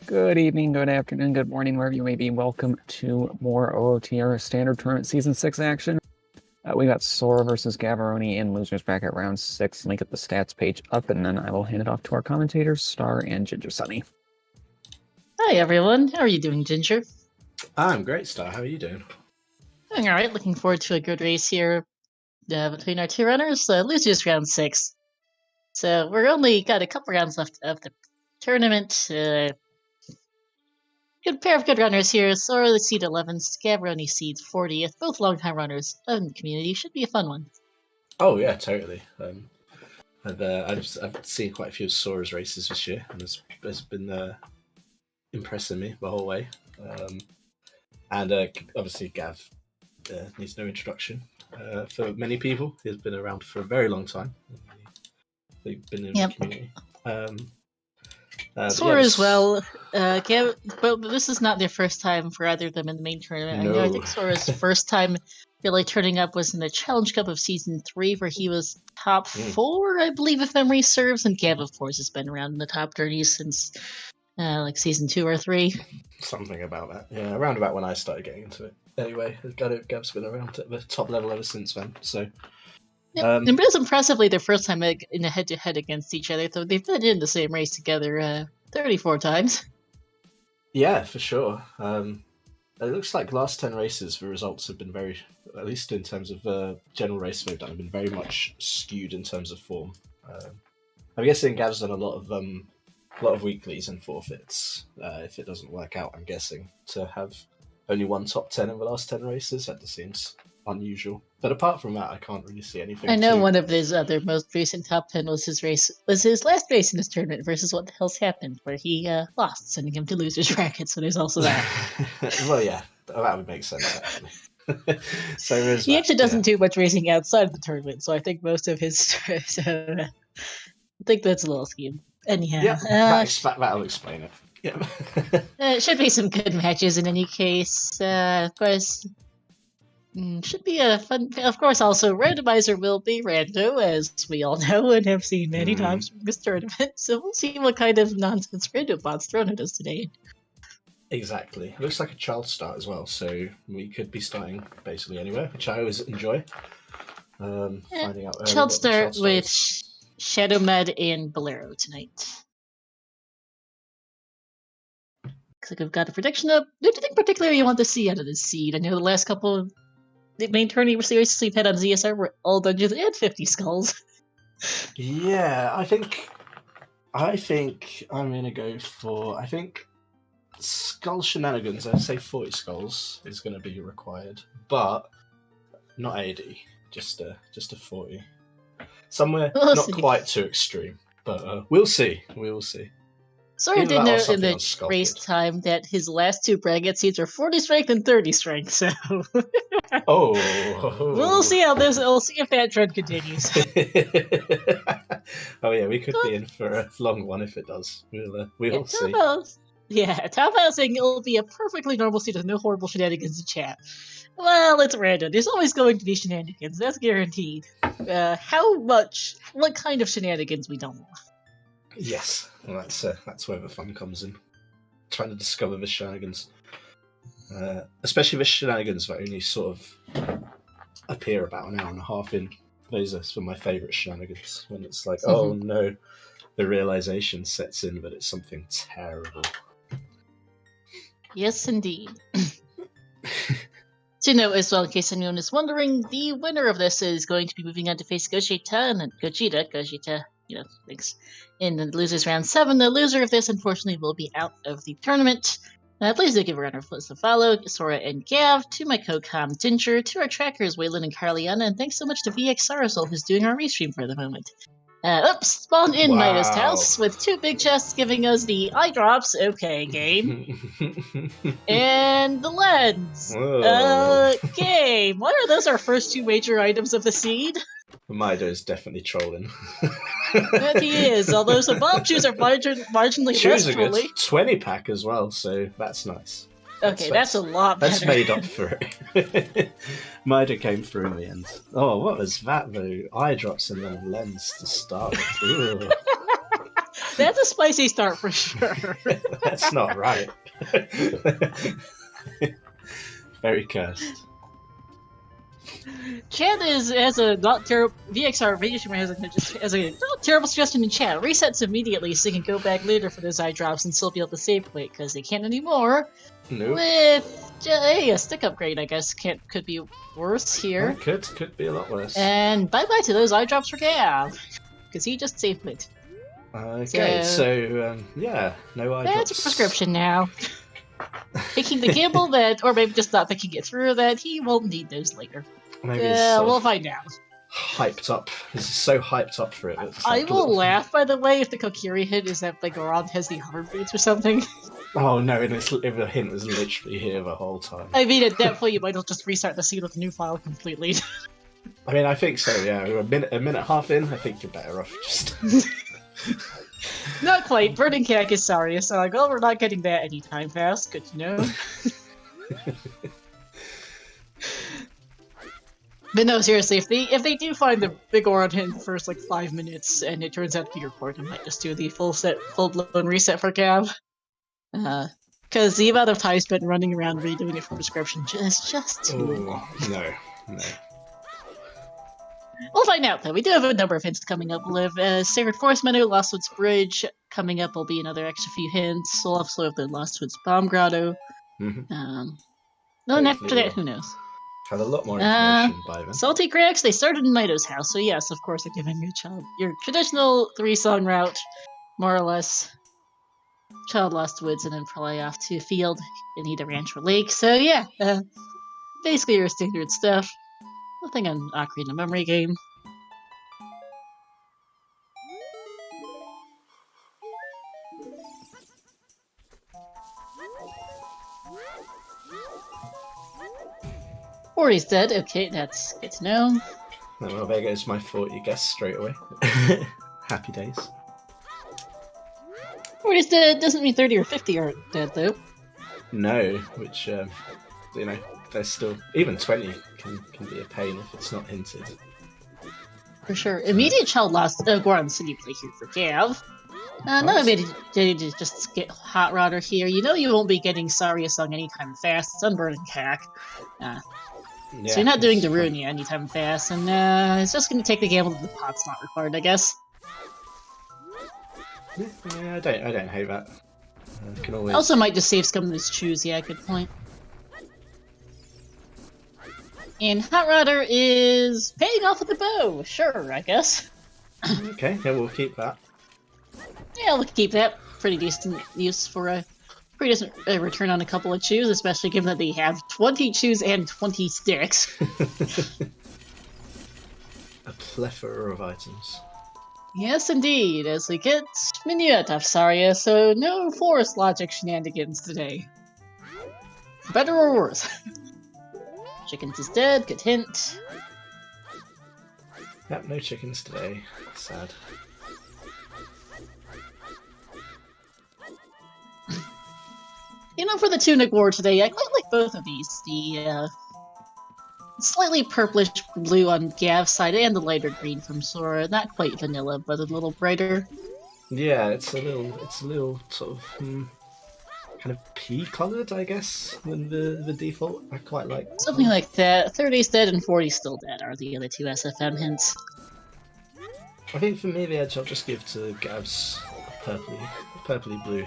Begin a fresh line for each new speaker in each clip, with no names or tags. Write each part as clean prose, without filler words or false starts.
Good evening, good afternoon, good morning, wherever you may be. Welcome to more OoTR Standard Tournament Season 6 action. We got Sora versus Gavaroni in Losers Bracket Round 6. Let me get the stats page up, and then I will hand it off to our commentators, Star and Ginger Sunny.
Hi, everyone. How are you doing, Ginger?
I'm great, Star. How are you doing?
Doing all right. Looking forward to a good race here between our two runners. Losers Round 6. So we're only got a couple rounds left of the tournament. Good pair of good runners here. Sora, the seed 11th, Gavaroni seed 40th. Both longtime runners in the community. Should be a fun one.
Oh yeah, totally. I've seen quite a few of Sora's races this year, and it's been impressing me the whole way. And obviously Gav needs no introduction for many people. He's been around for a very long time. They've been in the community.
Sora as well. Gav, but this is not their first time for either of them in the main tournament.
No.
I think Sora's first time really turning up was in the Challenge Cup of Season 3, where he was top 4, I believe, if memory serves. And Gav, of course, has been around in the top 30 since like Season 2 or 3.
Something about that. Yeah, around about when I started getting into it. Anyway, Gav's been around at the top level ever since then, so...
And it was impressively their first time in a head-to-head against each other, though they've been in the same race together 34 times.
Yeah, for sure. It looks like last 10 races, the results have been very, at least in terms of general race they've done, have been very much skewed in terms of form. I'm guessing Gav's done a lot of weeklies and forfeits. If it doesn't work out, I'm guessing, to have only one top 10 in the last 10 races, that just seems unusual. But apart from that, I can't really see anything.
I know one of his other most recent top 10 was his last race in this tournament versus What the Hell's Happened, where he lost, sending him to losers bracket. So there's also that.
Well, yeah, that would make sense actually. So
he actually doesn't do much racing outside of the tournament, so I think most of his. I think that's a little skewed. Anyhow,
yeah, that'll explain it. Yeah.
It should be some good matches in any case. Of course. Should be a fun. Of course, also Randomizer will be rando, as we all know and have seen many times from this tournament. So we'll see what kind of nonsense rando bots thrown at us today.
Exactly. It looks like a child start as well, so we could be starting basically anywhere, which I always enjoy. Finding out.
Child start with Shadow Med and Bolero tonight. Looks like we've got a prediction up. What do you think particularly you want to see out of this seed? I know the last couple of the main tournament series we've had on ZSR were all dungeons and 50 skulls.
Yeah, I think I'm gonna go for Skull Shenanigans. I'd say 40 skulls is gonna be required, but not 80, just a 40. Somewhere not quite too extreme, but we'll see. We will see.
Sora did note in the race time that his last two bracket seeds are 40 strength and 30 strength, so... We'll see if that trend continues.
Oh yeah, we could be in for a long one if it does. We'll see.
Taobao saying it'll be a perfectly normal seed with no horrible shenanigans in chat. Well, it's random. There's always going to be shenanigans, that's guaranteed. What kind of shenanigans we don't know.
Yes, well, that's where the fun comes in. Trying to discover the shenanigans. Especially the shenanigans that only sort of appear about an hour and a half in. Those are some of my favourite shenanigans. When it's like, oh no, the realisation sets in that it's something terrible.
Yes, indeed. To note as well, in case anyone is wondering, the winner of this is going to be moving on to face Gogeta, thanks. In the losers round 7, the loser of this, unfortunately, will be out of the tournament. Please do give a round of applause to follow Sora and Gav, to my co-com Ginger, to our trackers Waylon and Carliana, and thanks so much to VX Sarasol, who's doing our restream for the moment. Spawned in Midas House with 2 big chests giving us the eye drops, okay, game. And the lens. Game. Why are those our first 2 major items of the seed?
Mido is definitely trolling.
That he is, although some bomb shoes are marginally
shoes
less
are good.
trolly.
20-pack as well, so that's nice.
Okay, that's a lot better.
That's made up for it. Mida came through in the end. Oh, what was that though? Eye drops and then a lens to start with.
That's spicy start for sure.
That's not right. Very cursed.
Chat has a not terrible VXR video streamer has a not terrible suggestion in chat. Resets immediately so you can go back later for those eye drops and still be able to save quick because they can't anymore.
Nope.
With hey, a stick upgrade, I guess could be worse here.
Could be a lot worse.
And bye bye to those eye drops for Gav because he just saved it.
Okay, so yeah, no eye
That's a
drops.
prescription now. Picking the gamble that, or maybe just not picking it through, that he won't need those later.
Maybe
We'll find out.
hyped up. This is so hyped up for it. It's
I
like
will laugh, by the way, if the Kokiri hit is that like Goron has the hover boots or something.
Oh no, if the hint was literally here the whole time.
I mean, at that point, you might as well just restart the scene with a new file completely.
I mean, I think so, yeah. We're a minute half in, I think you're better off just...
Not quite. Burning Cack is sorry, so like, well, we're not getting that anytime fast. Good to know. But no, seriously, if they do find the big Oron hit in the first like 5 minutes, and it turns out to be your port, I might just do the full-blown reset for Gav. Because the amount of time spent running around redoing it for prescription is just too long.
No.
We'll find out, though. We do have a number of hints coming up. We'll have Sacred Forest Meadow, Lost Woods Bridge. Coming up will be another extra few hints. We'll also have the Lost Woods Bomb Grotto.
Mm-hmm.
And after that, who knows?
Had a lot more information by then.
Salty Cracks, they started in Mido's house, so yes, of course, they're giving your traditional 3-song route, more or less. Child Lost Woods, and then probably off to a field in either ranch or lake. So yeah, basically your standard stuff. Nothing on Ocarina of Memory game. Ori's dead. Okay, that's good to know.
Well, there goes my 40 guess straight away. Happy days.
Ori's dead doesn't mean 30 or 50 are dead, though.
No, which, there's still... Even 20 can be a pain if it's not hinted.
For sure. Immediate Child Lost Goron City play here for Gav. Not immediate to just get Hot Rodder here. You know you won't be getting Saria sung anytime fast. It's Unburdened Cack. So you're not doing Darunia anytime fast, and it's just going to take the gamble that the pot's not required, I guess.
Yeah, I don't hate that. Can always...
Also might just save Scum's Choose, yeah, good point. And Hot Rodder is paying off with the bow. Sure, I guess.
Okay, yeah, we'll keep that.
Yeah, we'll keep that. Pretty decent use for a pretty decent return on a couple of chews, especially given that they have 20 chews and 20 sticks.
A plethora of items.
Yes, indeed, as we get Minuet off Saria, so no forest logic shenanigans today. For better or worse. Chickens is dead, good hint.
Yep, no chickens today. Sad.
You know, for the Tunic War today, I quite like both of these. The slightly purplish blue on Gav's side and the lighter green from Sora. Not quite vanilla, but a little brighter.
Yeah, it's a little sort of kind of pea-coloured, I guess, than the default. I quite like
Something like that. 30's dead and 40's still dead are the other two SFM hints.
I think for me the edge I'll just give to Gav's purpley blue.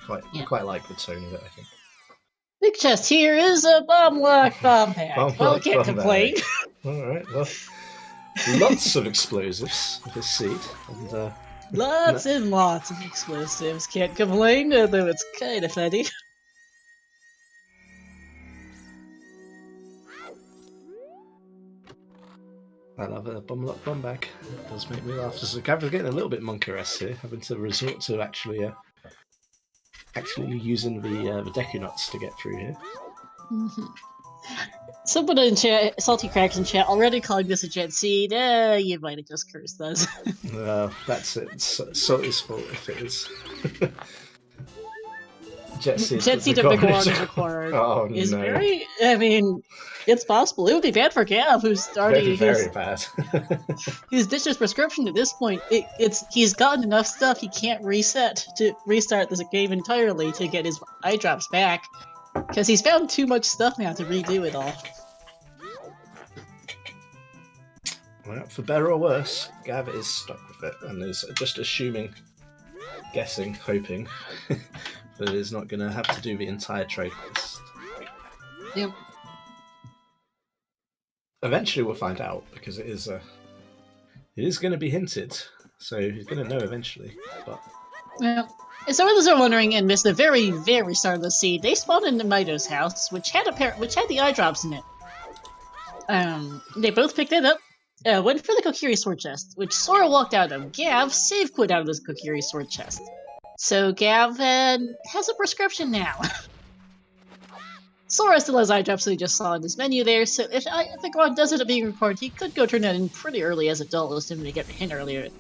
I quite like the tone of it, I think.
Big chest here is a bomb lock bomb pack. Well, can't complain.
Alright, well, lots of explosives with this seed. And,
Lots and lots of explosives. Can't complain, although it's kind of funny.
I love a bomb lock bomb bag. It does make me laugh. So Gav's getting a little bit monkeress here, having to resort to actually using the Deku-nuts to get through here.
Someone in chat, Salty Cracks in chat, already calling this a jet seed. You might have just cursed us.
That's it. It's Salty's fault if it is. Jet Seed
of Gavaroni is required.
Oh,
is
no.
very. I mean, it's possible. It would be bad for Gav, who's already
Very bad.
his ditches prescription at this point. He's gotten enough stuff he can't restart this game entirely to get his eye drops back, because he's found too much stuff now to redo it all.
Well, for better or worse, Gav is stuck with it and is just assuming, guessing, hoping that he's not going to have to do the entire trade quest.
Yep.
Eventually we'll find out, because it is going to be hinted, so he's going to know eventually. But
Yeah. And so others are wondering, and missed the very, very start of the scene, they spawned into Mido's house, which had the eye drops in it. They both picked it up. Went for the Kokiri sword chest, which Sora walked out of. Gav save quit out of this Kokiri sword chest. So Gav has a prescription now. Sora still has eye drops that he just saw in this menu there, so if the God does end up being recorded, he could go turn that in pretty early as adult, assuming they get the hint earlier.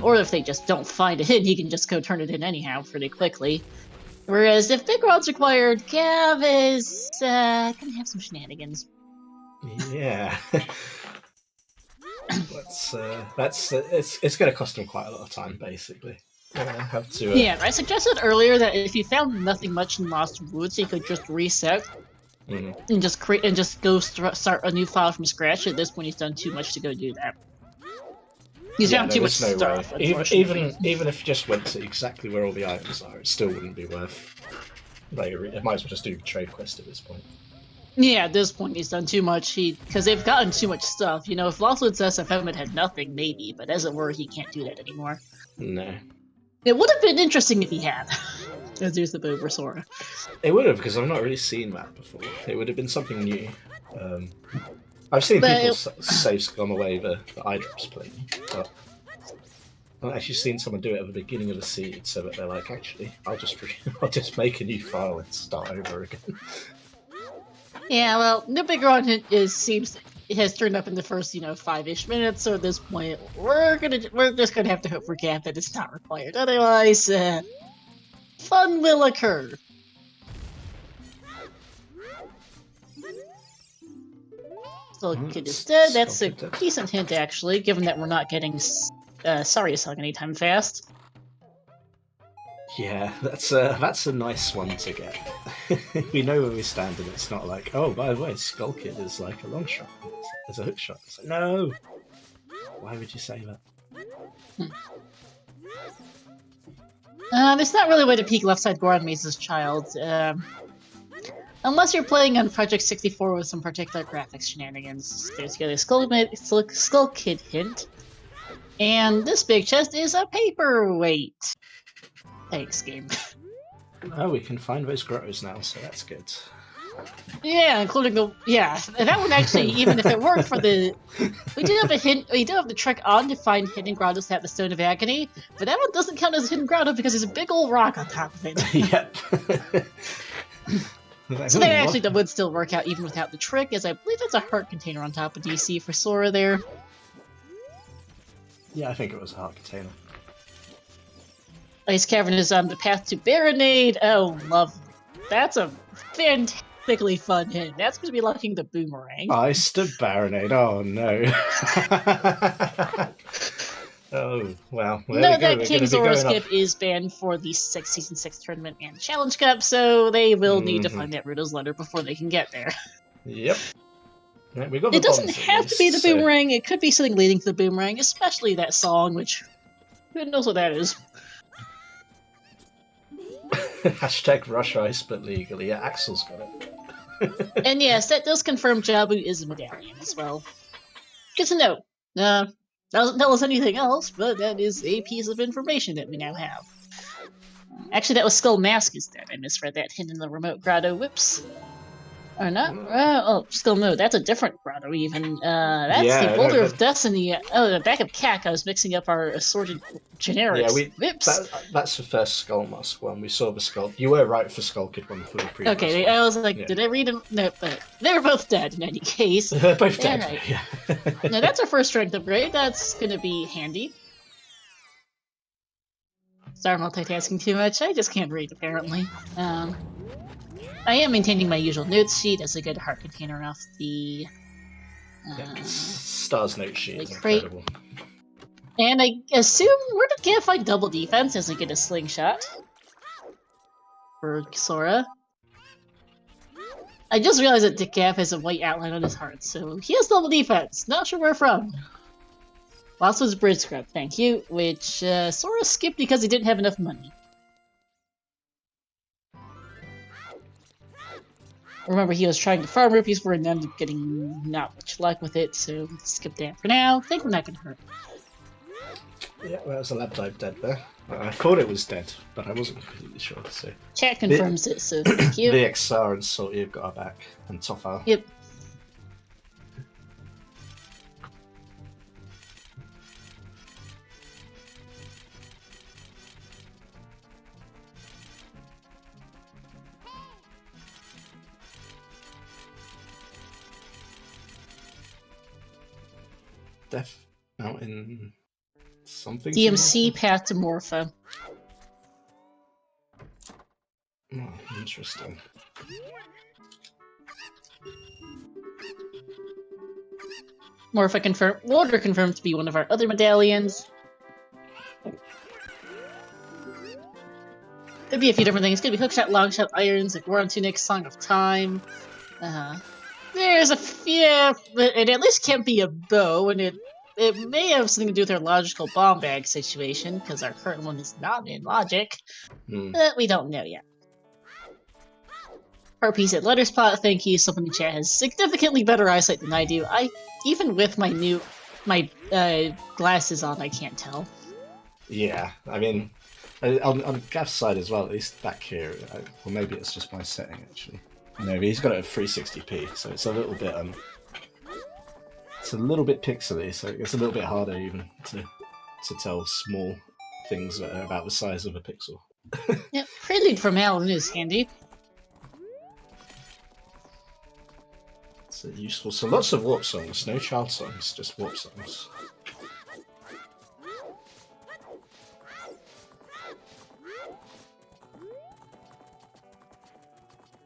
Or if they just don't find a hint, he can just go turn it in anyhow pretty quickly. Whereas if Big Rod's required, Gav is gonna have some shenanigans.
yeah. It's going to cost him quite a lot of time, basically. Have to.
Yeah, I suggested earlier that if you found nothing much in Lost Woods, you could just reset and just go start a new file from scratch. At this point, he's done too much to go do that. He's found too much stuff.
Even if you just went to exactly where all the items are, it still wouldn't be worth. It might as well just do the trade quest at this point.
Yeah, at this point he's done too much. Because they've gotten too much stuff. If Lost Woods SFM had nothing, maybe, but as it were, he can't do that anymore.
No.
It would have been interesting if he had. As there's the Boba Sora.
It would have, because I've not really seen that before. It would have been something new. I've seen people save scum away the eye drops plane, but I've not actually seen someone do it at the beginning of the seed, so that they're like, actually, I'll just make a new file and start over again.
Yeah, well, no bigger on it has turned up in the first, 5-ish minutes, so at this point, we're just gonna have to hope for Gav that it's not required. Otherwise, fun will occur. So Kid is dead. That's a decent hint, actually, given that we're not getting Sorry Song anytime fast.
Yeah, that's a nice one to get. We know where we stand, and it's not like, oh, by the way, Skull Kid is like a long shot. It's a hook shot. It's like, no! Why would you say that?
There's not really a way to peek left side Goron Maze's child. Unless you're playing on Project 64 with some particular graphics shenanigans. There's a Skull Kid hint. And this big chest is a paperweight. Thanks, game.
Oh, we can find those grottos now, so that's good.
Yeah, including and that one actually, even if it worked for the... We do have a hint, we do have the trick on to find hidden grottos at the Stone of Agony, but that one doesn't count as a hidden grotto because there's a big old rock on top of it.
Yep.
So that actually would still work out even without the trick, as I believe it's a heart container on top of DC for Sora there.
Yeah, I think it was a heart container.
Ice Cavern is on the path to Baronade. Oh, lovely. That's a fantastically fun hint. That's going to be locking the boomerang.
Ice to Baronade. Oh, no. Oh, wow. Well,
no, that King Zora skip is banned for the Season 6 tournament and Challenge Cup, so they will need to find that Ruto's letter before they can get there.
Yep. Right, we got
it doesn't have to be the boomerang. It could be something leading to the boomerang, especially that song, which... Who knows what that is?
Hashtag Rush Ice, but legally. Yeah, Axel's got it.
And yes, that does confirm Jabu is a medallion as well. Good to know. Doesn't tell us anything else, but that is a piece of information that we now have. Actually, that was Skull Mask is dead. I misread that hint in the remote grotto. Whoops. Or not? Skull Mode. That's a different grotto, even. That's the Boulder of Destiny. Oh, the backup cack. I was mixing up our assorted generics.
Yeah, that's the first Skull Mask one. We saw the Skull. You were right for Skull Kid one for the previous
one. I was like, did I read them? No, but they were both dead in any case.
They're both dead.
Right.
Yeah.
Now, that's our first strength upgrade. That's going to be handy. start multitasking too much. I just can't read, apparently. I am maintaining my usual notes sheet as a good heart container off the
Star's note sheet is
crate.
incredible.
And I assume where did Gav find double defense as I get a slingshot for Sora? I just realized that Gav has a white outline on his heart, so he has double defense. Not sure where from. Last was bridge scrub, thank you, which Sora skipped because he didn't have enough money. Remember, he was trying to farm rupees for it and ended up getting not much luck with it, so skip that for now. Think we're not gonna hurt.
Yeah, well, there's a lab dive dead there. I thought it was dead, but I wasn't completely sure. So
Chat confirms it, so thank you.
VXR and Salty have got our back, and Toffar.
Yep.
Death Mountain something?
DMC path to Morpho.
Oh, interesting.
Morpho confirmed. Water confirmed to be one of our other medallions. Could be a few different things. Could be hookshot, longshot, irons, like War on Tunic's Song of Time. There's a few, but it at least can't be a bow, and it may have something to do with our logical bomb bag situation, because our current one is not in logic. But we don't know yet. Harpies at Letter Spot, thank you. Someone in chat has significantly better eyesight than I do. Even with my glasses on, I can't tell.
Yeah, I mean, on Gav's side as well, at least back here, well, maybe it's just my setting actually. No, but he's got it at 360p, so it's a little bit it's a little bit pixely, so it's a little bit harder even to tell small things that are about the size of a pixel.
Yep, Prelude from Alan is handy.
It's useful. So lots of warp songs, no child songs, just warp songs.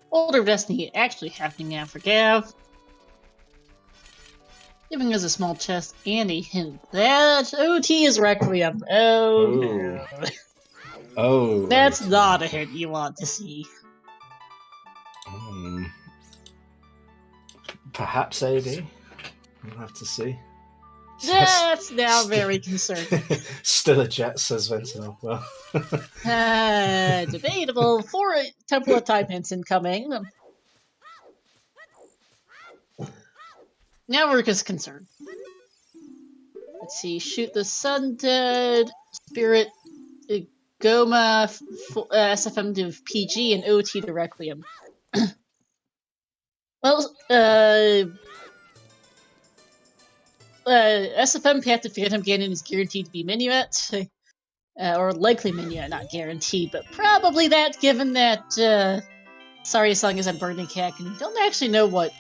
Older Destiny actually happening now for Gav. Giving us a small chest and a hint that OT is Requiem. Oh no.
Oh.
That's not a hint you want to see.
Perhaps AD. We'll have to see.
That's now very concerning.
Still a jet, says Ventinel. Well.
Debatable. 4 Temple of Time hints incoming. Now we're just concerned. Let's see. Shoot the Sun Dead, Spirit, Goma, SFM to PG, and OT to Requiem. Well, SFM Path to Phantom Ganon is guaranteed to be Minuet. Or likely Minuet, not guaranteed, but probably that, given that Sorry Song is on Burning Cat, and we don't actually know what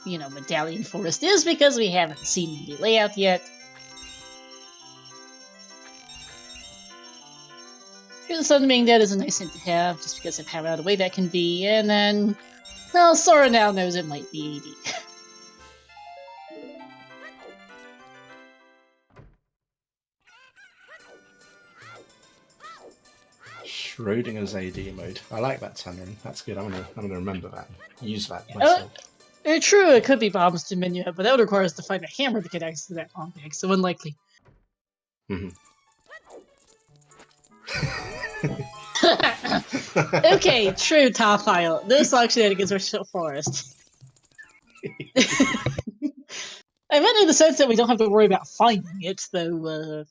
Medallion Forest is because we haven't seen the layout yet. Here's the Sun being dead is a nice hint to have, just because of how out of the way that can be, and then, well, Sora now knows it might be AD.
Schrodinger's AD mode. I like that, Tanner. That's good. I'm gonna remember that. Use that myself.
True, it could be bombs to Minuet, but that would require us to find a hammer to get access to that bomb bag, so unlikely. Okay, true, top pile. No song shenanigans for Shell Forest. I meant in the sense that we don't have to worry about finding it, though,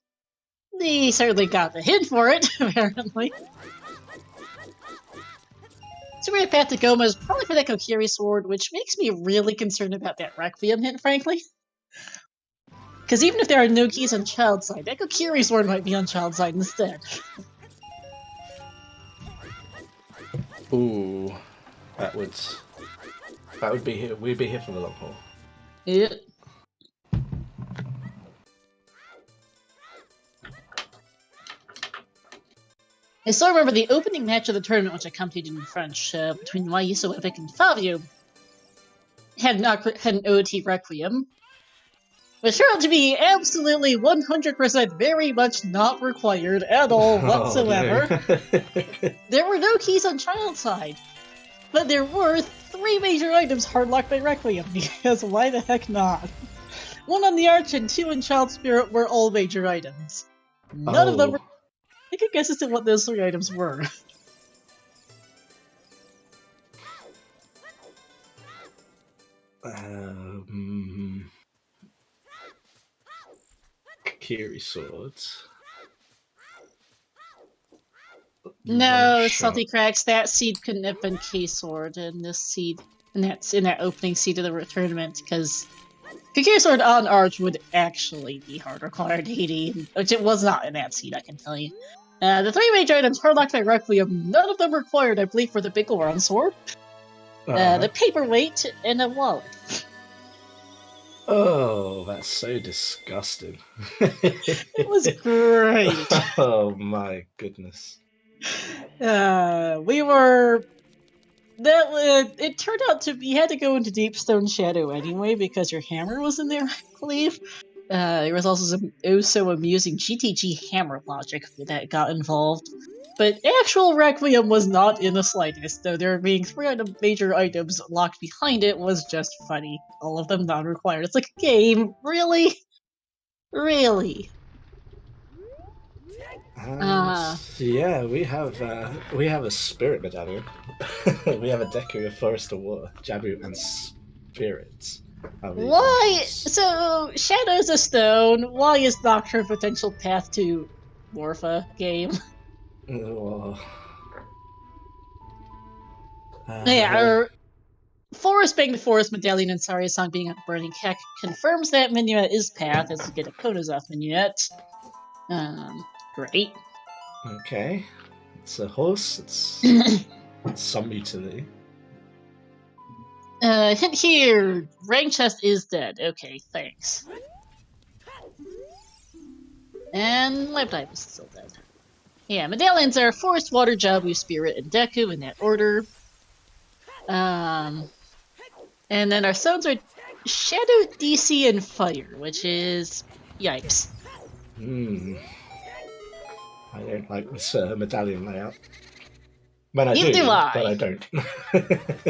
they certainly got the hint for it, apparently. Super Path to Goma is probably for that Kokiri sword, which makes me really concerned about that Requiem hint, frankly. Because even if there are no keys on Child's side, that Kokiri sword might be on Child's side instead.
Ooh, we'd be here for the long haul.
Yeah. I still remember the opening match of the tournament, which I commentated in French, between Maiso Epic and Fabio, had an OT Requiem, which turned out to be absolutely 100% very much not required at all whatsoever.
Oh, no.
There were no keys on child side, but there were 3 major items hardlocked by Requiem, because why the heck not? 1 on the Arch and 2 in Child Spirit were all major items. None of them were. I could guess as to what those 3 items were.
Kiri swords.
No, Salty Cracks, that seed couldn't have been K-Sword in this seed, in that opening seed of the tournament, because K-Sword on Arch would actually be hard required 80, which it was not in that seed, I can tell you. The 3 major items hardlocked by Requiem, none of them required, I believe, for the big Goron sword. The paperweight, and a wallet.
Oh, that's so disgusting.
It was great.
Oh my goodness.
It turned out to be, you had to go into Deep Stone Shadow anyway because your hammer was in there, I believe. There was also some so amusing GTG hammer logic that got involved. But actual Requiem was not in the slightest, though there being 3 major items locked behind it was just funny. All of them non-required. It's like a game, really? Really?
Yeah, we have a spirit medallion. We have a Deku of Forest of Water, Jabu, and spirits.
Why? So Shadow's a stone. Why is Nocturne potential path to Morpha game? Yeah, Forest being the Forest Medallion and Saria's Song being a Burning Heck confirms that Minuet is path as you get a Konozoff Minuet. Great.
Okay. It's a horse, it's some utility.
Hint here, Rank Chest is dead. Okay, thanks. And Life Dive is still dead. Yeah, medallions are Forest, Water, Jabu, Spirit, and Deku in that order. And then our stones are Shadow, DC, and Fire, which is yikes.
I don't like this medallion layout. When I
Neither
do,
do I.
but I don't.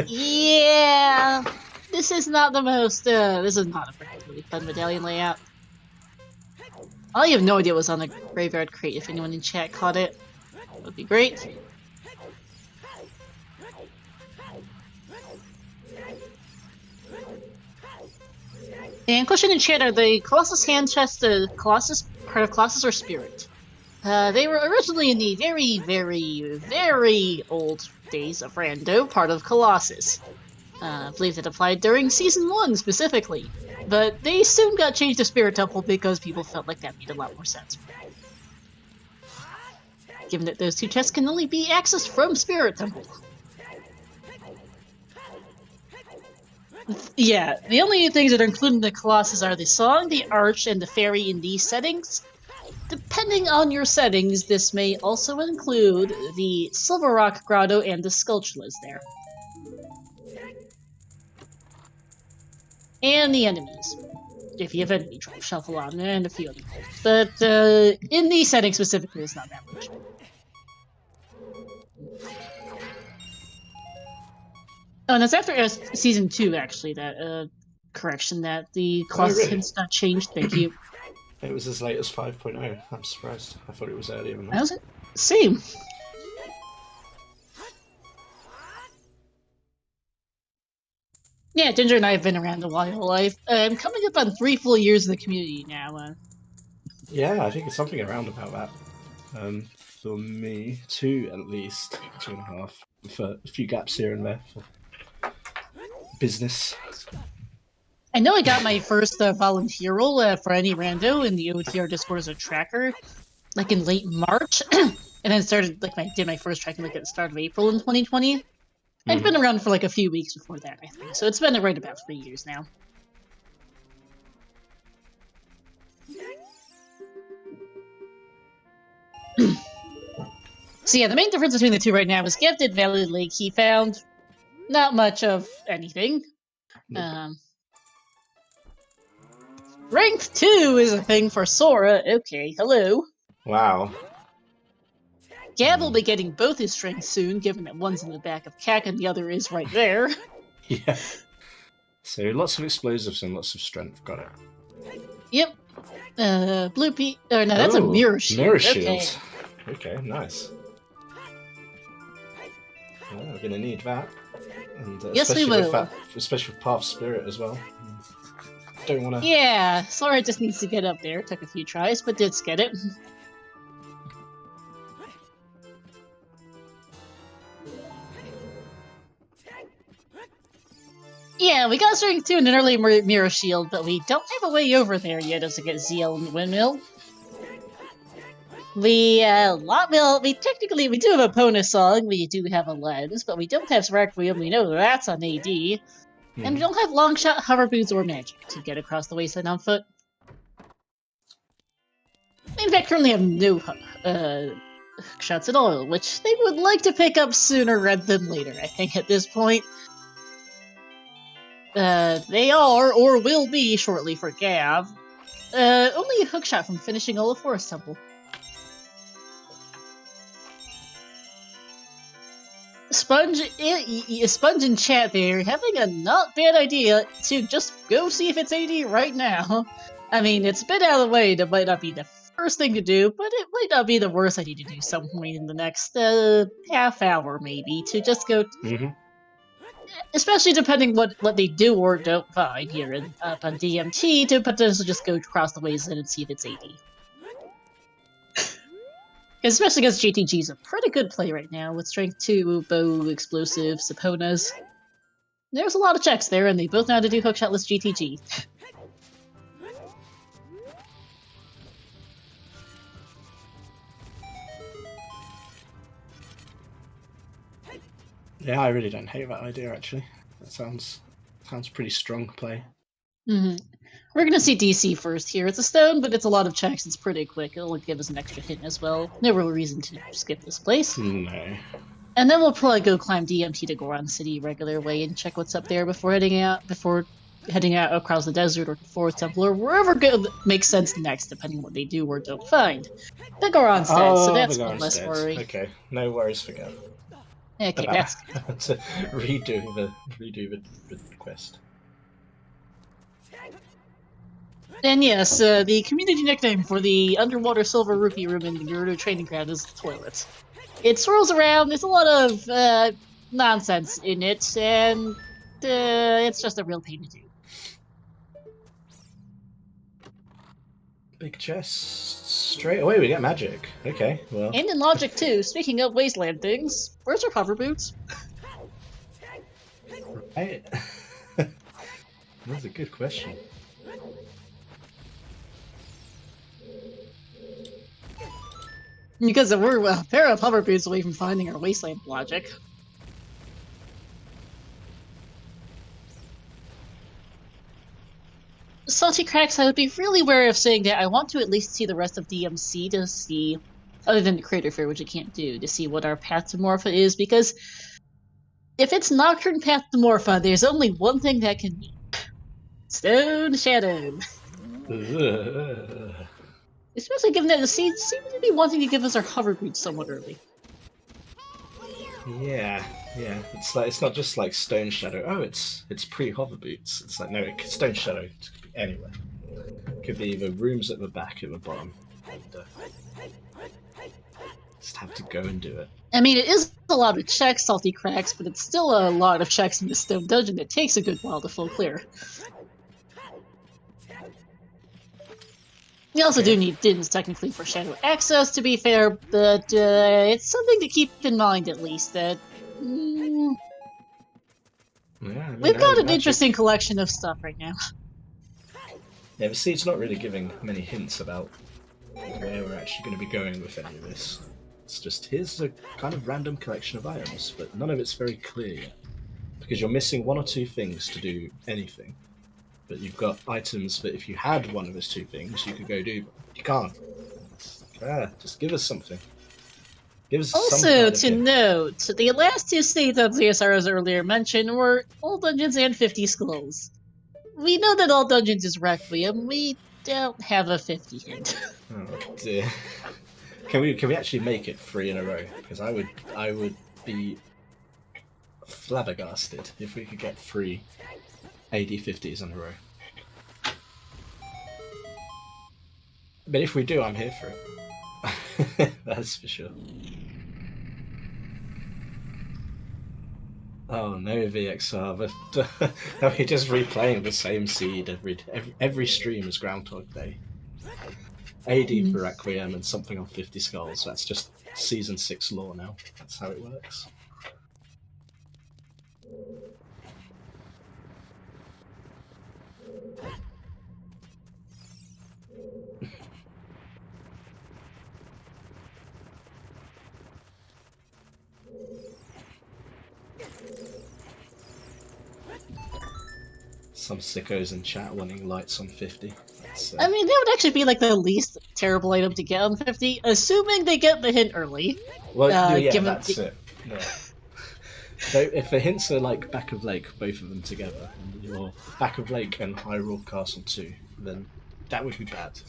Yeah, this is not the most. This is not a particularly fun medallion layout. I have no idea what's on the graveyard crate. If anyone in chat caught it, that would be great. And question in chat: are the Colossus hand chests the Colossus part of Colossus or Spirit? They were originally in the very, very, very old days of Rando, part of Colossus. I believe that applied during Season 1 specifically. But they soon got changed to Spirit Temple because people felt like that made a lot more sense. Given that those 2 chests can only be accessed from Spirit Temple. Yeah, the only things that are included in the Colossus are the Song, the Arch, and the Fairy in these settings. Depending on your settings, this may also include the Silver Rock Grotto and the Sculptulas there. And the enemies, if you have enemy drop shuffle on, and a few other things. But in these settings specifically, it's not that much. Oh, and it's after Season 2, actually, that correction that the Colossus hints got changed. Thank you.
It was as late as 5.0. I'm surprised. I thought it was earlier than that.
How's it? Same. Yeah, Ginger and I have been around a while. I'm coming up on 3 full years in the community now.
Yeah, I think it's something around about that. For me, 2 at least, 2.5. For a few gaps here and there for business.
I know I got my first volunteer role for any rando in the OoTR Discord as a tracker, like in late March, and then started did my first tracking at the start of April in 2020. I'd been around for like a few weeks before that, I think, so it's been right about 3 years now. So yeah, the main difference between the two right now is Gav did Valley Lake. He found not much of anything.
Nope.
Strength 2 is a thing for Sora. Okay, hello.
Wow.
Gav will be getting both his strengths soon, given that one's in the back of Kak and the other is right there.
Yeah. So lots of explosives and lots of strength. Got it.
Yep. Blue Pea. Oh no, that's a mirror shield.
Mirror shield. Okay, nice. Yeah, we're gonna need that. And
Yes, we
especially
will.
with that, especially with Path Spirit as well. Don't want to.
Yeah, Sora just needs to get up there. Took a few tries, but did get it. Yeah, we got Strength 2 and an early Mirror Shield, but we don't have a way over there yet as to get ZL and Windmill. We technically do have a Pona Song, we do have a Lens, but we don't have Requiem, we know that's on AD. And we don't have Longshot, Hover Boots, or Magic to get across the wasteland on foot. In fact, currently have no shots at all, which they would like to pick up sooner rather than later, I think, at this point. They are, or will be, shortly for Gav. Only a hookshot from finishing all the Forest Temple. Sponge in chat there, having a not bad idea to just go see if it's AD right now. I mean, it's a bit out of the way, that might not be the first thing to do, but it might not be the worst idea to do some point in the next half hour, maybe, to just go... Especially depending what they do or don't find here up on DMT, to potentially just go across the wasteland and see if it's AD. Especially because GTG is a pretty good play right now, with Strength 2, Bow, Explosive, Saponas. There's a lot of checks there, and they both know how to do hookshotless GTG.
Yeah, I really don't hate that idea, actually. That sounds pretty strong play.
We're gonna see DC first here. It's a stone, but it's a lot of checks. It's pretty quick. It'll give us an extra hit as well. No real reason to skip this place.
No.
And then we'll probably go climb DMT to Goron City regular way and check what's up there before heading out across the desert or Forest Temple or wherever makes sense next, depending on what they do or don't find. The Goron's dead, so that's one less worry.
Okay, no worries for Gav.
Okay, that's
to redo the quest.
And yes, the community nickname for the underwater silver rupee room in the Gerudo training ground is the toilet. It swirls around, there's a lot of nonsense in it, and it's just a real pain to do.
Big chest. Straight away we get magic. Okay, well.
And in logic too, speaking of wasteland things, where's our hover boots?
Right. That's a good question.
Because we're a pair of hover boots away from finding our wasteland logic. Salty Cracks, I would be really wary of saying that I want to at least see the rest of DMC to see, other than the Crater Fair, which I can't do, to see what our path to Morpha is, because if it's Nocturne Path to Morpha, there's only one thing that can be. Stone Shadow. Especially given that the seeds seem to be wanting to give us our hover boots somewhat early.
Yeah. It's not just like Stone Shadow. Oh, it's pre-hover boots. It's like no, Stone Shadow. It could be anywhere. It could be the rooms at the back, at the bottom. And, just have to go and do it.
I mean, it is a lot of checks, Salty Cracks, but it's still a lot of checks in the Stone Dungeon that takes a good while to full clear. We also do need Dins technically for Shadow Access, to be fair, but it's something to keep in mind at least, that we've got an interesting collection of stuff right now.
Yeah, the seed's not really giving many hints about where we're actually going to be going with any of this. It's just, here's a kind of random collection of items, but none of it's very clear yet. Because you're missing one or two things to do anything. But you've got items that if you had one of those two things, you could go do them. You can't. Just give us something. Gives some
Also,
kind of
to
hint.
note, the last two state dungeons, as earlier mentioned, were all dungeons and 50 skulls. We know that all dungeons is Requiem. We don't have a 50 hint.
Oh dear. Can we actually make it 3 in a row? Because I would be flabbergasted if we could get 3 AD50s in a row. But if we do, I'm here for it. That's for sure. Oh no, VXR, but are we just replaying the same seed every stream is Groundhog Day? AD for Requiem and something on 50 skulls. That's just Season 6 lore now. That's how it works. Some sickos in chat wanting lights on 50.
I mean, that would actually be like the least terrible item to get on 50, assuming they get the hint early.
Well, yeah,
given
that's it. Yeah. So if the hints are like Back of Lake, both of them together, and you're Back of Lake and Hyrule Castle 2, then that would be bad.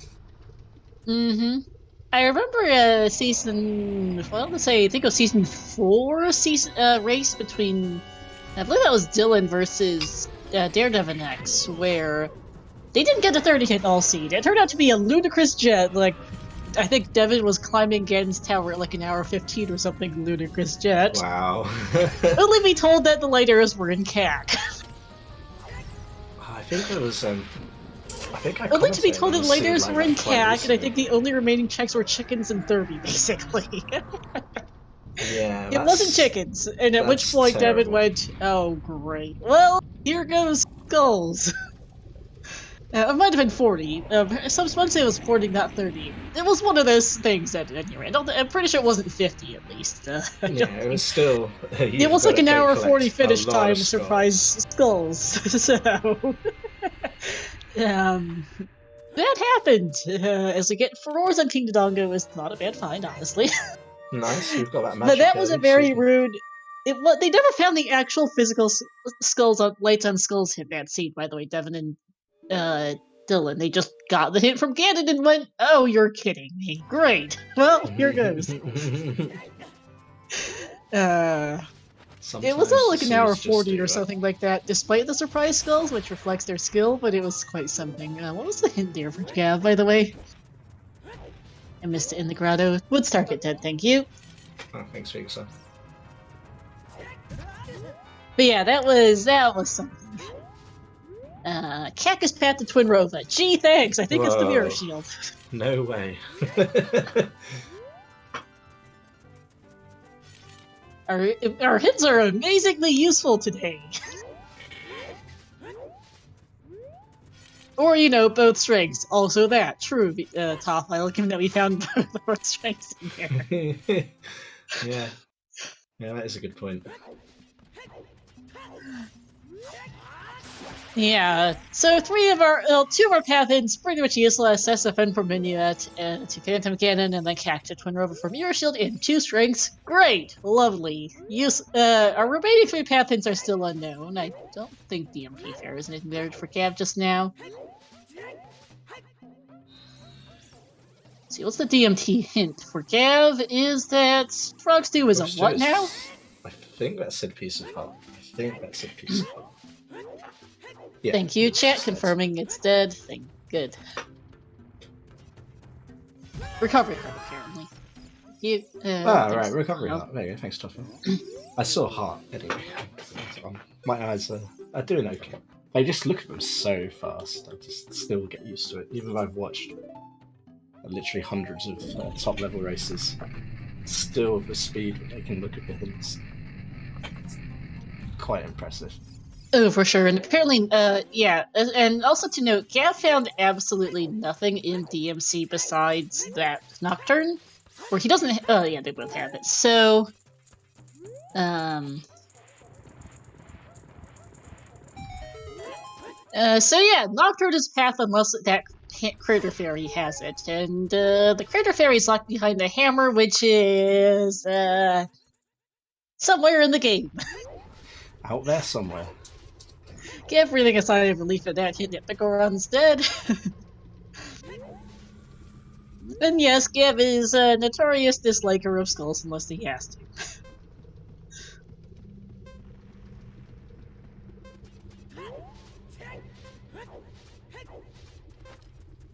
Mm-hmm. I remember season, well, let's say, I think it was season 4 race between, I believe that was Dylan versus Daredevil X, where they didn't get the 30 hit all seed. It turned out to be a ludicrous jet. Like, I think Devin was climbing Ganon's tower at like an hour 15 or something ludicrous jet.
Wow.
Only be told that the light arrows were in CAC.
I think there was I think I
Only to be told that the light
commented
arrows
on
were in
that quite
CAC, and I
recently.
think the only remaining checks were chickens and 30, basically.
Yeah,
It wasn't chickens, and at which
that's
point Devin
terrible.
went, "Oh, great. Well, here goes skulls." It might have been 40. Some say it was 40, not 30. It was one of those things at any rate. I'm pretty sure it wasn't 50, at least.
Yeah, it was still...
It was like an hour 40 finish time
of
surprise skulls. So... that happened. As we get Furores on King Dodongo is not a bad find, honestly.
Nice, we've got that magic.
But that was a very rude... They never found the actual physical skulls on lights on skulls hit that scene, by the way, Devin and Dylan. They just got the hint from Ganon and went, "Oh, you're kidding me. Great. Well, here goes." It was not like an hour 40 or something like that, despite the surprise skulls, which reflects their skill, but it was quite something. What was the hint there for Gav, by the way? I missed it in the grotto. Woodstar get dead, thank you.
Oh, thanks, Vixar.
But yeah, that was something. Cactus Path to Twin Rova. Gee, thanks. I think it's the Mirror Shield.
No way.
Our hits are amazingly useful today. Or, both strings. Also that. True, Top. I like him that we found both strings in there.
Yeah. Yeah, that is a good point.
Yeah, so two of our path ends pretty much useless. SFN for Minuet, to Phantom Cannon, and then Cack to Twin Rover for Mirror Shield, and 2 strengths. Great! Lovely. Our remaining 3 path ends are still unknown. I don't think DMP Fair is anything there for Gav just now. Let's see, what's the DMT hint for Gav? Is that Frog Stew is a what now?
I think that said piece of heart. Yeah,
thank you, chat, confirming it's dead. Good. Recovery card, apparently.
Right, recovery heart. There you go, thanks, Toffer. I saw heart, anyway. My eyes are doing okay. I just look at them so fast, I just still get used to it. Even though I've watched literally hundreds of top-level races, still the speed that I can look at the hints. It's quite impressive.
Oh, for sure. And apparently, yeah. And also to note, Gav found absolutely nothing in DMC besides that Nocturne. Or he doesn't... Oh, yeah, they both have it. So... So yeah, Nocturne is path unless that Crater Fairy has it, and the Crater Fairy is locked behind the hammer, which is somewhere in the game.
Out there somewhere.
Give breathing a sigh of relief at that, hitting Gavaroni's dead. And yes, Gav is a notorious disliker of skulls unless he has to.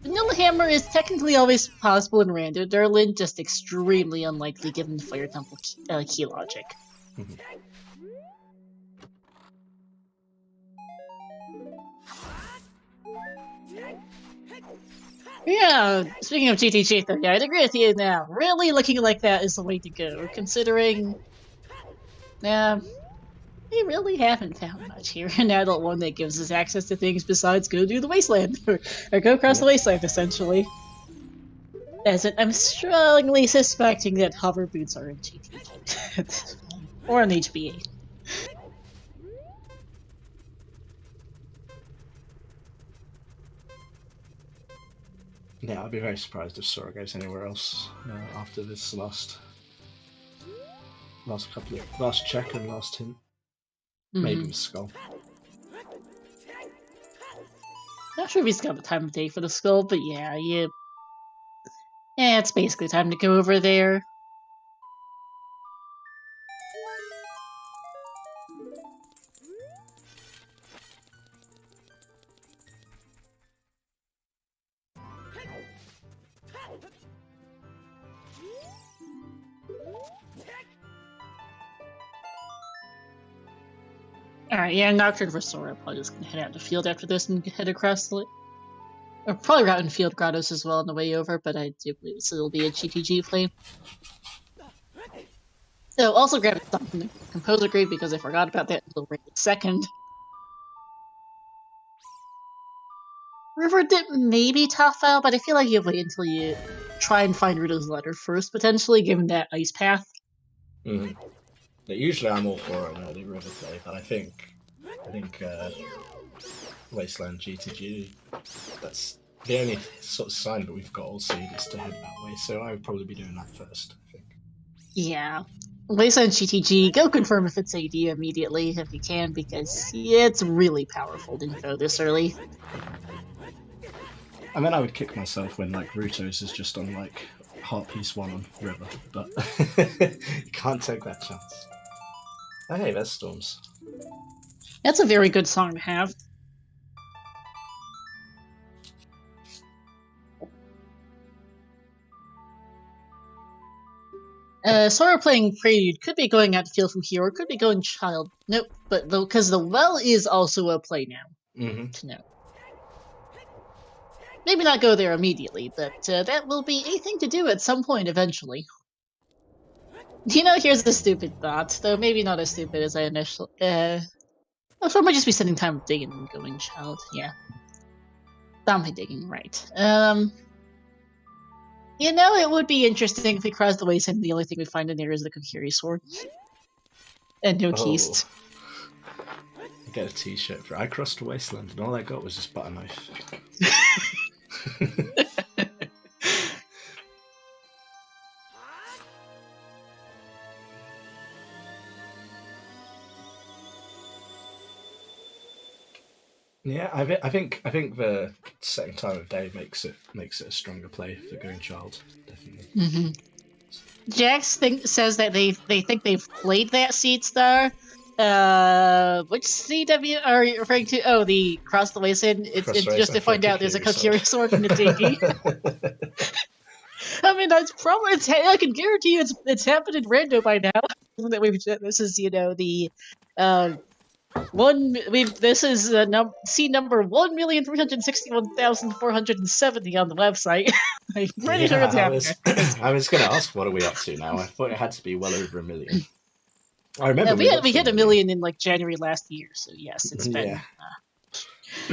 Vanilla Hammer is technically always possible in Rando Durlin, just extremely unlikely given the Fire Temple key logic. Yeah, speaking of GTG though, yeah, I'd agree with you now. Really looking like that is the way to go, considering... we really haven't found much here. An adult one that gives us access to things besides go do the wasteland, or go across the wasteland, essentially. As in, I'm strongly suspecting that hover boots are in GTG. Or an HBA.
Yeah, I'd be very surprised if Sora goes anywhere else after this last check and last hint. Maybe with Skull.
Not sure if he's got the time of day for the skull, but yeah, it's basically time to go over there. Alright, yeah, Nocturne for Sora. Probably just gonna head out to the field after this and head across the... Or probably route in Field Grottos as well on the way over, but I do believe this will be a GTG play. So, also grab something from the Composer Grade because I forgot about that until right this second. River Dip maybe top file, but I feel like you wait until you try and find Ruto's letter first, potentially, given that ice path.
Yeah, usually I'm all for an early river play, but I think Wasteland GTG, that's the only sort of sign that we've got all seed is to head that way, so I would probably be doing that first, I think.
Yeah. Wasteland GTG, go confirm if it's AD immediately if you can, because it's really powerful to go this early.
And then I would kick myself when like Ruto's is just on like Heart Piece 1 on River, but you can't take that chance. Oh, hey, there's Storms.
That's a very good song to have. Sora playing Prelude could be going out to field from here, or could be going Child. Nope, but because the well is also a play now. To know. Maybe not go there immediately, but that will be a thing to do at some point eventually. You know, here's the stupid thought, though maybe not as stupid as I initially... Sora might just be spending time digging and going Child, yeah. Dominate digging, right. You know, it would be interesting if we crossed the wasteland and the only thing we find in there is the Kokiri sword. And no keys.
I get a t-shirt for I crossed the wasteland and all I got was this butter knife. Yeah, I think the second time of day makes it a stronger play for going Child, definitely.
Jax says that they think they've played that Seed Star. Which CW are you referring to? Oh, the Cross the Wasteland. It's just to find out there's a Kokiri sword in the AD. I mean, that's probably. I can guarantee you it's happened in Rando by now. This is the This is seed number 1,361,470 on the website. I'm pretty sure it's happening.
I was going to ask, what are we up to now? I thought it had to be well over 1 million. I remember
we hit 1 million in like January last year, so yes, it's been. Yeah.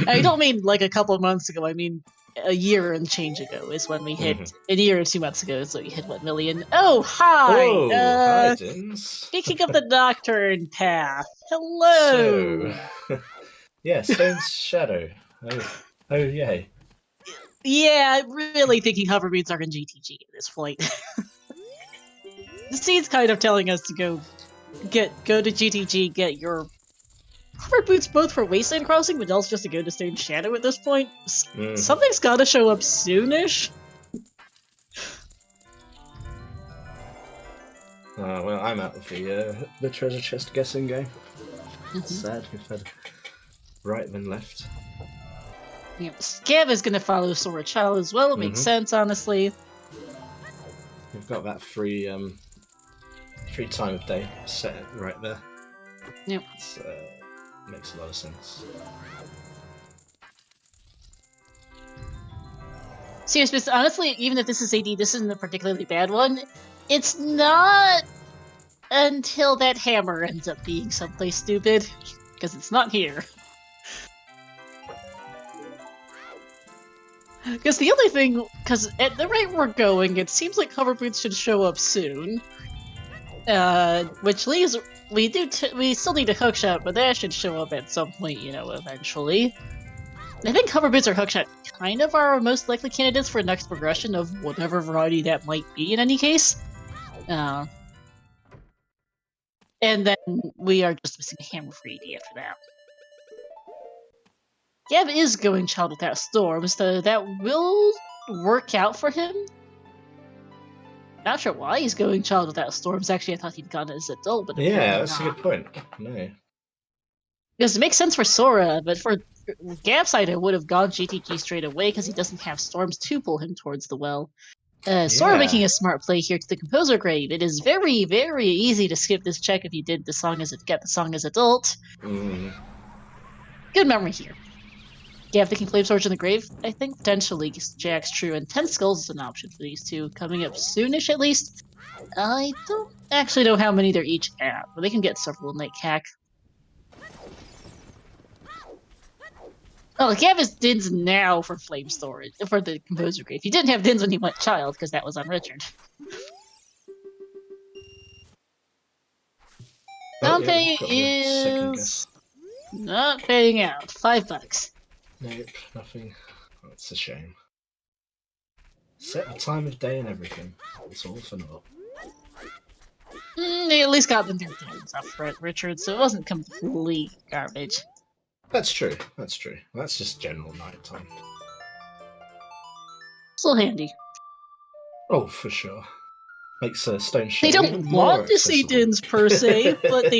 I don't mean like a couple of months ago. I mean a year and change ago is when we hit. A year or 2 months ago is when we hit 1 million. Oh, hi!
Oh, hi, Dins.
Speaking of the Nocturne path, hello!
So, yeah, Stone's Shadow. Oh, yay.
Yeah, I'm really thinking hover boots are in GTG at this point. The scene's kind of telling us to go to GTG, get your hover boots both for Wasteland Crossing, but also just to go to Stone Shadow at this point. Something's gotta show up soonish.
Well, I'm out of the treasure chest guessing game. It's sad, we've had right then left.
Yeah, Scav is gonna follow Sora Child as well, it makes sense, honestly.
We've got that free time of day set right there.
Yep.
It's, makes a lot of sense.
Seriously, honestly, even if this is AD, this isn't a particularly bad one. It's not until that hammer ends up being someplace stupid, because it's not here. Because the only thing, because at the rate we're going, it seems like hover boots should show up soon. Which leaves we still need a hookshot, but that should show up at some point, eventually. I think hover boots or hookshot kind of are our most likely candidates for next progression of whatever variety that might be. In any case, and then we are just missing a hammer for AD after that. Gav is going Child Without Storms, so that will work out for him. Not sure why he's going Child Without Storms. Actually, I thought he'd gone as adult, but
yeah, that's a good point. No,
because it makes sense for Sora, but for Gav's side, I would have gone GTG straight away because he doesn't have storms to pull him towards the well. Sora making a smart play here to the Composer Grave. It is very, very easy to skip this check if you did the song get the song as adult. Good memory here. Gav thinking Flame Swords in the Grave, I think potentially Jack's true, and 10 Skulls is an option for these two, coming up soonish at least. I don't actually know how many they're each at, but they can get several Night Cack. Oh, Gav has Dins now for Flame Storage, for the Composer Grave. He didn't have Dins when he went Child, because that was on Richard. Downpay is not paying out. $5.
Nope, nothing. That's a shame. Set the time of day and everything. It's all for naught.
They at least got them through things up front, Richard, so it wasn't complete garbage.
That's true. That's true. That's just general nighttime.
Still handy.
Oh, for sure. Makes Stone Shadow.
They don't
even more
want to see
accessible.
Dins per se, but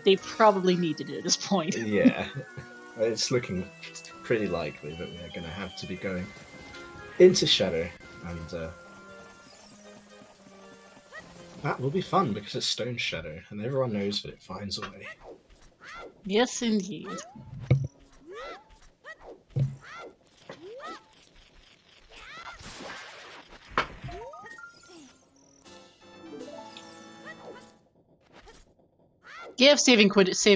they probably need to do it at this point.
Yeah, it's looking pretty likely that we're going to have to be going into Shadow, and that will be fun because it's Stone Shadow, and everyone knows that it finds a way.
Yes, indeed. Gav save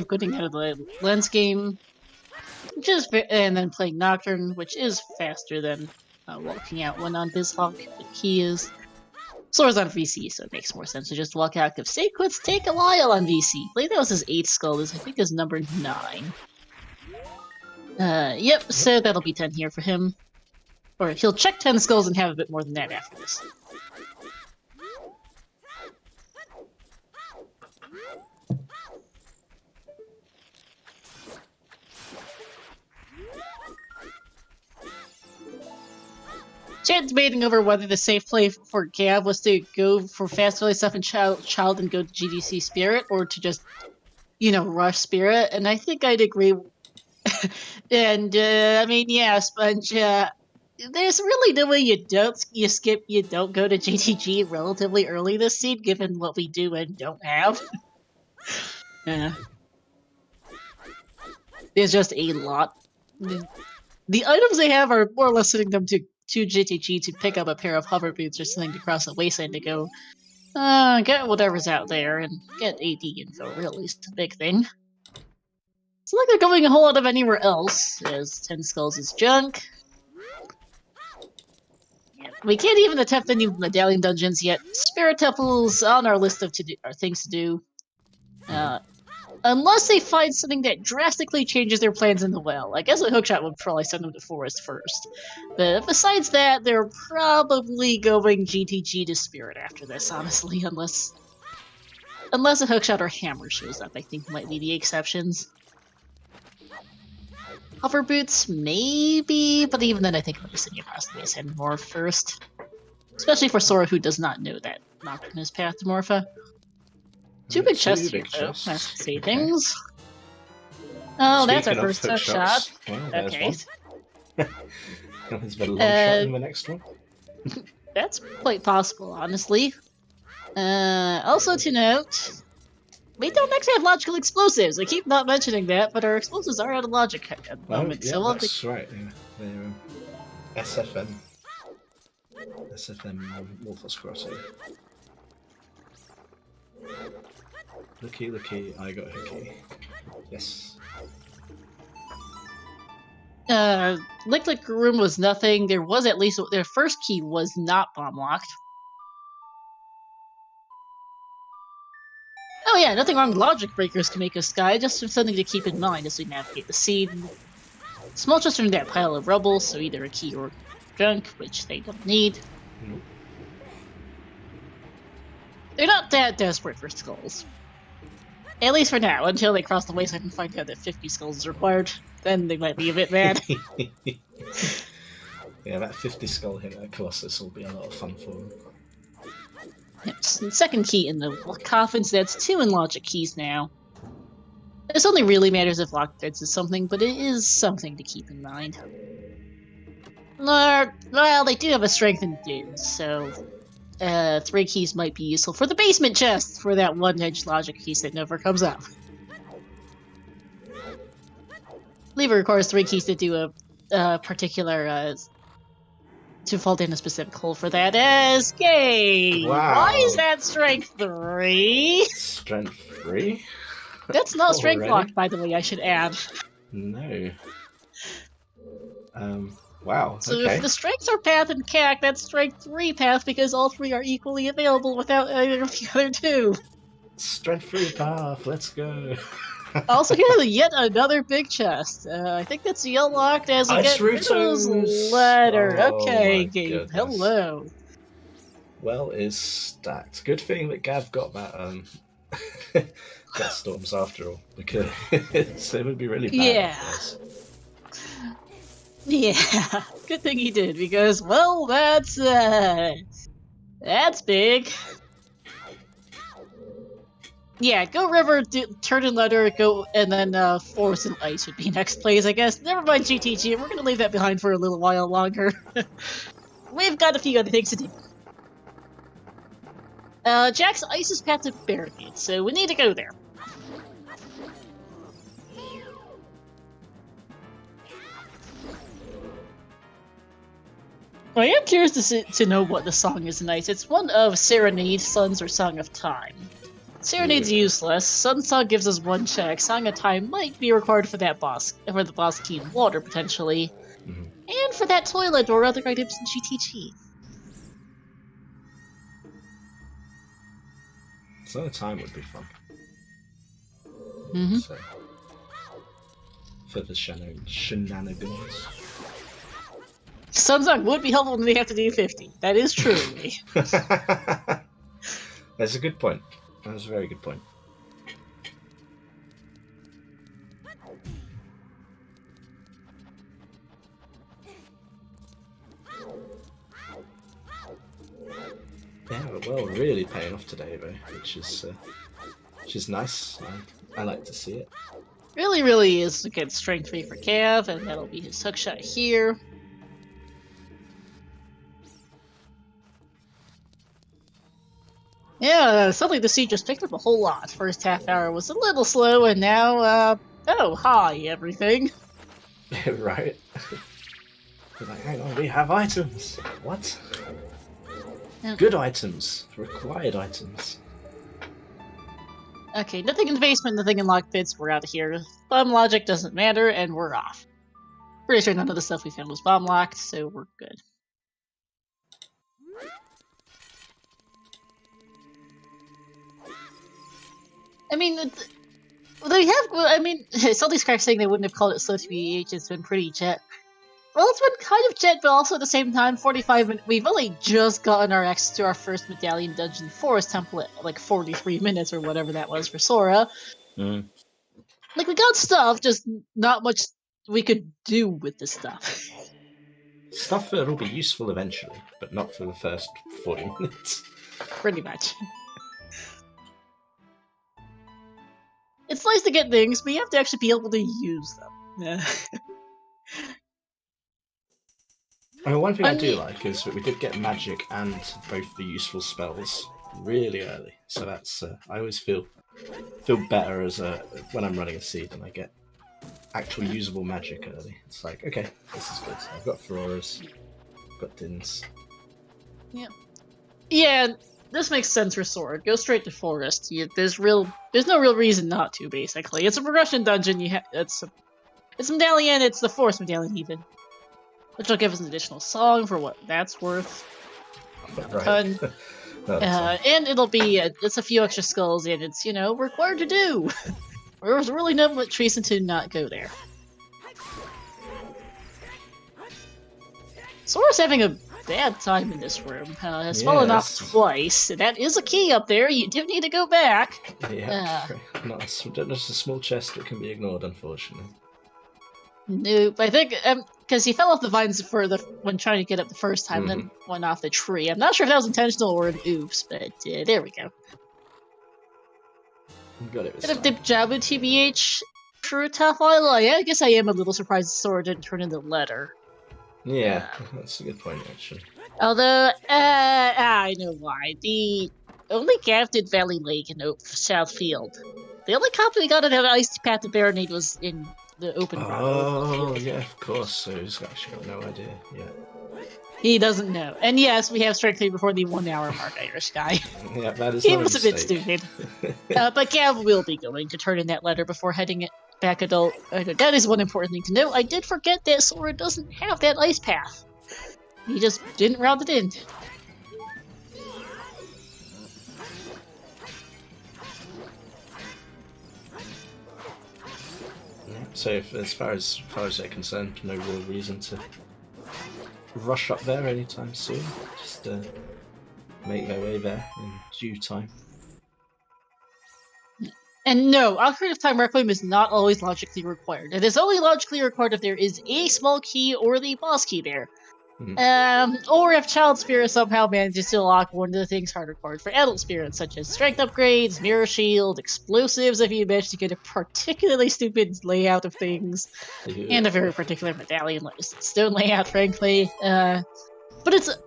quitting out of the Lens game, and then playing Nocturne, which is faster than walking out when on Bizhawk, but he is. Sora's on VC, so it makes more sense to just walk out, because save quits take a while on VC. I believe that was his 8th skull, this I think is number 9. Yep, so that'll be 10 here for him. Or he'll check 10 skulls and have a bit more than that after this. Chad's debating over whether the safe play for Gav was to go for fast early stuff in Child and go to GDC Spirit, or to just, rush Spirit, and I think I'd agree. And, I mean, yeah, Sponge, there's really no way you don't go to GTG relatively early this seed, given what we do and don't have. There's just a lot. The items they have are more or less sending them to GTG to pick up a pair of hover boots or something to cross the wasteland to go, get whatever's out there and get AD info, really, is the big thing. It's not like they're going a whole lot of anywhere else, as 10 Skulls is junk. Yeah, we can't even attempt any medallion dungeons yet. Spirit Temple's on our list of things to do. Unless they find something that drastically changes their plans in the well. I guess a hookshot would probably send them to Forest first. But besides that, they're probably going GTG to Spirit after this, honestly, unless a hookshot or hammer shows up, I think might be the exceptions. Hover boots, maybe, but even then I think I'll be sitting across the base and Morph first. Especially for Sora, who does not know that Nocturne's path to Morpha. Two big chests here, though. Nice to see things. Oh, that's our first hook shot.
Well,
okay.
There's been a long shot in the next one.
That's quite possible, honestly. Also to note, we don't actually have logical explosives. I keep not mentioning that, but our explosives are out of logic at the moment.
Yeah,
so
that's right. Yeah. They're SFM. SFM Wolf's Crossing. Looky, I got hooky. Yes.
Lick Room was nothing. There was at least their first key was not bomb locked. Oh yeah, nothing wrong with logic breakers to make a sky, just something to keep in mind as we navigate the scene. Small chests are in that pile of rubble, so either a key or junk, which they don't need.
Nope.
They're not that desperate for skulls. At least for now, until they cross the wasteland and find out that 50 skulls is required. Then they might be a bit mad.
Yeah, that 50 skull hit at Colossus will be a lot of fun for them.
Yes, and second key in the coffins, that's 2 in logic keys now. This only really matters if lock fits is something, but it is something to keep in mind. Well, they do have a strengthened dude, so 3 keys might be useful for the basement chest for that 1-edge logic piece that never comes up. Lever requires 3 keys to do a particular to fall down a specific hole for that escape.
Wow.
Why is that strength 3?
Strength 3?
That's not strength locked, by the way, I should add.
No. Wow,
So
okay.
if the strengths are path and cac, that's strength 3 path because all 3 are equally available without either of the other 2.
Strength 3 path, let's go.
Also, here's yet another big chest. I think that's yell locked as we get Riddle's letter.
Oh,
okay,
my
game.
goodness.
Hello.
Well is stacked. Good thing that Gav got that that storms after all, because it would be really bad.
Yeah. Yeah. Good thing he did, because, well, that's big. Yeah, go river, turn and letter, go, and then forest and ice would be next plays, I guess. Never mind GTG, we're gonna leave that behind for a little while longer. We've got a few other things to do. Jack's ice is path to barricade, so we need to go there. I am curious to know what the song is in ice. It's one of Serenade, Suns, or Song of Time. Serenade's useless. Sun Song gives us 1 check. Song of Time might be required for that boss, for the boss key in water, potentially.
Mm-hmm.
And for that toilet or other items in GTG.
Song of Time would be fun.
Mm-hmm.
So, for the shenanigans.
Sun Song would be helpful when they have to do 50. That is true.
That's a good point. That's a very good point. Yeah, well, really paying off today, though, which is nice. I like to see it.
Really is to get strength 3 for Cav, and that'll be his hookshot here. Yeah, suddenly the siege just picked up a whole lot. First half hour was a little slow, and now, oh, hi, everything.
Right? Like, hang on, we have items. What?
Yeah.
Good items. Required items.
Okay, nothing in the basement, nothing in lock pits, we're out of here. Bomb logic doesn't matter, and we're off. Pretty sure none of the stuff we found was bomb locked, so we're good. I mean, Well, they have. Well, I mean, somebody's crack saying they wouldn't have called it slow TBH. It's been pretty jet. Well, it's been kind of jet, but also at the same time, 45 minutes. We've only just gotten our access to our first medallion dungeon forest temple at like 43 minutes or whatever that was for Sora.
Mm.
Like, we got stuff, just not much we could do with this stuff.
Stuff that'll be useful eventually, but not for the first 40 minutes.
Pretty much. It's nice to get things, but you have to actually be able to use them. Yeah.
I mean, one thing I do like is that we did get magic and both the useful spells really early. So that's I always feel better as when I'm running a seed and I get actual usable magic early. It's like, okay, this is good. I've got Auroras, I've got Dins.
Yeah, this makes sense for Sora. Go straight to forest. There's no real reason not to. Basically, it's a progression dungeon. It's a medallion. It's the forest medallion even, which will give us an additional song for what that's worth.
Right.
And it'll be it's a few extra skulls, and it's required to do. There's really no much reason to not go there. Sora's having a bad time in this room. Has fallen off twice. That is a key up there. You do need to go back.
Yeah, not just a small chest that can be ignored, unfortunately.
Nope. I think because he fell off the vines when trying to get up the first time, then went off the tree. I'm not sure if that was intentional or an oops, but there we go.
Got it.
Bit of dip Jabu TBH for a tough while. I guess I am a little surprised Sora didn't turn in the letter.
Yeah, that's a good point, actually.
Although, I know why. The only Gav did Valley Lake and Southfield. The only copy we got of Ice Path to Baronade was in the open rock.
Oh, yeah, of course. So he's actually got no idea. Yeah.
He doesn't know. And yes, we have Strength 3 before the 1 hour mark, Irish guy.
Yeah, that is
He was a bit stupid.
But
But Gav will be going to turn in that letter before heading back adult. That is one important thing to know. I did forget that Sora doesn't have that ice path. He just didn't route it in.
So, as far as they're concerned, no real reason to rush up there anytime soon. Just make their way there in due time.
And no, Ocarina Time Requiem is not always logically required. It is only logically required if there is a small key or the boss key there. Or if Child Spirit somehow manages to unlock one of the things hard required for Adult Spirits, such as Strength Upgrades, Mirror Shield, Explosives if you manage to get a particularly stupid layout of things, and a very particular medallion stone layout, frankly. But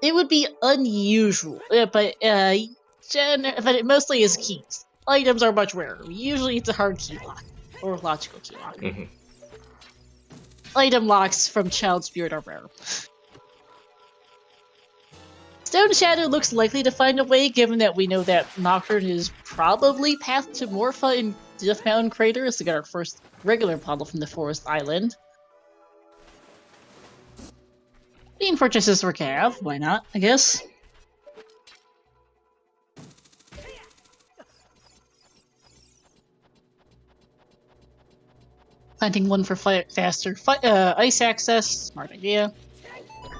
it would be unusual, but it mostly is keys. Items are much rarer. Usually it's a hard key lock, or logical key lock. Item locks from Child Spirit are rare. Stone Shadow looks likely to find a way, given that we know that Nocturne is probably pathed to Morpha in Death Mountain Craters to get our first regular puddle from the Forest Island. Being purchases for Gav, why not, I guess? Planting one for faster ice access, smart idea.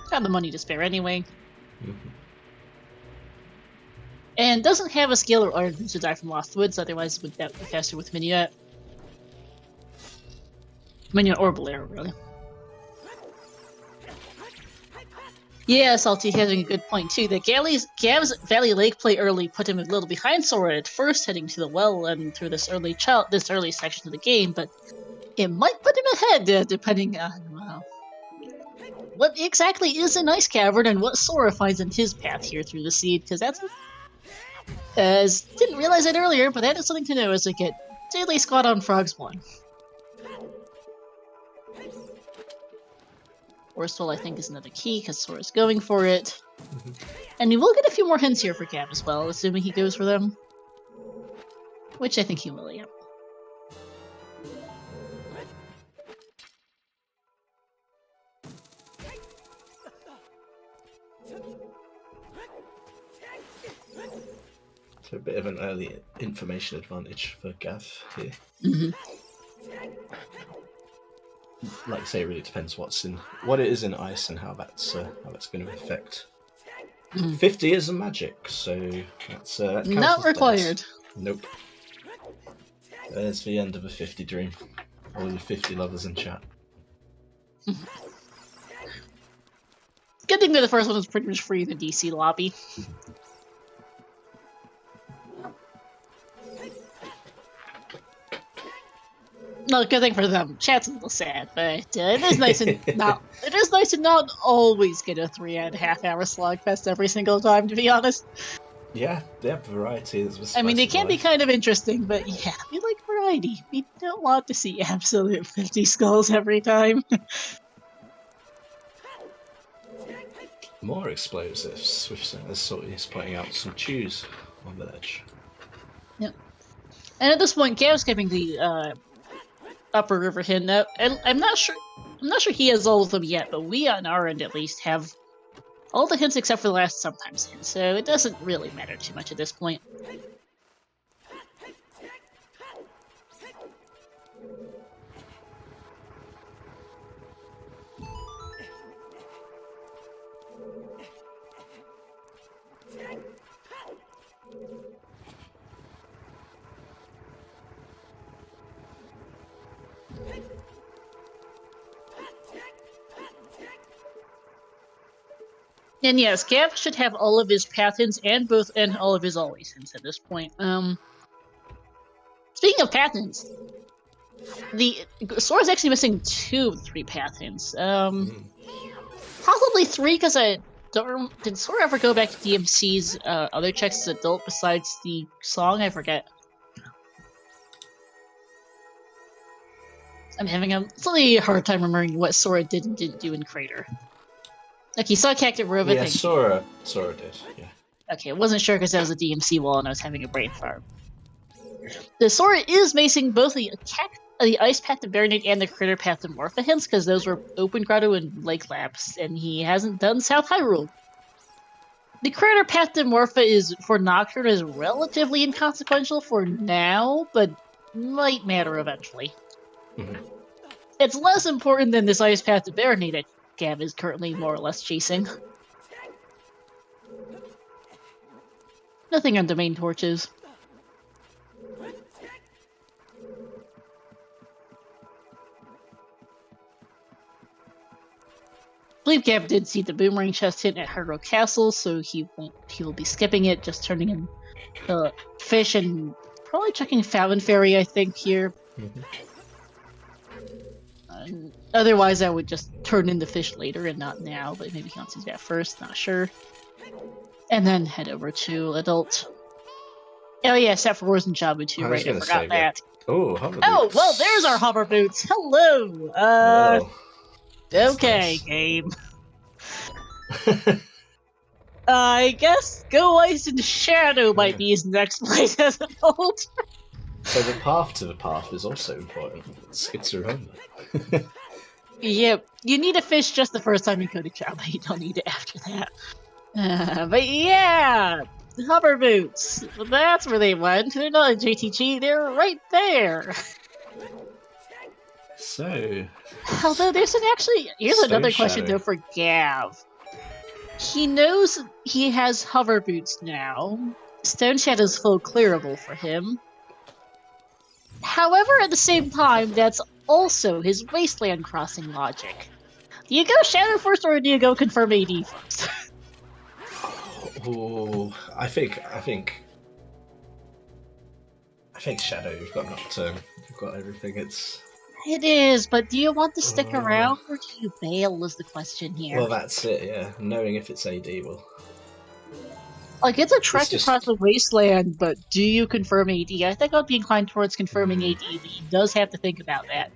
Got the money to spare anyway. And doesn't have a skill or iron to die from Lost Woods, otherwise it would be faster with Minuet. Minuet or Bolero, really. Yeah, Salty having a good point too. That Gav's Valley Lake play early put him a little behind Sora at first, heading to the well and through this early section of the game, but it might put him ahead, depending on what exactly is an ice cavern and what Sora finds in his path here through the seed, because that's didn't realize it earlier, but that is something to know as we get Daily Squad on Frogs 1. Forceful, I think, is another key, because Sora's going for it. And we will get a few more hints here for Gav as well, assuming he goes for them. Which I think he will, yeah.
So a bit of an early information advantage for Gav here.
Mhm.
Like I say, it really depends what it is in ice and how that's going to affect. 50 years of magic, so that counts
Not
as
required.
dice. Nope. There's the end of a 50 dream. All you 50 lovers in chat.
Good thing that the first one was pretty much free in the DC lobby. No, good thing for them. Chat's a little sad, but it is nice to not. It is nice to not always get a 3.5-hour slugfest every single time. To be honest,
Yeah, variety is the spice
I mean they
of
can be
life.
kind of interesting, but yeah, we like variety. We don't want to see absolute 50 skulls every time.
More explosives. Swift is pointing out some chews on the ledge.
Yep. And at this point, Gav's skipping the upper river hint. Now, I'm not sure. I'm not sure he has all of them yet, but we on our end at least have all the hints except for the last sometimes hint, so it doesn't really matter too much at this point. And yes, Gav should have all of his path hints and all of his always hints at this point. Speaking of path hints, the Sora's actually missing 2 of the 3 path hints. Possibly 3 because I don't. Did Sora ever go back to DMC's other checks as adult besides the song? I forget. I'm having a slightly hard time remembering what Sora did and didn't do in Crater. Like, he saw Cactus Rova.
Yeah, Sora did, yeah.
Okay, I wasn't sure because that was a DMC wall and I was having a brain fart. The Sora is macing both the Ice Path to Baronade and the Critter Path to Morpha hints because those were Open Grotto and Lake Labs, and he hasn't done South Hyrule. The Critter Path to Morpha for Nocturne is relatively inconsequential for now, but might matter eventually. It's less important than this Ice Path to Baronade that Gav is currently more or less chasing. Nothing on Domain Torches. I believe Gav did see the Boomerang chest hint at Hyrule Castle, so he will be skipping it, just turning in fish and probably checking Fountain Fairy, I think, here. Otherwise, I would just turn in the fish later and not now, but maybe he wants to do that first, not sure. And then head over to Adult. Oh yeah, Sapphire Wars and Jabu too, right? I forgot that.
Oh, hover boots.
Oh, well, there's our hover boots. Hello! Okay, nice. Game. I guess Go Ice and Shadow might be his next place as Adult.
So the path to the path is also important. It's to remember.
Yep, you need a fish just the first time you go to Java. You don't need it after that. But yeah, hover boots. That's where they went. They're not in JTG. They're right there.
So,
although here's another question though for Gav. He knows he has hover boots now. Stone Shadow's full clearable for him. However, at the same time, that's also his Wasteland Crossing logic. Do you go Shadow first, or do you go confirm AD first?
Oh, I think Shadow. You've got Nocturne. You've got everything.
It is, but do you want to stick around, or do you bail? Is the question here.
Well, that's it. Yeah, knowing if it's AD will.
Like, it's a trek across the wasteland, but do you confirm AD? I think I'd be inclined towards confirming AD, but he does have to think about that.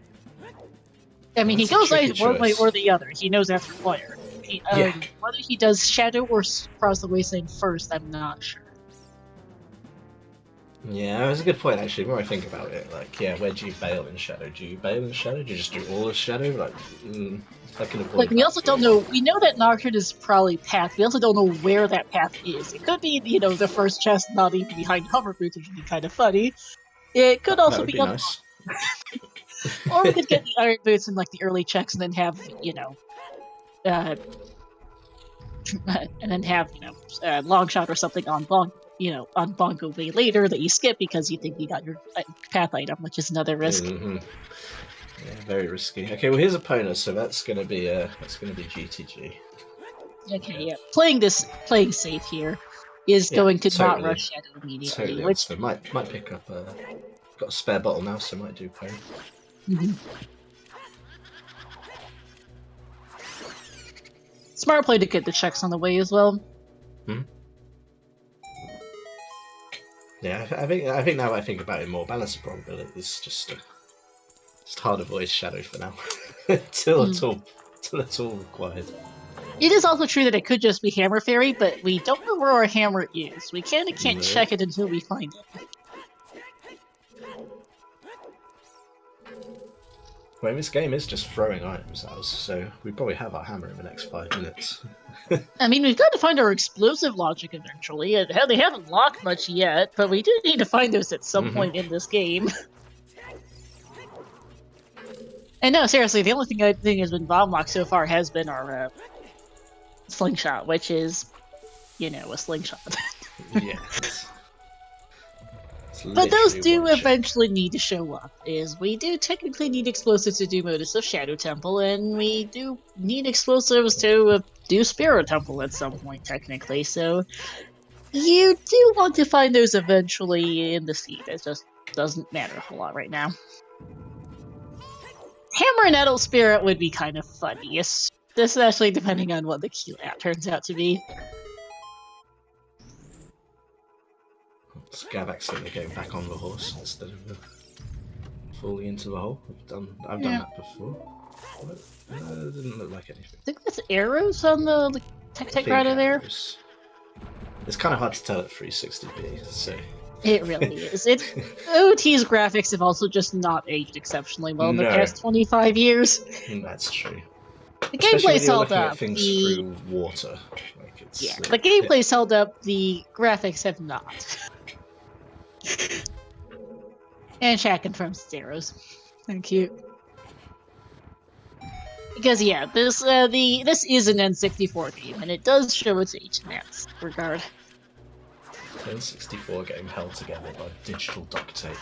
I mean, he goes either one way or the other. He knows that's required. Whether he does Shadow or cross the wasteland first, I'm not sure.
Yeah, that's a good point actually. The more I think about it, like, yeah, where do you bail in Shadow? Do you bail in Shadow? Do you just do all of Shadow? Like, if I can avoid
Like, we
that
also
for
don't know. We know that Nocturne is probably path. We also don't know where that path is. It could be, the first chest not even behind hover boots, which would be kind of funny. It could
that
also
would
be
be
on,
nice.
or we could get the iron boots in like the early checks, and then have uh, and then have long shot or something on on Bongo way later that you skip because you think you got your path item, which is another risk.
Mm-hmm. Yeah, very risky. Okay, well here's a Pona, so that's gonna be GTG.
Okay, yeah. Playing safe here is
Yeah,
going to not
totally.
rush Shadow immediately,
Totally
which
understand. Might pick up. Got a spare bottle now, so might do Pona.
Smart play to get the checks on the way as well.
Hmm? Yeah, I think now that I think about it more, balance of probability is just hard to avoid Shadow for now until it's all required.
It is also true that it could just be Hammer Fairy, but we don't know where our hammer is. We can't check it until we find it.
Well, this game is just throwing items at us, so we probably have our hammer in the next 5 minutes.
I mean, we've got to find our explosive logic eventually. They haven't locked much yet, but we do need to find those at some point in this game. And no, seriously, the only thing I think has been bomb locked so far has been our slingshot, which is, a slingshot.
Yeah.
But those do eventually need to show up, is we do technically need explosives to do Modus of Shadow Temple, and we do need explosives to do Spirit Temple at some point, technically, so you do want to find those eventually in the seed. It just doesn't matter a whole lot right now. Hammer and Adult Spirit would be kind of funny, especially depending on what the key lab turns out to be.
Gav accidentally getting back on the horse instead of falling into the hole. I've done that before. It didn't look like anything.
I think that's arrows on the tech rider there.
It's kind of hard to tell at 360p, so...
It really is. OT's graphics have also just not aged exceptionally well in the past 25 years.
That's true.
The gameplay's held up.
Things through water.
The gameplay's held up. The graphics have not. And chat confirms it's arrows. Thank you. Because this is an N64 game, and it does show its age in that regard.
N64 game held together by digital duct tape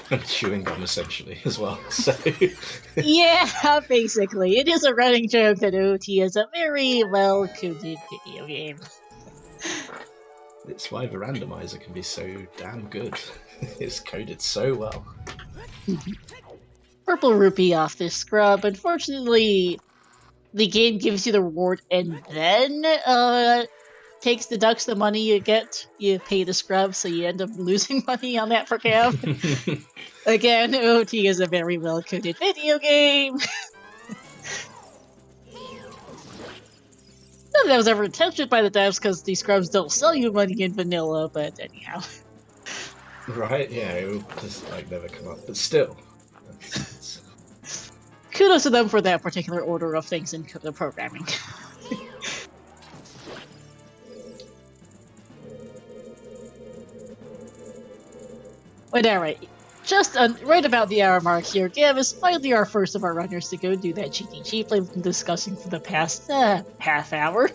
and chewing gum, essentially, as well. So
yeah, basically, it is a running joke that OT is a very well-coded video game.
It's why the randomizer can be so damn good. It's coded so well.
Purple rupee off this scrub. Unfortunately, the game gives you the reward and then deducts the money you get. You pay the scrub, so you end up losing money on that for Cav. Again, OT is a very well-coded video game. Not that was ever attempted by the devs because these scrubs don't sell you money in vanilla, but anyhow.
Right, yeah, it will just never come up, but still.
Kudos to them for that particular order of things in the programming. But alright, just right about the hour mark here, Gav is finally our first of our runners to go do that GTG play we've been discussing for the past half hour.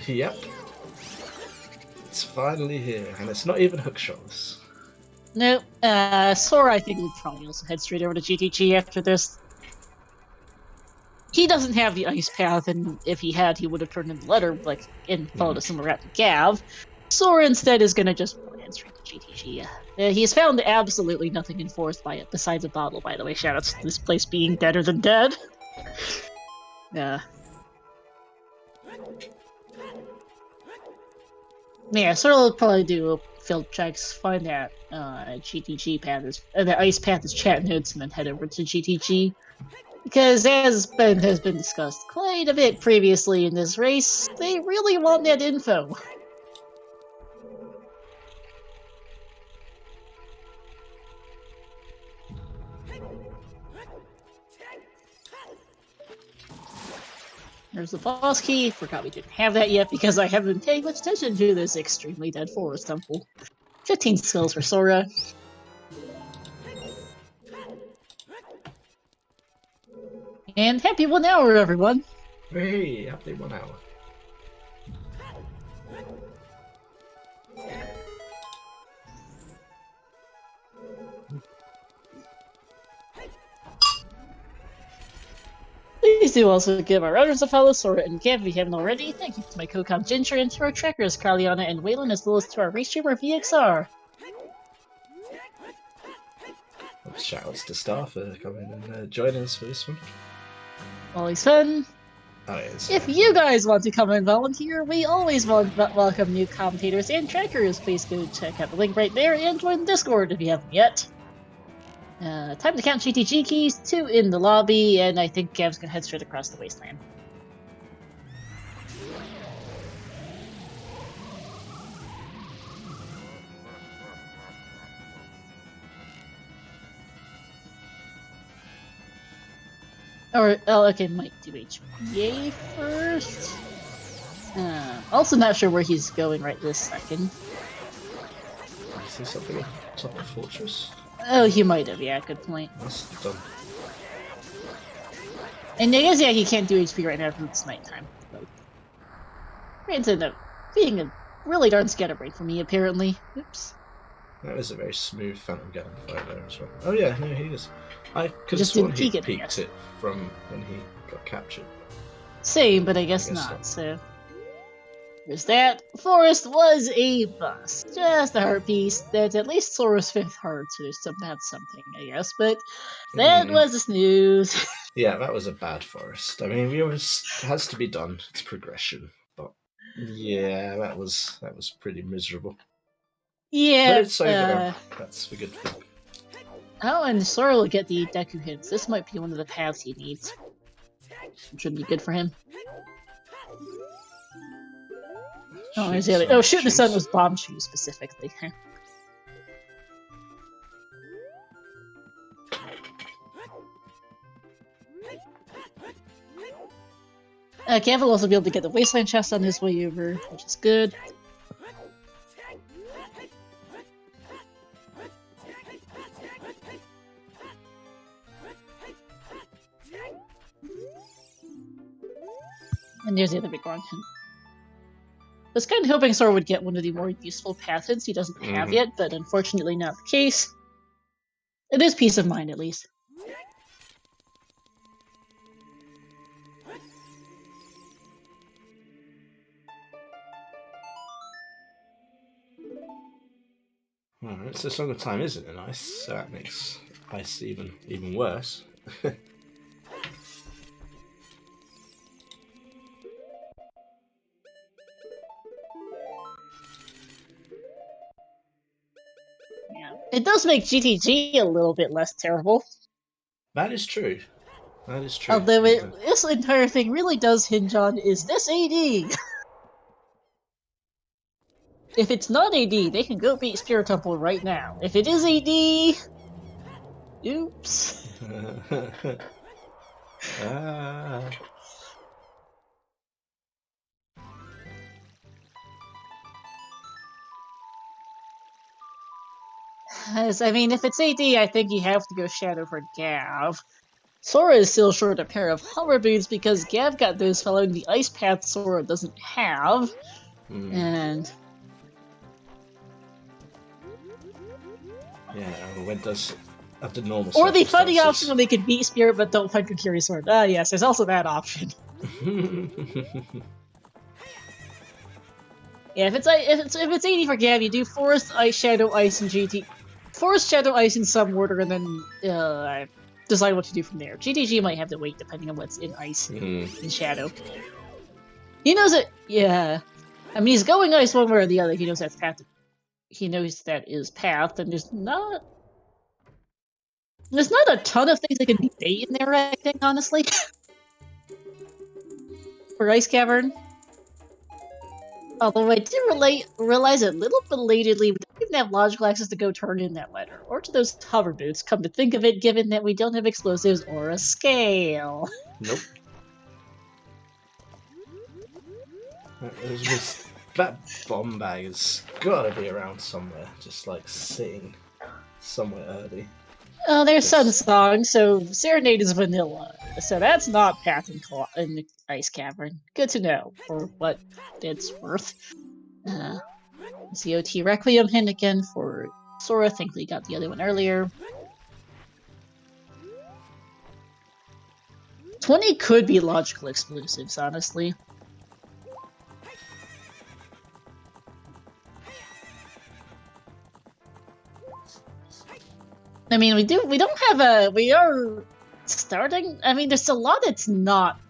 Yep. It's finally here, and it's not even hookshots.
Nope. Sora, I think, will probably also head straight over to GTG after this. He doesn't have the ice path, and if he had, he would have turned in the letter, and followed a similar route to Gav. Sora instead is gonna just head straight to GTG. He's found absolutely nothing enforced by it, besides a bottle, by the way. Shoutouts to this place being better than dead. Yeah, Sora will probably do field checks, find that GTG path the ice path is chat notes, and then head over to GTG. Because as has been discussed quite a bit previously in this race, they really want that info. There's the boss key. Forgot we didn't have that yet because I haven't been paying much attention to this extremely dead forest temple. 15 skills for Sora. And happy 1 hour, everyone!
Hey, happy 1 hour.
Please do also give our others a follow, Sora and Gav, if you haven't already. Thank you to my co-com Ginger and to our trackers, Kaliana and Waylon, as well as to our restreamer VXR.
Shoutouts to Star for coming and joining us for this one.
Always fun.
Oh, yes.
If you guys want to come and volunteer, we always welcome new commentators and trackers. Please go check out the link right there and join the Discord if you haven't yet. Time to count GTG keys, 2 in the lobby, and I think Gav's gonna head straight across the wasteland. Or, oh, okay, might do HPA first. Also not sure where he's going right this second.
I see something on top of the fortress.
Oh, he might have, yeah, good point.
That's done.
And I guess, yeah, he can't do HP right now because it's nighttime. So. Granted, being a really darn scatterbrain for me, apparently. Oops.
That was a very smooth Phantom Ganon fight there as well. Oh yeah, no, he is. I could have
Just
sworn
didn't
he
peek it
peeked
yet.
it from when he got captured.
Same, but I guess not, so... There's that. Forest was a bust. Just a heart piece. That's at least Sora's 5th heart, so that's something, I guess, but that was a snooze.
Yeah, that was a bad forest. I mean, it has to be done. It's progression, but yeah, that was pretty miserable.
Yeah,
but it's over now. That's the good thing.
Oh, and Sora will get the Deku hits. This might be one of the paths he needs. Which would be good for him. Oh, there's the other. Oh, Shoot in the Sun was Bomb Shoes specifically. Gav will also be able to get the Wasteland chest on his way over, which is good. And there's the other big one. I was kind of hoping Sora would get one of the more useful path hits he doesn't have yet, but unfortunately not the case. It is peace of mind, at least.
Alright, so Song of Time isn't in ice, so that makes ice even worse.
It does make GTG a little bit less terrible.
That is true. That is true.
Although this entire thing really does hinge on, is this AD? If it's not AD, they can go beat Spirit Temple right now. If it is AD... Oops. I mean, if it's AD, I think you have to go Shadow for Gav. Sora is still short a pair of hover boots because Gav got those following the ice path Sora doesn't have. And...
yeah, when does... At the normal
or the funny
circumstances.
option when they can beat Spirit but don't find Kokiri Sword. Ah, yes, there's also that option. Yeah, if it's AD for Gav, you do Forest, Ice, Shadow, Ice, and GT. Forest, Shadow, Ice in some order, and then decide what to do from there. GTG might have to wait depending on what's in Ice and Shadow. He knows it. Yeah, I mean he's going Ice one way or the other. He knows that's path. He knows that is path, and there's not a ton of things that can be bait in there. I think honestly, for Ice Cavern. Although I did realize a little belatedly, we don't even have logical access to go turn in that letter, or to those hover boots, come to think of it, given that we don't have explosives or a scale.
Nope. That bomb bag has got to be around somewhere, just like sitting somewhere early.
Oh, there's Sun Song, so Serenade is vanilla. So that's not Path in the Ice Cavern. Good to know, for what it's worth. ZOT Requiem hint again for Sora. Thankfully got the other one earlier. 20 could be logical explosives, honestly. I mean, we are starting. I mean, there's a lot that's not.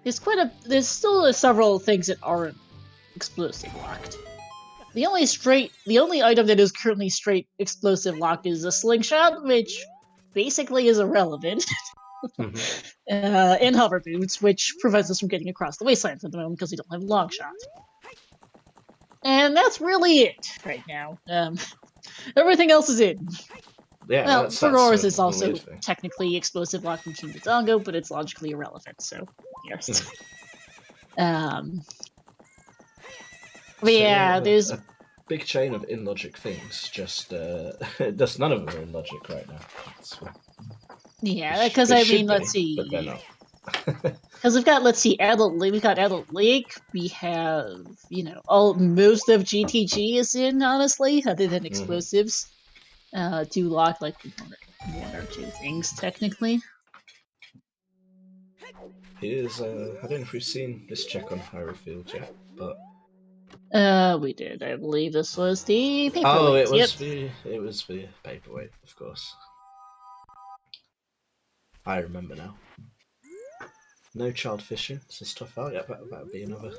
There's still several things that aren't explosive locked. The only item that is currently straight explosive locked is a slingshot, which basically is irrelevant. And hover boots, which prevents us from getting across the wasteland for the moment because we don't have long shots. And that's really it right now. Everything else is in.
Yeah,
well, Ferora's is also
weird
technically explosive locked in King Dodongo, but it's logically irrelevant, so yes. But yeah, there's
a big chain of illogic things. Just none of them are in logic right now.
Yeah, because I mean, let's see.
But they're not.
Because we've got Adult Lake. We have most of GTG is in, honestly, other than explosives. Do lock like one or two things technically.
Here's I don't know if we've seen this check on Hierophil yet, but
we did. I believe this was the paperweight.
Oh, it was the paperweight, of course. I remember now. No child fishing. It's a tough out. Yeah, that would be another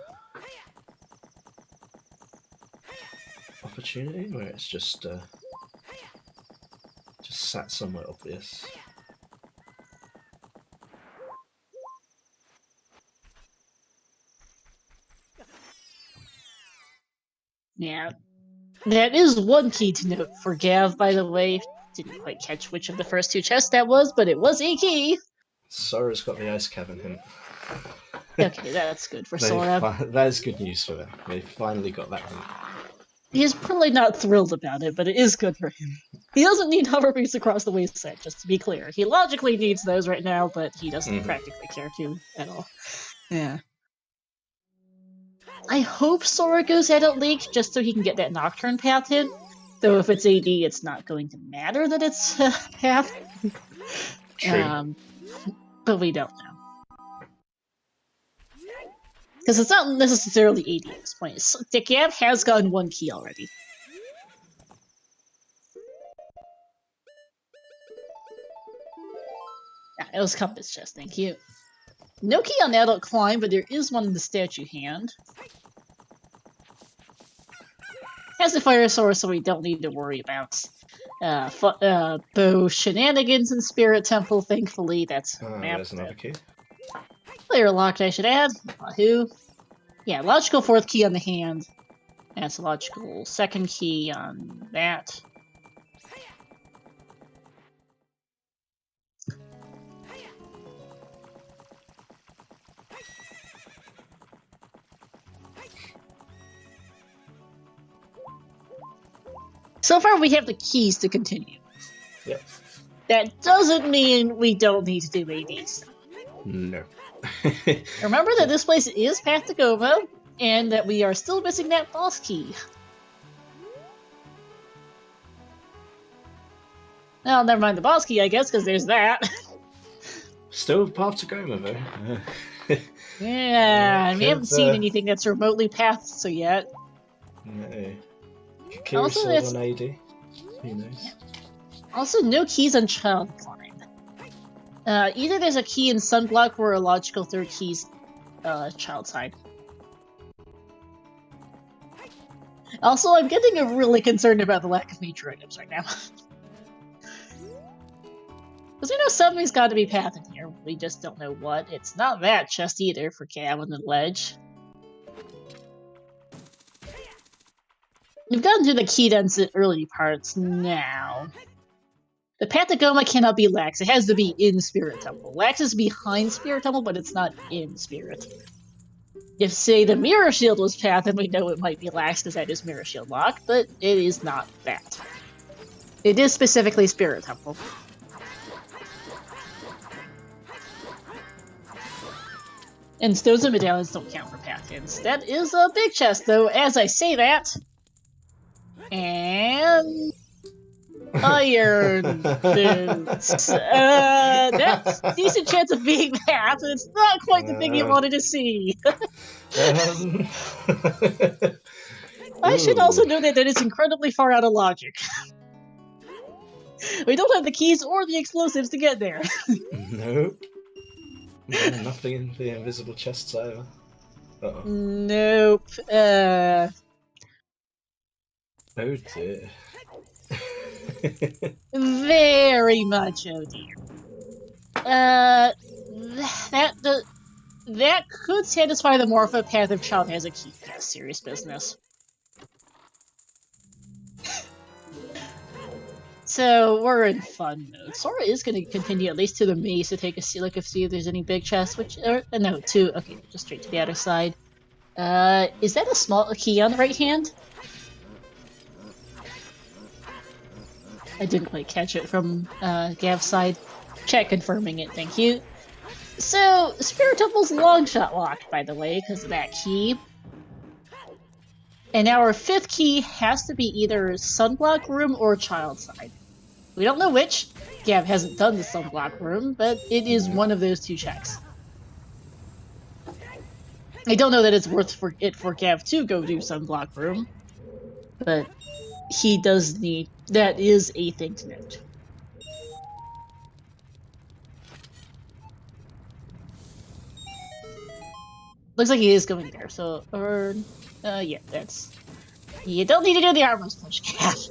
opportunity where it's just sat somewhere obvious.
Yeah. That is one key to note for Gav, by the way. Didn't quite catch which of the first two chests that was, but it was a key!
Sora's got the ice cavern hint.
Okay, that's good for Sora.
That is good news for them. They finally got that hint.
He's probably not thrilled about it, but it is good for him. He doesn't need hover boots across the wasteland, just to be clear. He logically needs those right now, but he doesn't practically care to at all. Yeah. I hope Sora goes Adult Lake just so he can get that Nocturne path hit. Though if it's AD, it's not going to matter that it's path.
True.
But we don't know. Because it's not necessarily AD at this point. Gav has gotten one key already. Yeah, it was Compass Chest, thank you. No key on Adult Climb, but there is one in the statue hand. Has the Fire Source, so we don't need to worry about bow shenanigans in Spirit Temple, thankfully. That's
there's another key.
Player locked, I should add. Wahoo. Yeah, logical fourth key on the hand. That's a logical second key on that. So far, we have the keys to continue.
Yep.
That doesn't mean we don't need to do ADs.
No.
Remember that this place is Path to Goma, and that we are still missing that boss key. Well, never mind the boss key, I guess, because there's that.
Still Path to Goma, though.
Yeah, we haven't seen anything that's remotely pathed so yet.
No.
Also,
on AD. Who knows?
Yeah. Also, no keys on Child Climb. Either there's a key in Sunblock or a logical third key's child side. Also, I'm getting really concerned about the lack of nature items right now. Because we know something's got to be path in here. We just don't know what. It's not that chest either for Cav on the ledge. We've gotten to the key dense early parts now. The Path to Goma cannot be Lax. It has to be in Spirit Temple. Lax is behind Spirit Temple, but it's not in Spirit. If, say, the Mirror Shield was path, then we know it might be lax because that is Mirror Shield lock, but it is not that. It is specifically Spirit Temple. And stones and medallions don't count for path-ins. That is a big chest, though, as I say that. And... Iron boots. That's a decent chance of being that. It's not quite the thing you wanted to see. I should also note that it's incredibly far out of logic. We don't have the keys or the explosives to get there.
Nope. No, nothing in the invisible chests either. Uh-oh.
Nope.
Oh dear.
Very much oh dear. That could satisfy the Morpho Path if Child has a key. That's serious business. So we're in fun mode. Sora is going to continue at least to the maze to take a look and see if there's any big chests. No, two. Okay, just straight to the other side. Is that a small key on the right hand? I didn't quite catch it from Gav's side. Chat confirming it, thank you. So, Spirit Temple's long shot locked, by the way, because of that key. And our fifth key has to be either Sunblock Room or Child Side. We don't know which. Gav hasn't done the Sunblock Room, but it is one of those two checks. I don't know that it's worth for Gav to go do Sunblock Room, but he does need... That is a thing to note. Looks like he is going there, so... yeah, that's... You don't need to do the armor's push, Gav.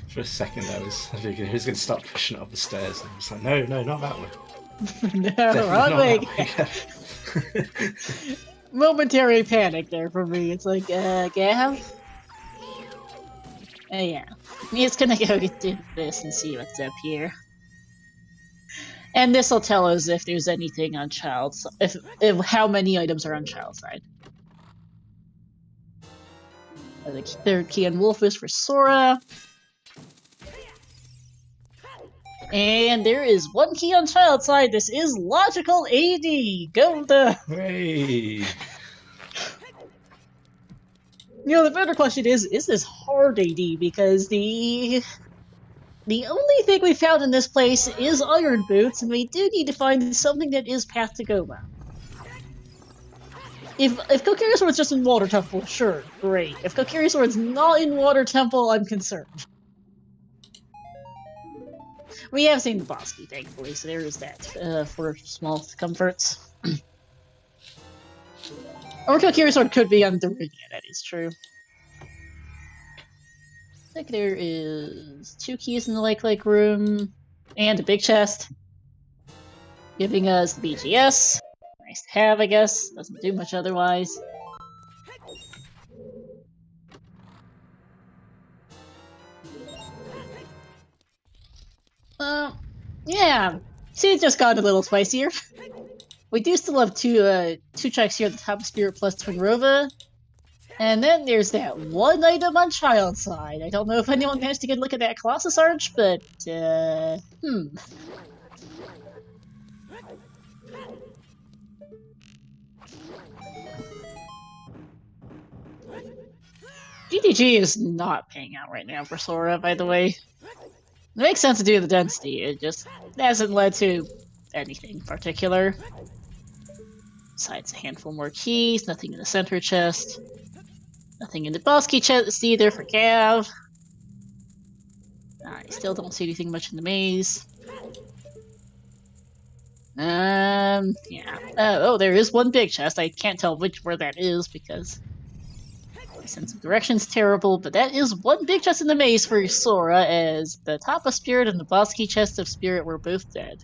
For a second I was thinking he was going to start pushing up the stairs, and I was like, no, not that one.
No, wrong way. Momentary panic there for me. It's like, Gav? Yeah. He's gonna go do this and see what's up here. And this will tell us if there's anything on Child's... If how many items are on Child's side. The third key on Wolf is for Sora. And there is one key on Child's side. This is Logical AD. Go the...
Hey!
You know, the better question is this hard AD? Because the only thing we found in this place is Iron Boots, and we do need to find something that is Path to Goma. If Kokiri Sword's just in Water Temple, sure, great. If Kokiri Sword's not in Water Temple, I'm concerned. We have seen the boss key, thankfully, so there is that, for small comforts. Or Kokiri Sword could be on the ring, yeah, that is true. I think there is 2 keys in the Lake room, and a big chest. Giving us the BGS. Nice to have, I guess. Doesn't do much otherwise. Yeah. See, it just got a little spicier. We do still have two checks here at the top of Spirit plus Twinrova. And then there's that one item on Child's side. I don't know if anyone managed to get a look at that Colossus Arch, but, GTG is not paying out right now for Sora, by the way. It makes sense to do the density, it just hasn't led to anything particular. Besides a handful more keys, nothing in the center chest. Nothing in the boss key chest either for Gav. I still don't see anything much in the maze. Yeah. Oh, there is one big chest. I can't tell where that is because my sense of direction's terrible, but that is one big chest in the maze for Sora, as the top of Spirit and the boss key chest of Spirit were both dead.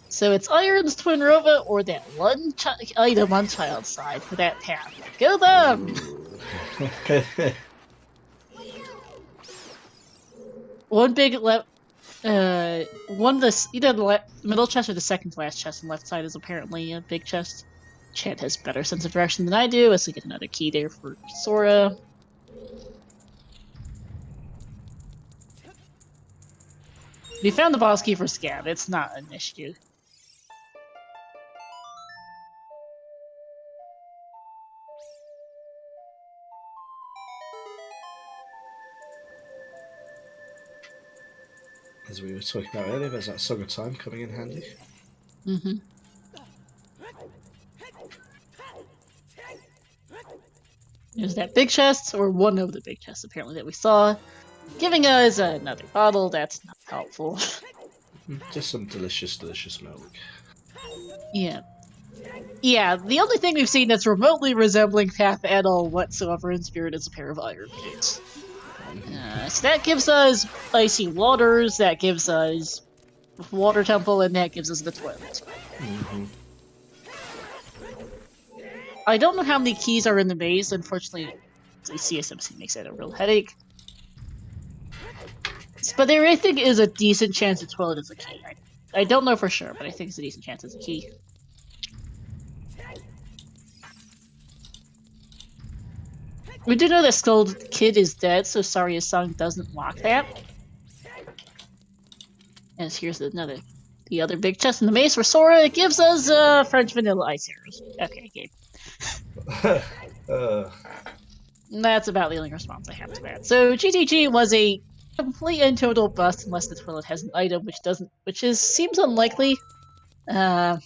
So it's Iron's Twinrova or that one item on Child's side for that path. Go them! One big left. One of the either the middle chest or the second to last chest on the left side is apparently a big chest. Chat has better sense of direction than I do, as we get another key there for Sora. We found the boss key for Scav. It's not an issue.
As we were talking about earlier, there's that Song of Time coming in handy.
Mm-hmm. There's that big chest, or one of the big chests apparently that we saw, giving us another bottle. That's not helpful.
Just some delicious, delicious milk.
Yeah. Yeah, the only thing we've seen that's remotely resembling Path at all whatsoever in spirit is a pair of iron boots. So that gives us icy waters, that gives us water temple, and that gives us the toilet.
Mm-hmm.
I don't know how many keys are in the maze. Unfortunately, the CSMC makes that a real headache. But there, I think, is a decent chance the toilet is a key. I don't know for sure, but I think it's a decent chance it's a key. We do know that Skull Kid is dead, so Saria's song doesn't lock that. And here's the other big chest in the maze for Sora. It gives us French vanilla ice arrows. Okay, game. That's about the only response I have to that. So GTG was a complete and total bust unless the toilet has an item, seems unlikely. Gav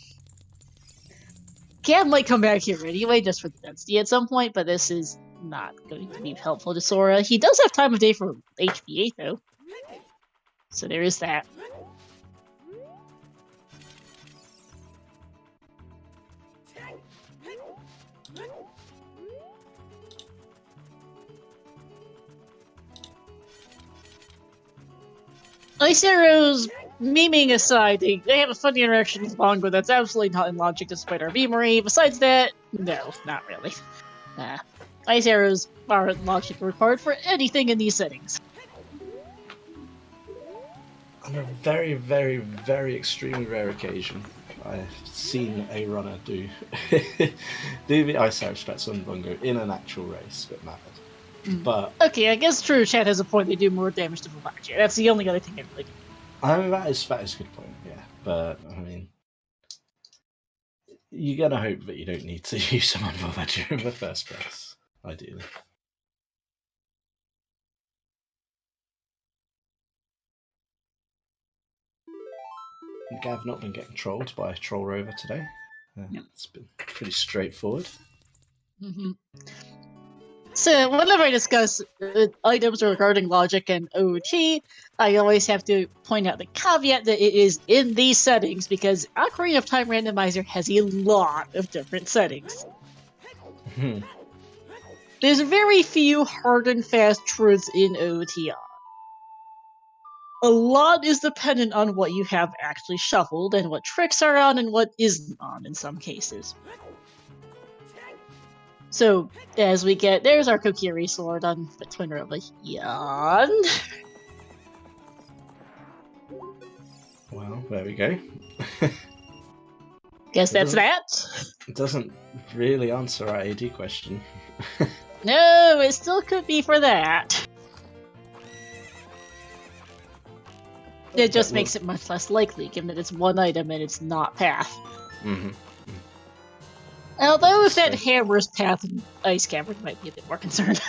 might come back here anyway, just for the density at some point, but this is not going to be helpful to Sora. He does have time of day for HBA though, so there is that. Ice arrows, memeing aside, they have a funny interaction with Bongo that's absolutely not in logic despite our beamery. Besides that, no, not really. Ice arrows aren't logic required for anything in these settings.
On a very, very, very extremely rare occasion, I've seen a runner do the ice arrow strats on Bongo in an actual race, but mattered. But
okay, I guess true. Chat has a point. They do more damage to the Blackjack. That's the only other thing I really do.
I mean, that is a good point. Yeah, but I mean, you gotta hope that you don't need to use someone for that during the first place. Ideally. Gav not been getting trolled by a troll rover today.
Yep.
It's been pretty straightforward.
Mm-hmm. So whenever I discuss items regarding logic and OT, I always have to point out the caveat that it is in these settings, because Ocarina of Time Randomizer has a lot of different settings. There's very few hard and fast truths in OTR. A lot is dependent on what you have actually shuffled, and what tricks are on and what isn't on in some cases. So, as we get, there's our Kokiri sword on the Twin Rebellion.
Well, there we go.
Guess that's that.
It doesn't really answer our AD question.
No, it still could be for that. It just makes it much less likely, given that it's one item and it's not path.
Mm-hmm.
Although if that hammer's path and ice cavern might be a bit more concerned.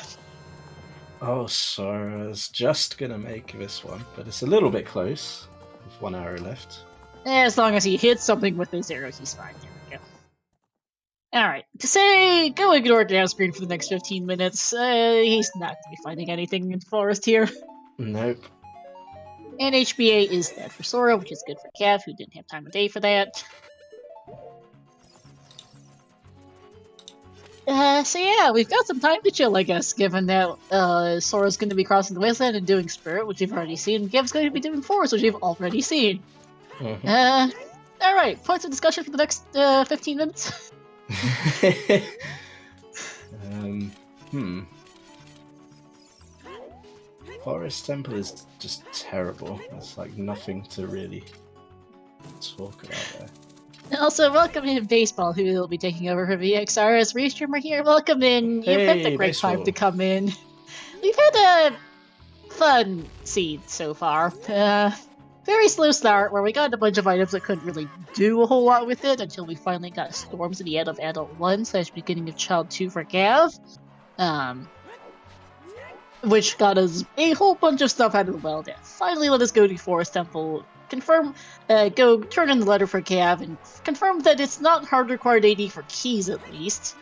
Oh, Sora's just gonna make this one, but it's a little bit close, with 1 arrow left.
As long as he hits something with those arrows, he's fine. There we go. Alright, to say, go ignore down screen for the next 15 minutes. He's not going to be finding anything in the forest here.
Nope.
And HBA is dead for Sora, which is good for Cav, who didn't have time of day for that. So yeah, we've got some time to chill, I guess, given that Sora's going to be crossing the wasteland and doing Spirit, which we've already seen, and Gav's going to be doing Forest, which we've already seen.
Mm-hmm.
Alright, points of discussion for the next 15 minutes?
Forest Temple is just terrible. There's like nothing to really talk about there.
Also, welcome in Baseball, who will be taking over for VXR as restreamer here. Welcome in. You've had the
Hey,
great time
Baseball.
to come in. We've had a fun seed so far. Very slow start, where we got a bunch of items that couldn't really do a whole lot with it until we finally got Storms at the end of Adult 1 / beginning of Child 2 for Gav. Which got us a whole bunch of stuff out of the well that finally let us go to Forest Temple, go turn in the letter for Gav, and confirm that it's not hard required AD for keys at least.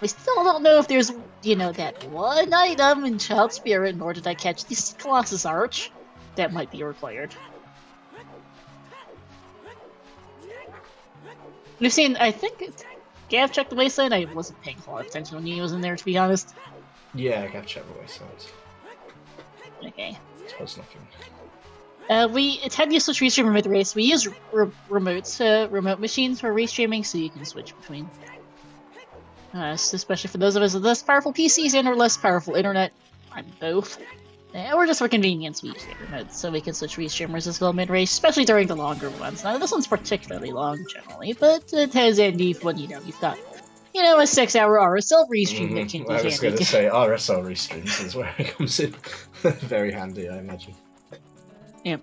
We still don't know if there's, that one item in Child Spirit, nor did I catch this Colossus Arch. That might be required. We've seen, I think, Gav checked the wasteland. I wasn't paying a lot of attention when he was in there, to be honest.
Yeah, I got check the wasteland.
Okay.
Suppose nothing.
We had to switch restreamer mid-race. We use remote machines for restreaming, so you can switch between. Especially for those of us with less powerful PCs and or less powerful internet. I'm both. Or just for convenience, we use the remote, so we can switch restreamers as well mid-race, especially during the longer ones. Now, this one's particularly long, generally, but it has handy when, you've got, a 6-hour RSL restream that can be handy.
I was going to say, RSL restreams is where it comes in. Very handy, I imagine.
Yep.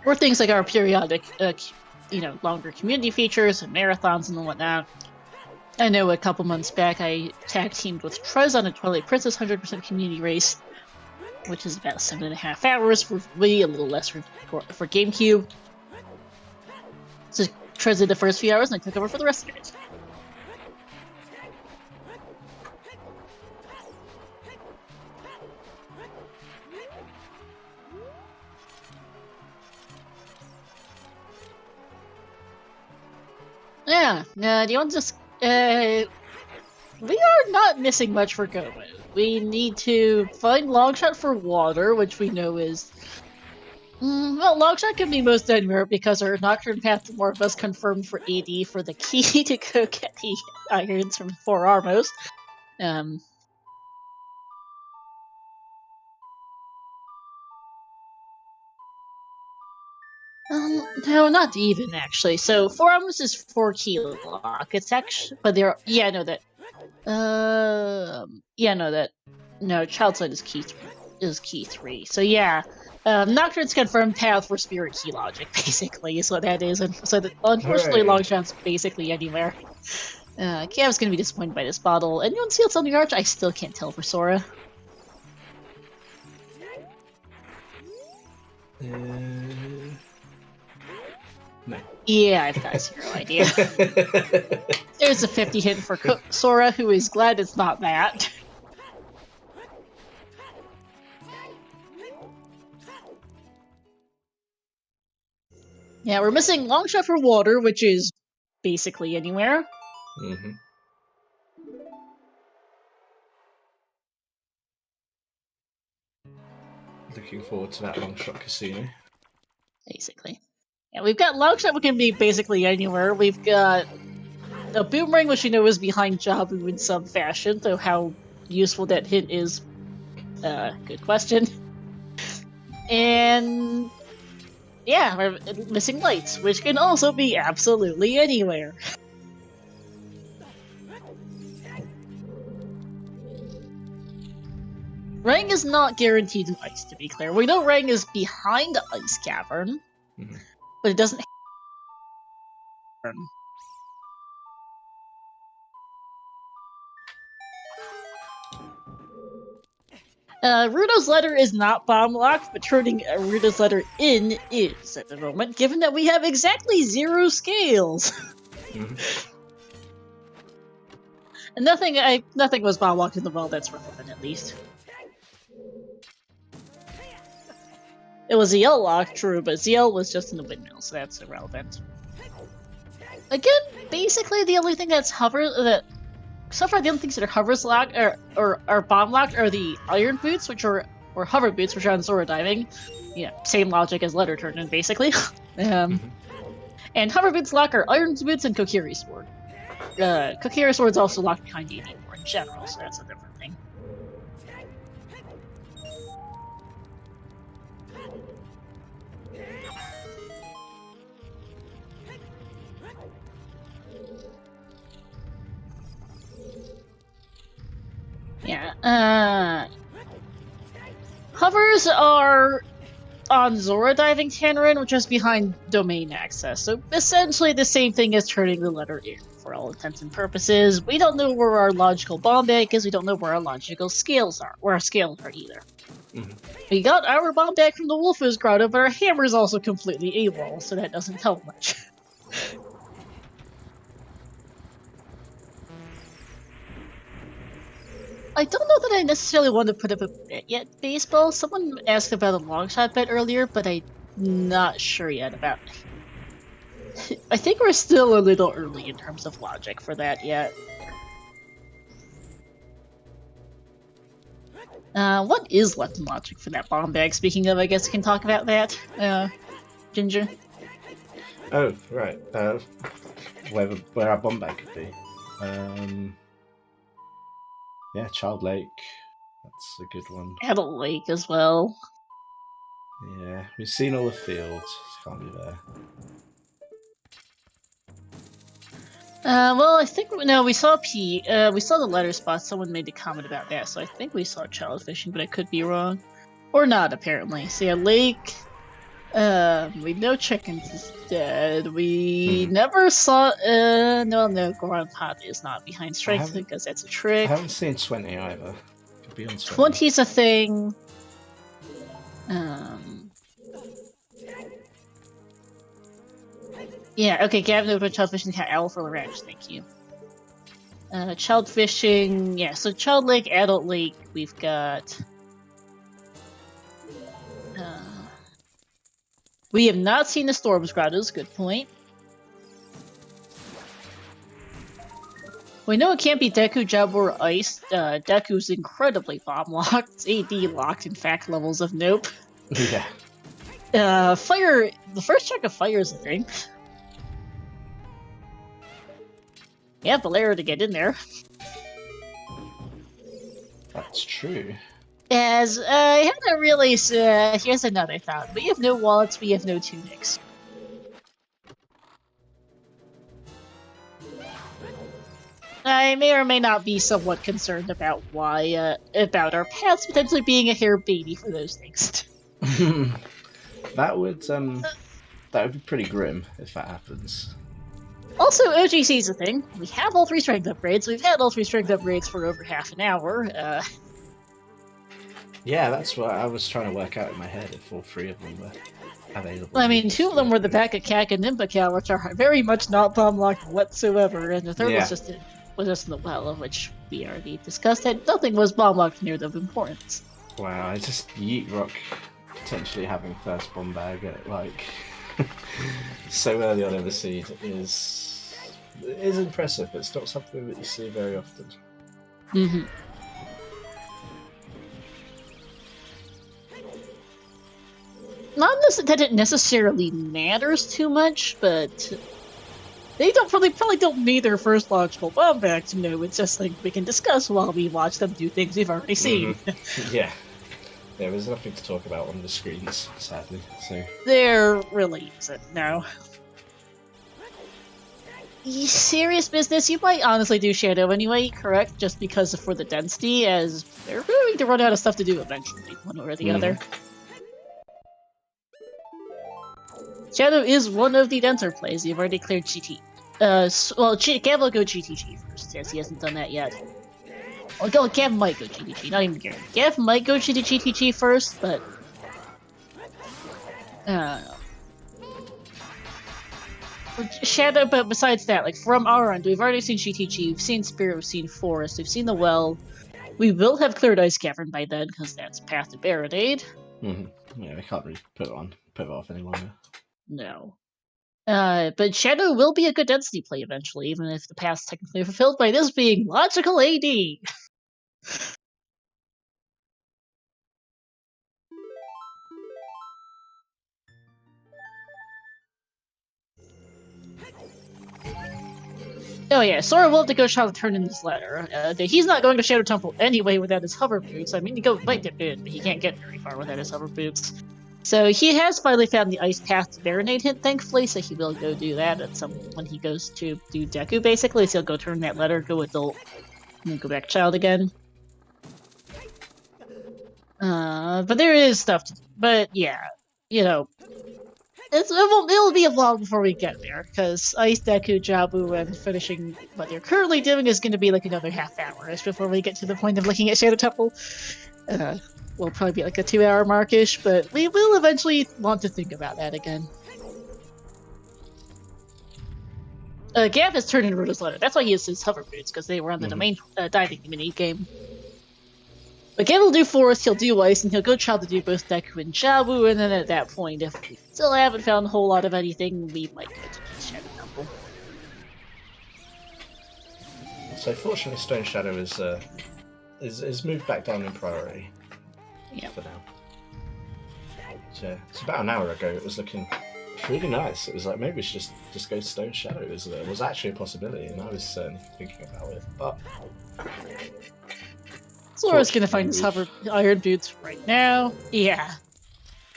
Or things like our periodic, longer community features and marathons and whatnot. I know a couple months back I tag-teamed with Trez on a Twilight Princess 100% community race, which is about 7.5 hours for me, a little less for GameCube. So Trez did the first few hours and I took over for the rest of it. Yeah, do you want to just... we are not missing much for Go mode. We need to find Longshot for water, which we know is... well, Longshot can be most anywhere because our Nocturne Path more of us confirmed for AD for the key to go get the irons from 4 Armos. No, not even, actually. So, 4 Armos is 4 key lock. It's actually... But there are... Yeah, no, that... No, Child Side is key 3. So, yeah. Nocturne's confirmed path for Spirit Key Logic, basically, is what that is. And so, unfortunately, Longshot's basically anywhere. Gav's gonna be disappointed by this bottle. Anyone see what's on the arch? I still can't tell for Sora.
No.
Yeah, I've got 0 idea. There's a 50 hit for Sora, who is glad it's not that. Yeah, we're missing Longshot for water, which is basically anywhere.
Mm-hmm. Looking forward to that Longshot Casino.
Basically. Yeah, we've got Longshot, which can be basically anywhere. We've got a Boomerang, which we know is behind Jabu in some fashion, though how useful that hint is, good question. And... yeah, we're missing lights, which can also be absolutely anywhere. Rang is not guaranteed to ice, to be clear. We know Rang is behind the Ice Cavern, but it doesn't... Rudo's letter is not bomb locked, but turning Rudo's letter in is at the moment, given that we have exactly 0 scales. And nothing was bomb locked in the well that's relevant, at least. It was ZL locked, true, but ZL was just in the windmill, so that's irrelevant. Again, basically the only thing that's so far, the only things that are hovers locked or are bomb locked are the iron boots, or hover boots, which are on Sora diving. Yeah, same logic as letter turn in, basically. And hover boots lock are iron boots and Kokiri sword. Kokiri sword's also locked behind 84 in general, so that's a different thing. Yeah, hovers are on Zora diving Tannerin, which is behind domain access. So essentially the same thing as turning the letter in, for all intents and purposes. We don't know where our logical bomb bag is, we don't know where our logical scales are, where our scales are either. We got our bomb bag from the Wolf's Grotto, but our hammer is also completely AWOL, so that doesn't help much. I don't know that I necessarily want to put up a bet yet, baseball. Someone asked about a long shot bet earlier, but I'm not sure yet about it. I think we're still a little early in terms of logic for that yet. What is left in logic for that bomb bag? Speaking of, I guess we can talk about that. Ginger?
Oh, right. Where our bomb bag could be. Yeah, Child Lake. That's a good one.
Adult Lake as well.
Yeah, we've seen all the fields. Can't be there.
Well, I think no, we saw we saw the letter spot. Someone made a comment about that, so I think we saw child fishing, but I could be wrong, or not. Apparently, so yeah, lake. We know chickens is dead. We never saw. No, Goron Pot is not behind strength because that's a trick.
I haven't seen 20 either. Could be on
20's a thing. Yeah, okay, Gavin opened child fishing cat owl for the ranch, thank you. Child fishing, yeah, so child lake, adult lake, we've got... we have not seen the Storm's Grottos, good point. We know it can't be Deku, Jabba, or Ice. Deku's incredibly bomb-locked. It's AD locked, in fact, levels of nope.
Yeah.
Fire, the first check of fire is a thing. Yeah, Valero to get in there.
That's true.
As, I haven't really, here's another thought. We have no wallets, we have no tunics. I may or may not be somewhat concerned about why, about our paths potentially being a hair baby for those things.
That would be pretty grim if that happens.
Also, OGC is a thing. We have all 3 strength upgrades. We've had all 3 strength upgrades for over half an hour.
Yeah, that's what I was trying to work out in my head if all 3 of them were available.
I mean, 2 of them were the back of Kak and Nimbacal, which are very much not bomb-locked whatsoever, and the third was just in the well, of which we already discussed that nothing was bomb-locked near of importance.
Wow, I just Yeet Rock potentially having first bomb bag at, like, so early on in the seed is impressive. It's not something that you see very often.
Mm-hmm. Not that it necessarily matters too much, but they probably don't need their first logical bomb back to know. It's just like we can discuss while we watch them do things we've already seen.
Yeah, there's nothing to talk about on the screens, sadly. So
there really isn't. No. Serious business, you might honestly do Shadow anyway, correct? Just because for the density, as they're going to run out of stuff to do eventually, one way or the other. Shadow is one of the denser plays. You've already cleared GT. Gav will go GTG first, as he hasn't done that yet. Well, Gav might go GTG, not even guaranteed. Gav might go GTG first, but... Shadow, but besides that, like, from our end, we've already seen GTG, we've seen Spirit, we've seen Forest, we've seen the Well. We will have cleared Ice Cavern by then, because that's Path to Barricade.
Yeah, we can't really put it off any longer.
No. But Shadow will be a good density play eventually, even if the path's technically fulfilled by this being logical AD. Oh yeah, Sora will have to go try to turn in this letter. He's not going to Shadow Temple anyway without his hover boots. I mean, he might dip in, but he can't get very far without his hover boots. So he has finally found the ice path to Baronade hint, thankfully, so he will go do that when he goes to do Deku, basically. So he'll go turn that letter, go adult, and then go back child again. But there is stuff to do. But yeah, you know, it'll be a while before we get there, because Ice Deku, Jabu, and finishing what they're currently doing is going to be like another half hour-ish before we get to the point of looking at Shadow Temple. Will probably be like a 2-hour mark-ish, but we will eventually want to think about that again. Gav has turned in Ruto's letter. That's why he has his hover boots, because they were on the domain diving mini game. But Gav will do Forest, he'll do Ice, and he'll go try to do both Deku and Jabu, and then at that point, if we still haven't found a whole lot of anything, we might go to Shadow Temple.
So fortunately, Stone Shadow is moved back down in priority.
Yeah.
For now. So, it's about an hour ago. It was looking really nice. It was like maybe we should just go to Stone Shadow. It was actually a possibility, and I was certainly thinking about it. But
Sora's gonna find his hover iron boots right now. Yeah.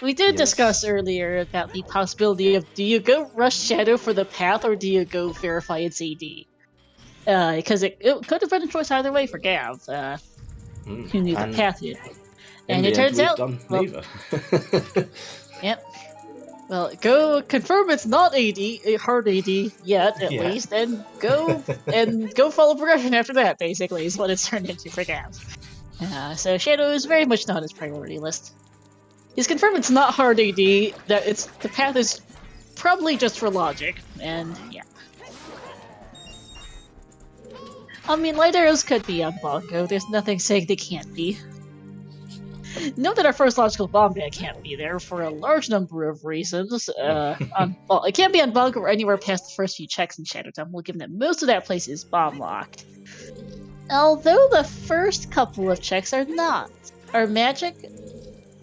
We did discuss earlier about the possibility of, do you go Rush Shadow for the path, or do you go verify its AD? Because it could have been a choice either way for Gav, who knew the path yet. And it turns out, well, yep. Well, go confirm it's not hard AD yet, at least, and go follow progression after that. Basically, is what it's turned into for Gav. So Shadow is very much not his priority list. He's confirmed it's not hard AD. That the path is probably just for logic, and yeah. I mean, light arrows could be on Bongo. There's nothing saying they can't be. Note that our first logical bomb bag can't be there for a large number of reasons. It can't be on Bongo or anywhere past the first few checks in Shadow Temple, given that most of that place is bomb locked. Although the first couple of checks are not. Our Magic,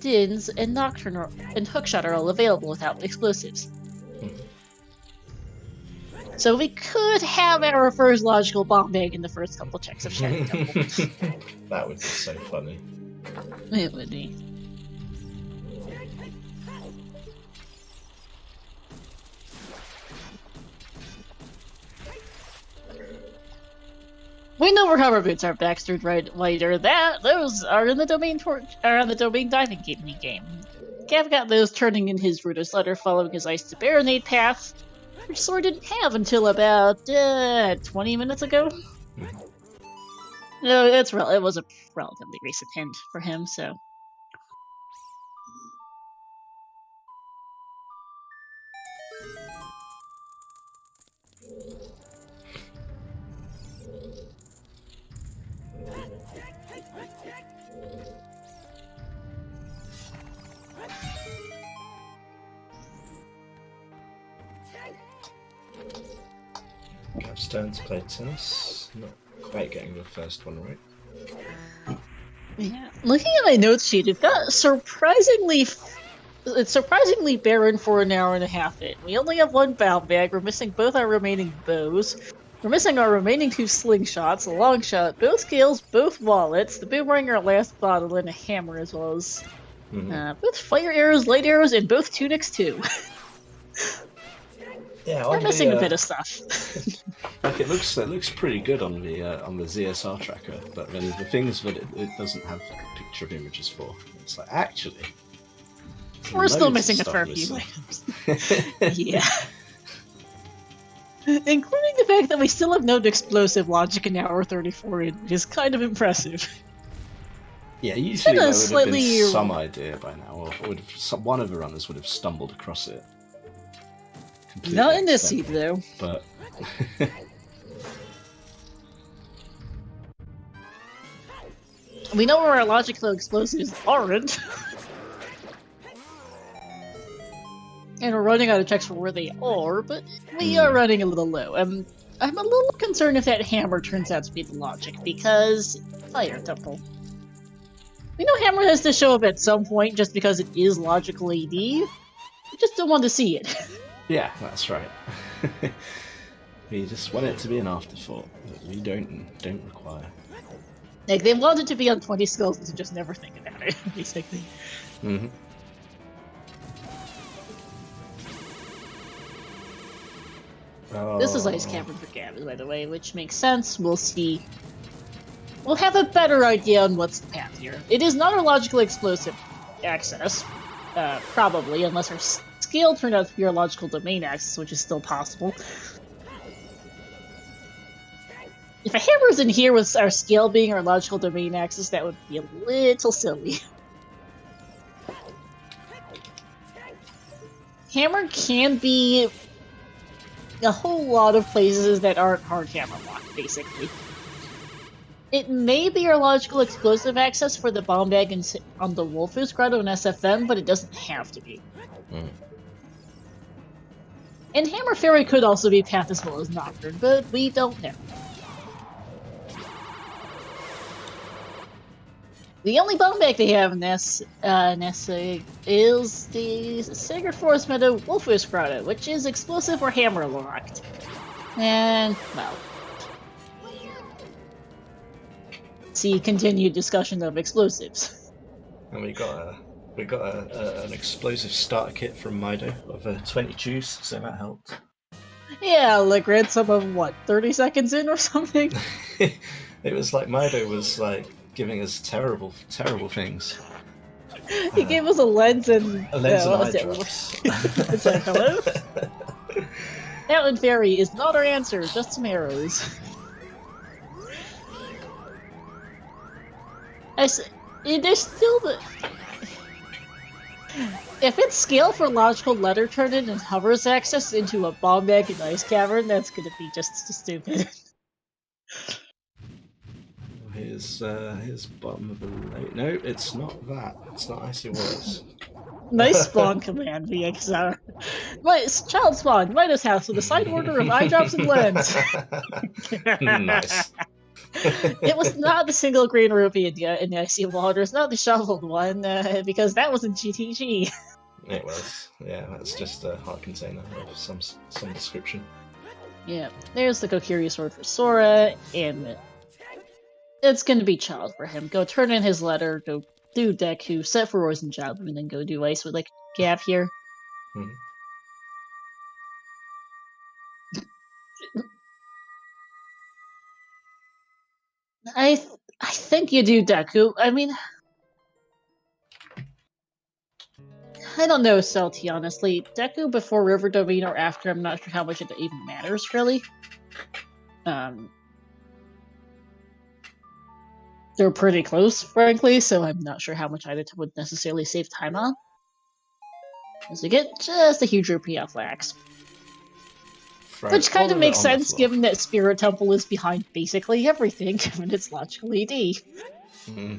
Dins, and Nocturne and Hookshot are all available without explosives. So we could have our first logical bomb bag in the first couple checks of Shadow Temple.
That would be so funny.
It would be. We know where hover boots are backstored right later. Those are in the domain on the domain diving game. Gav got those turning in his Ruto's letter following his Ice to Baronade path, which Sora didn't have until about 20 minutes ago. No, it was a relatively recent hint for him, so.
Gav's turn to play tennis. Not quite getting the first one right.
Yeah. Looking at my notes sheet, we've got surprisingly barren for an hour and a half in. We only have one bound bag, we're missing both our remaining bows, we're missing our remaining 2 slingshots, a long shot, both scales, both wallets, the boomerang, our last bottle, and a hammer, as well as both fire arrows, light arrows, and both tunics too.
Yeah,
we're missing a bit of stuff.
Like it looks pretty good on the ZSR tracker, but then the things that it doesn't have like a picture of images for, it's like actually
we're still missing a fair few items. Yeah. Including the fact that we still have no explosive logic in hour 34 in, which is kind of impressive.
Yeah, usually there would have been some idea by now, or one of the runners would have stumbled across it.
Not in this seed, though.
But
we know where our logical explosives aren't. And we're running out of checks for where they are, but we are running a little low. I'm a little concerned if that hammer turns out to be the logic, because Fire Temple. We know hammer has to show up at some point just because it is logical AD. We just don't want to see it.
Yeah, that's right. We just want it to be an afterthought that we don't require.
Like, they want it to be on 20 skills to just never think about it, basically.
Mm-hmm.
This is Ice Cavern for Gavin, by the way, which makes sense. We'll see we'll have a better idea on what's the path here. It is not a logical explosive access, probably, unless our scale turned out to be our logical domain access, which is still possible. If a hammer's in here with our scale being our logical domain axis, that would be a little silly. Hammer can be a whole lot of places that aren't hard hammer locked, basically. It may be our logical explosive access for the bomb bag on the Wolfus Grotto and SFM, but it doesn't have to be. And Hammer Fairy could also be path as well as Nocturne, but we don't know. The only bomb bag they have in this is the Sacred Forest Meadow Wolfus Grotto, which is explosive or hammer locked. And, well... see continued discussion of explosives.
And we got an explosive starter kit from Mido of 20 juice, so that helped.
Yeah, like ransom of what, 30 seconds in or something?
It was like Mido was like giving us terrible things.
He gave us a lens and
and eye drops.
Hello? That one fairy is not our answer, just some arrows. There's still the... If it's scale for logical letter turn-in and hovers access into a bomb bag and ice cavern, that's gonna be just stupid.
Here's bottom of the lake. No, it's not that. It's not Icy Waters.
Nice spawn command, VXR. Child spawn, Midas house with a side order of eye drops and lens.
Nice.
It was not the single green rupee in the Icy Waters, not the shoveled one, because that was in GTG.
It was. Yeah, that's just a heart container of some description.
Yeah, there's the Kokiri sword for Sora, and it's gonna be child for him. Go turn in his letter, go do Deku, set for Roy's and Job, and then go do ice with like Gav here.
Hmm.
I think you do Deku. I mean, I don't know, Celti, honestly. Deku before River Domain or after, I'm not sure how much it even matters, really. They're pretty close, frankly, so I'm not sure how much either would necessarily save time on. As we get just a huge rupee off Lax. Which kind of makes sense, given that Spirit Temple is behind basically everything, given its logical ED.
Mm.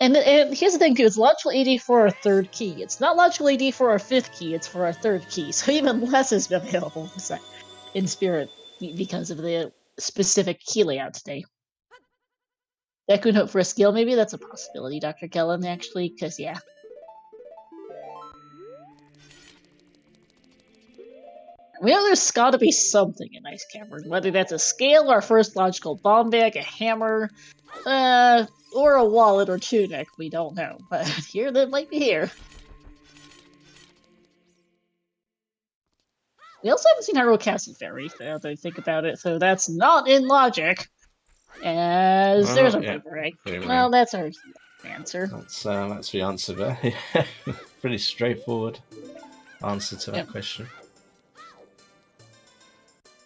And here's the thing, too, it's logical ED for our third key. It's not logical ED for our fifth key, it's for our third key, so even less is available in Spirit because of the specific key layout today. That could hope for a skill, maybe? That's a possibility, Dr. Kellen, actually, because, yeah. We know there's gotta be something in Ice Cavern, whether that's a scale, our first logical bomb bag, a hammer, or a wallet or tunic, we don't know. But here, that might be here. We also haven't seen Hyrule Castle Fairy, now that I think about it, so that's not in logic. As there's a boomerang. Well, that's our answer.
That's the answer there. Pretty straightforward answer to that question.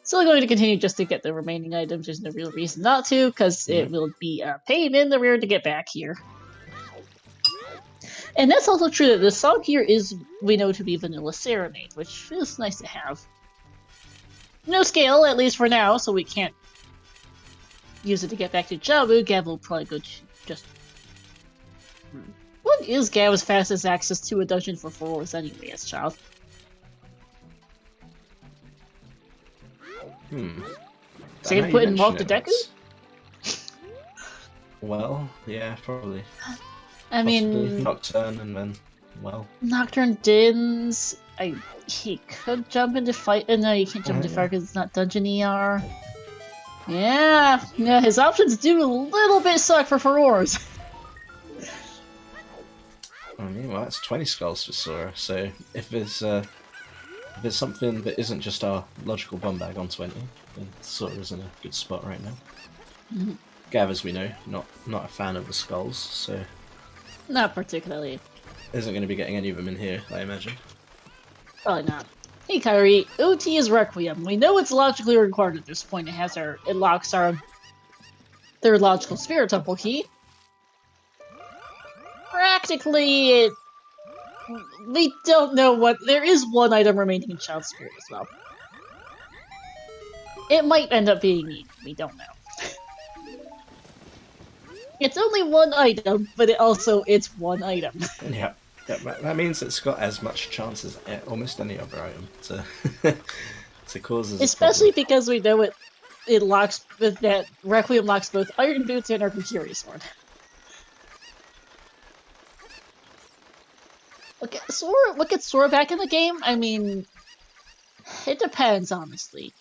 Still going to continue just to get the remaining items. There's no real reason not to, because it will be a pain in the rear to get back here. And that's also true that the song here is, we know, to be Vanilla Serenade, which is nice to have. No scale, at least for now, so we can't use it to get back to Jabu. Gav will probably go to just... What is Gav's fastest access to a dungeon for 4 hours anyway, as child? Save put in Walk to Deku?
Well, yeah, probably.
I mean...
Nocturne and then, well...
Nocturne Dins... he could jump into fight... no, you can't jump into fire because it's not Dungeon ER. Yeah, his options do a little bit suck for Furores.
I mean, well, that's 20 skulls for Sora, so if there's something that isn't just our logical bomb bag on 20, then Sora's in a good spot right now. Gav, as we know, not a fan of the skulls, so
Not particularly.
isn't going to be getting any of them in here, I imagine.
Probably not. Hey Kyrie, OT is Requiem. We know it's logically required at this point. It locks our third logical spirit temple key. Practically, we don't know what. There is one item remaining in Child Spirit as well. It might end up being needed. We don't know. It's only one item, but it's one item.
Yeah, that means it's got as much chance as almost any other item to to cause us a
Especially
problem.
because we know it locks with that Requiem locks both Iron Boots and our Kokiri Sword. Okay, Sora, look at Sora back in the game. I mean, it depends, honestly.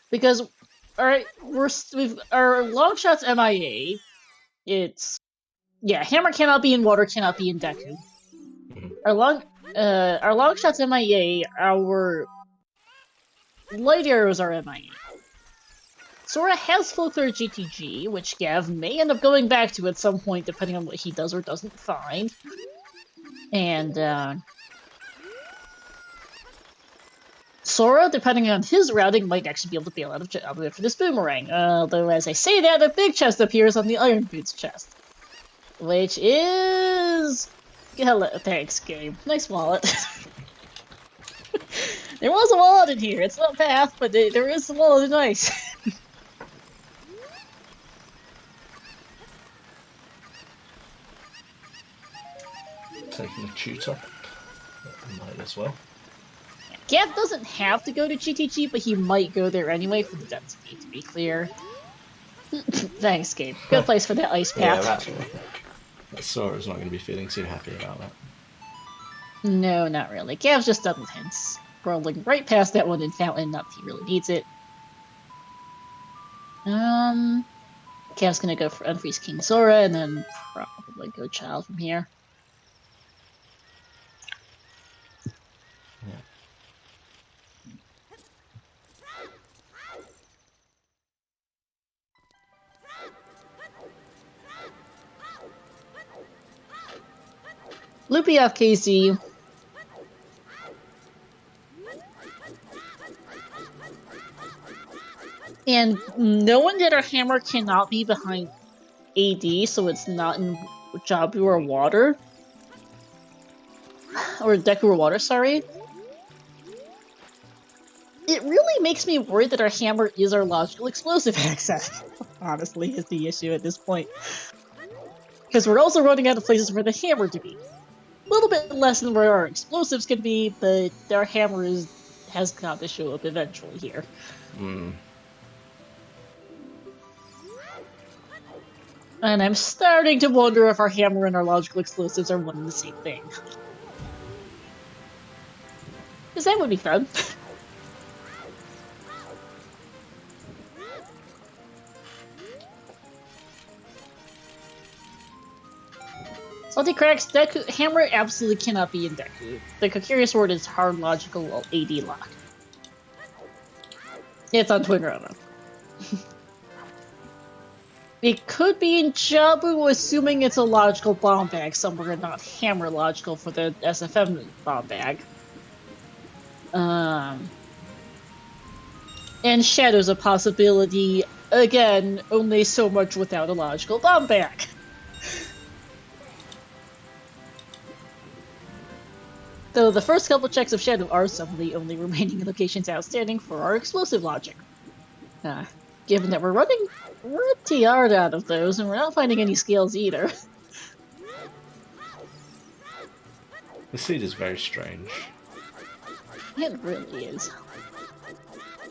Because our long shots MIA. Hammer cannot be in water, cannot be in Deku. Our long shots MIA. Our light arrows are MIA. Sora has full clear GTG, which Gav may end up going back to at some point, depending on what he does or doesn't find. And Sora, depending on his routing, might actually be able to bail out of it for this boomerang. Although, as I say that, a big chest appears on the Iron Boots chest. Which is... Hello, thanks, game. Nice wallet. There was a wallet in here. It's not path, but there is a wallet. Nice.
Taking a tutor, might as well.
Gav doesn't have to go to GTG, but he might go there anyway for the density, to be clear. Thanks, Gabe. Good place for that ice path.
Yeah, Sora's not going to be feeling too happy about that.
No, not really. Gav's just done with hints. Rolling right past that one in Fountain, not that he really needs it. Gav's gonna go for Unfreeze King Sora, and then probably go Child from here. Loopy off KC. And knowing that our hammer cannot be behind AD, so it's not in Jabu or Water. Or Deku or Water, sorry. It really makes me worried that our hammer is our logical explosive access. Honestly, is the issue at this point. Because we're also running out of places for the hammer to be. A little bit less than where our explosives can be, but our hammer has got to show up eventually here. And I'm starting to wonder if our hammer and our logical explosives are one and the same thing. Because that would be fun. Salty Cracks, Deku, hammer absolutely cannot be in Deku. The Kokiri Sword is hard logical AD lock. It's on Twin Roma. It could be in Jabu, assuming it's a logical bomb bag somewhere and not hammer logical for the SFM bomb bag. And Shadow's a possibility, again, only so much without a logical bomb bag. Though the first couple checks of Shadow are some of the only remaining locations outstanding for our explosive logic. Given that we're TR'd out of those, and we're not finding any scales either.
The seed is very strange.
It really is.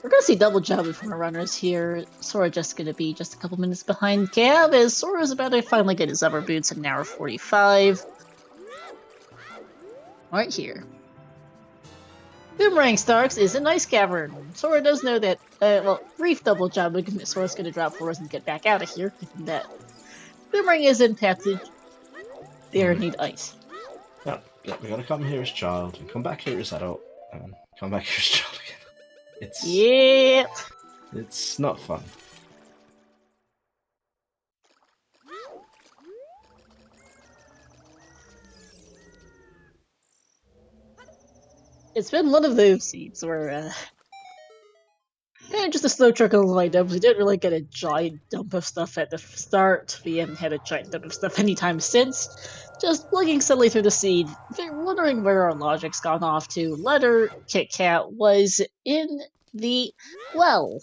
We're gonna see double Jabu from our runners here. Sora just gonna be just a couple minutes behind Gav, as Sora's about to finally get his rubber boots at an hour 45. Right here. Boomerang Starks is a nice cavern. Sora does know that, brief double Jabu Sora's gonna drop for us and get back out of here. That Boomerang is impacted. They need ice.
Yeah, we gotta come here as child, and come back here as adult, and come back here as child again.
Yep.
It's not fun.
It's been one of those seeds where, just a slow trickle of items. We didn't really get a giant dump of stuff at the start. We haven't had a giant dump of stuff anytime since. Just looking steadily through the seed, wondering where our logic's gone off to. Letter Kit Kat was in the well.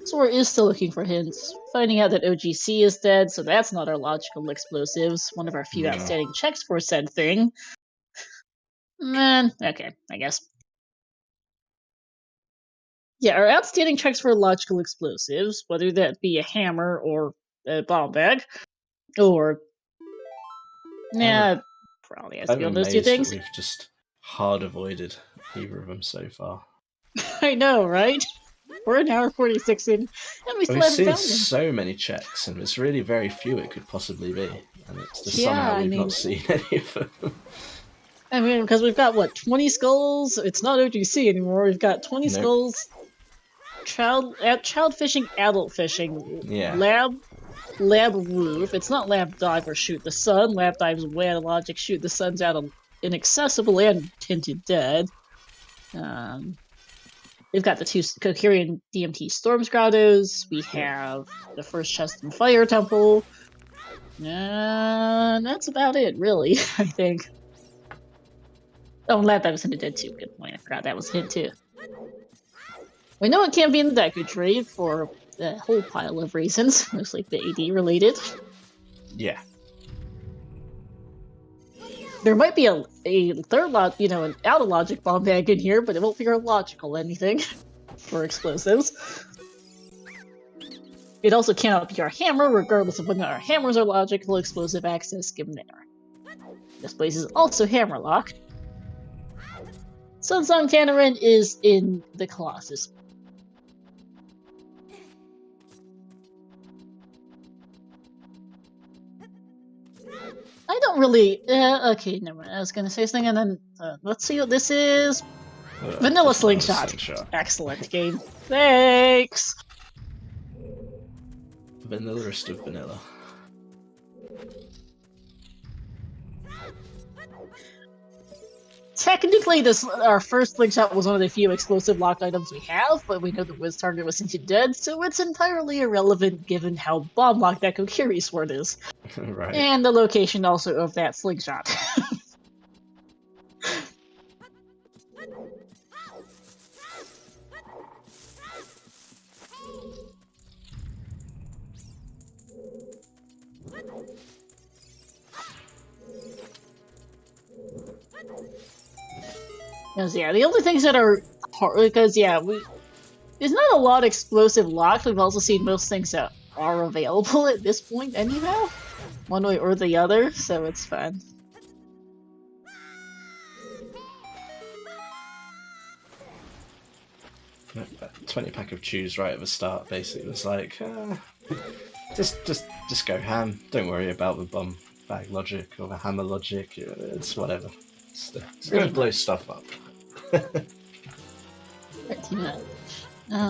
Sora is still looking for hints, finding out that OGC is dead, so that's not our logical explosives, one of our few outstanding checks for said thing. Man, okay, I guess. Yeah, our outstanding checks for logical explosives, whether that be a hammer or a bomb bag, or... probably has to be on those two things.
That we've just hard avoided either of them so far.
I know, right? We're an hour 46 in, and we still haven't
We've
found
seen
them.
so many checks, and it's really very few it could possibly be. And it's just somehow we've not seen any of them.
I mean, because we've got, 20 skulls? It's not OGC anymore. We've got 20 skulls, child fishing, adult fishing, lab roof. It's not lab dive or shoot the sun. Lab dive's way out of logic. Shoot the sun's out of inaccessible and tinted dead. We've got the 2 Kokirian DMT Storms Grottos. We have the first chest in Fire Temple. That's about it, really, I think. Oh, Lab Dive was hinted dead too. Good point. I forgot that was a hint too. We know it can't be in the Deku Tree for a whole pile of reasons, mostly the AD related.
Yeah.
There might be a third an out of logic bomb bag in here, but it won't be our logical anything for explosives. It also cannot be our hammer, regardless of whether our hammers are logical explosive access given there. This place is also hammerlock. Sunsong Canarin is in the Colossus. I don't really... okay, never mind. I was gonna say something, and then... let's see what this is. Vanilla Slingshot. Excellent game. Thanks!
Vanillist of vanilla.
Technically, our first Slingshot was one of the few explosive locked items we have, but we know the Wiz target was hinted dead, so it's entirely irrelevant given how bomb-locked that Kokiri sword is.
Right.
And the location also of that Slingshot. Because, the only things that are hard, because, there's not a lot of explosive locked. We've also seen most things that are available at this point anyhow, one way or the other, so it's fun.
That 20-pack of chews right at the start basically was like, just go ham. Don't worry about the bomb bag logic or the hammer logic. It's whatever. It's going to blow stuff up.
Pretty much.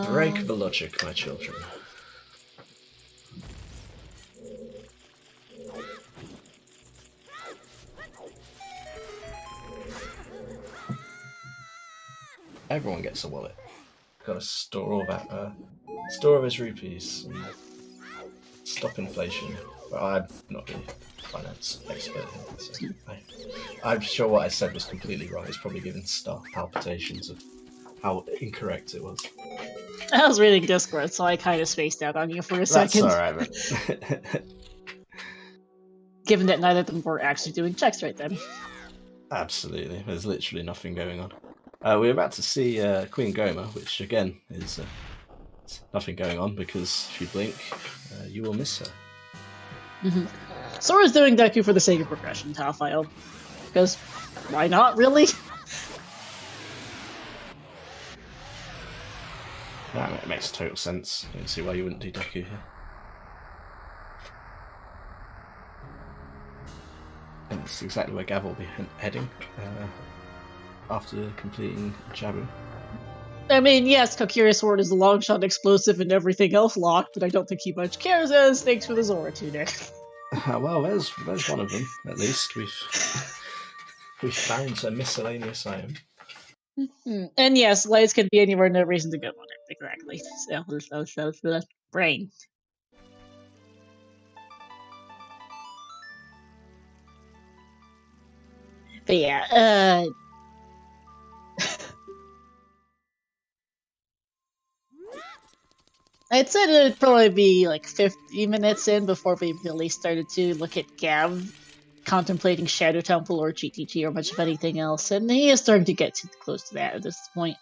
Break the logic, my children. Everyone gets a wallet. Got to store all that, store all his rupees and stop inflation. But I'm not really a finance expert here, so I'm sure what I said was completely wrong. It's probably giving staff palpitations of how incorrect it was.
I was reading Discord, so I kind of spaced out on you for a second.
That's alright, man.
Given that neither of them were actually doing checks right then.
Absolutely. There's literally nothing going on. We're about to see Queen Goma, which again is nothing going on because if you blink, you will miss her.
Mm-hmm. Sora's doing Deku for the sake of progression, Talfile. Because why not, really?
That makes total sense. I don't see why you wouldn't do Deku here. And that's exactly where Gav will be heading. after completing Jabu.
I mean, yes, Kokiri Sword is a long shot explosive and everything else locked, but I don't think he much cares as thanks for the Zora tunic.
Well, there's one of them. At least we've found a miscellaneous item.
And yes, lights can be anywhere, no reason to go on it correctly. So, brain. But yeah, I'd said it'd probably be like 50 minutes in before we really started to look at Gav contemplating Shadow Temple or GTG or much of anything else, and he is starting to get too close to that at this point.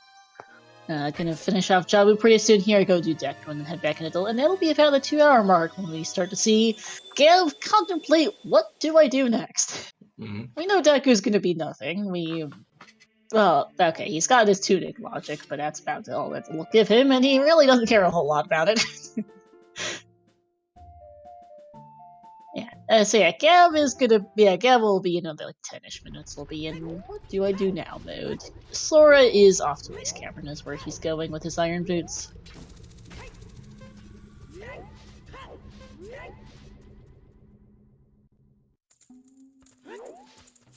Gonna finish off Jabu pretty soon here, go do deck and then head back into and that'll be about the 2-hour mark when we start to see Gav contemplate what do I do next.
Mm-hmm.
We know Deku's gonna be nothing. Well, okay, he's got his tunic logic, but that's about all that we'll give him, and he really doesn't care a whole lot about it. Yeah, so yeah, Gav will be in like 10-ish minutes. We'll be in what do I do now mode. Sora is off to Ice Cavern is where he's going with his iron boots.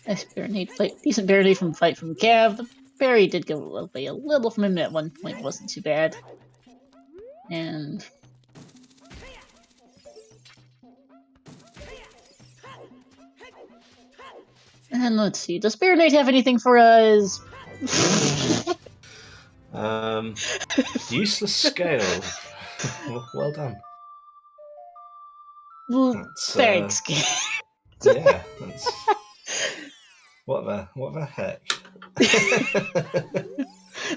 Nice decent barricade from fight from Gav. The parry did go away a little from him at one point, wasn't too bad. And let's see, does Spirit Knight have anything for us?
Useless scale. Well done.
Thanks,
yeah. What the heck?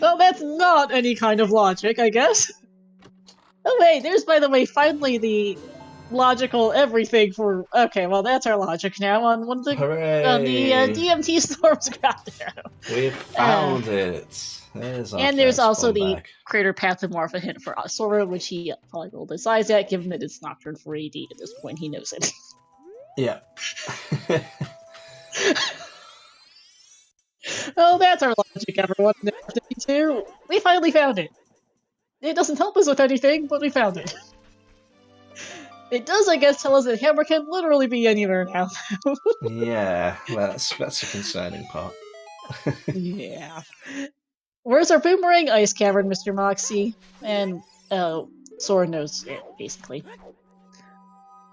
Well, that's not any kind of logic, I guess. Oh wait, there's by the way finally the logical everything for. Okay, well that's our logic now on one of the DMT storms Grotto.
We found it.
There's also the Crater Pathomorpha hint for Sora, which he probably rolled his eyes at, given that it's Nocturne for AD at this point. He knows it.
Yeah.
Oh, that's our logic, everyone. We finally found it. It doesn't help us with anything, but we found it. It does, I guess, tell us that Hammer can literally be anywhere now.
Yeah, that's a concerning part.
Yeah. Where's our boomerang? Ice Cavern, Mr. Moxie. And, Sora knows it, basically.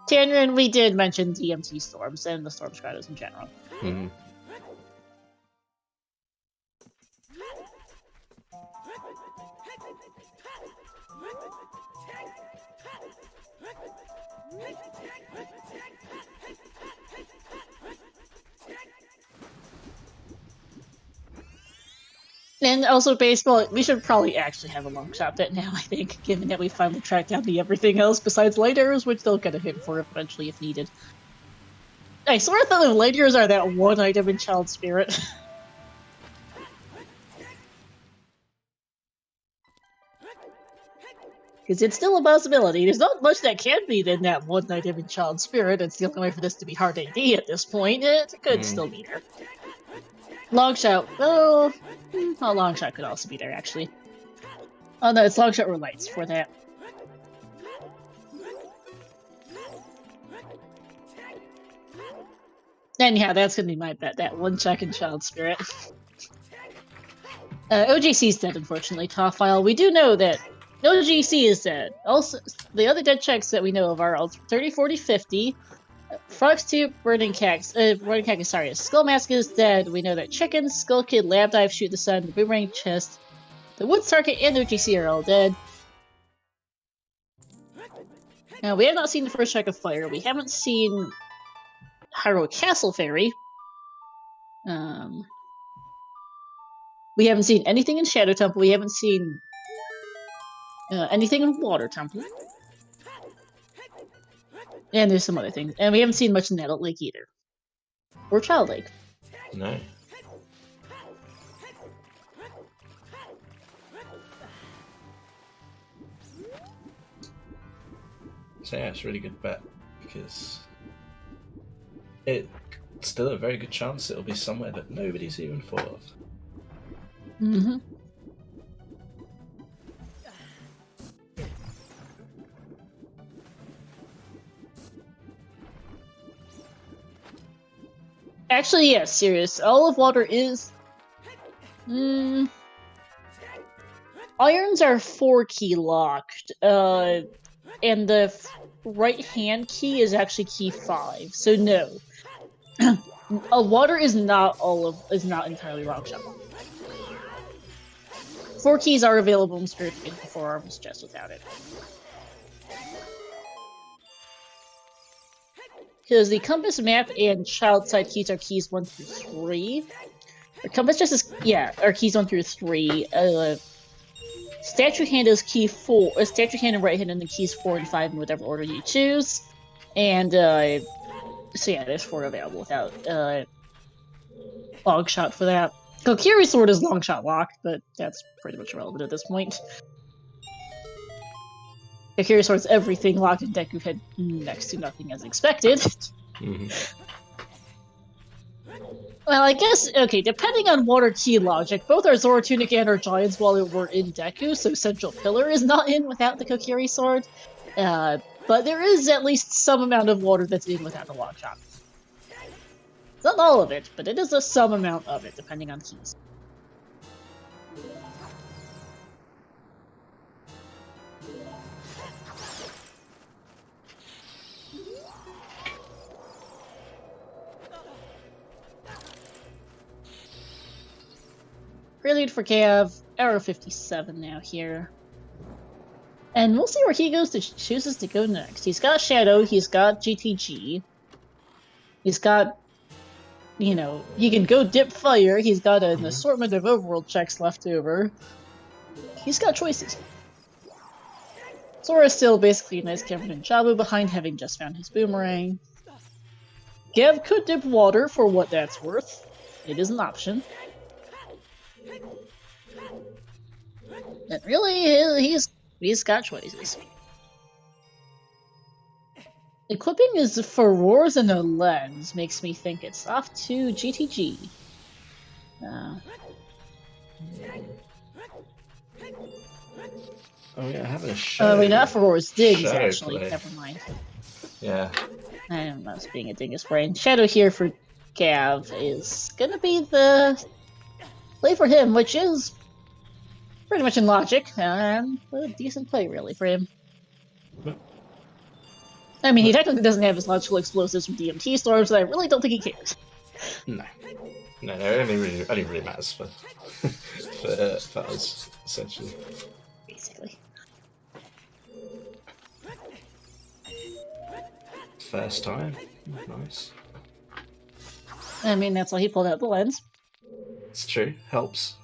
Tanrin, we did mention DMT storms and the storm shadows in general.
Mm-hmm.
And also baseball, we should probably actually have a long shot bet now, I think, given that we finally tracked down the everything else besides light arrows, which they'll get a hit for eventually if needed. I sort of thought the light arrows are that one item in Child Spirit. Because it's still a possibility. There's not much that can be in that one item in Child Spirit. It's the only way for this to be hard AD at this point. It could still be there. Long shot. Oh, long shot could also be there, actually. Oh no, it's long shot or lights for that. And yeah, that's gonna be my bet. That one check in Child Spirit. OGC's dead, unfortunately. Top file. We do know that OGC is dead. Also, the other dead checks that we know of are 30, 40, 50. Fox Tube, Burning Cactus, sorry, Skull Mask is dead. We know that Chicken, Skull Kid, Lab Dive, Shoot the Sun, the Boomerang Chest, the Wood Target, and OGC are all dead. Now, we have not seen the first check of Fire. We haven't seen Hyrule Castle Fairy. We haven't seen anything in Shadow Temple. We haven't seen anything in Water Temple. And there's some other things. And we haven't seen much in Adult Lake either. Or Child Lake.
No. So yeah, it's a really good bet, because it's still a very good chance it'll be somewhere that nobody's even thought of.
Mm-hmm. Actually, yes, serious. All of water is... Irons are 4-key locked, and the right-hand key is actually key 5, so no. Water is not entirely rock shot. 4 keys are available in Spirit in 4 arms just without it. Because the compass map and child side keys are keys 1 through 3. The compass just is are keys 1 through 3. Statue hand is key 4. Statue hand and right hand, and the keys 4 and 5 in whatever order you choose. And so yeah, there's 4 available without long shot for that. Kokiri sword is long shot locked, but that's pretty much irrelevant at this point. Kokiri sword's everything locked, and Deku had next to nothing as expected.
Mm-hmm.
Well, I guess, okay, depending on water key logic, both our Zora Tunic and our Giants Wallet were in Deku, so Central Pillar is not in without the Kokiri sword. But there is at least some amount of water that's in without the long shot. It's not all of it, but it is some amount of it, depending on keys. Prelude for Gav, Arrow 57 now here. And we'll see where he chooses to go next. He's got Shadow, he's got GTG. He's got, you know, he can go dip fire, he's got an assortment of overworld checks left over. He's got choices. Sora's still basically a nice Cameron and Jabu behind, having just found his boomerang. Gav could dip water for what that's worth. It is an option. And really, he's got choices. Equipping is for Roars and a lens makes me think it's off to GTG.
Oh yeah, having a shadow.
Wait, not for Roars, Digs
Shadow
actually.
play.
Never mind.
Yeah.
I don't know, it's being a dingus brain. Shadow here for Gav is gonna be the play for him, which is pretty much in logic, and a decent play really for him. I mean, he technically doesn't have his logical explosives from DMT storms, so I really don't think he cares.
No, it only really matters for for us, essentially.
Basically.
First time, nice.
I mean, that's why he pulled out the lens.
It's true, helps.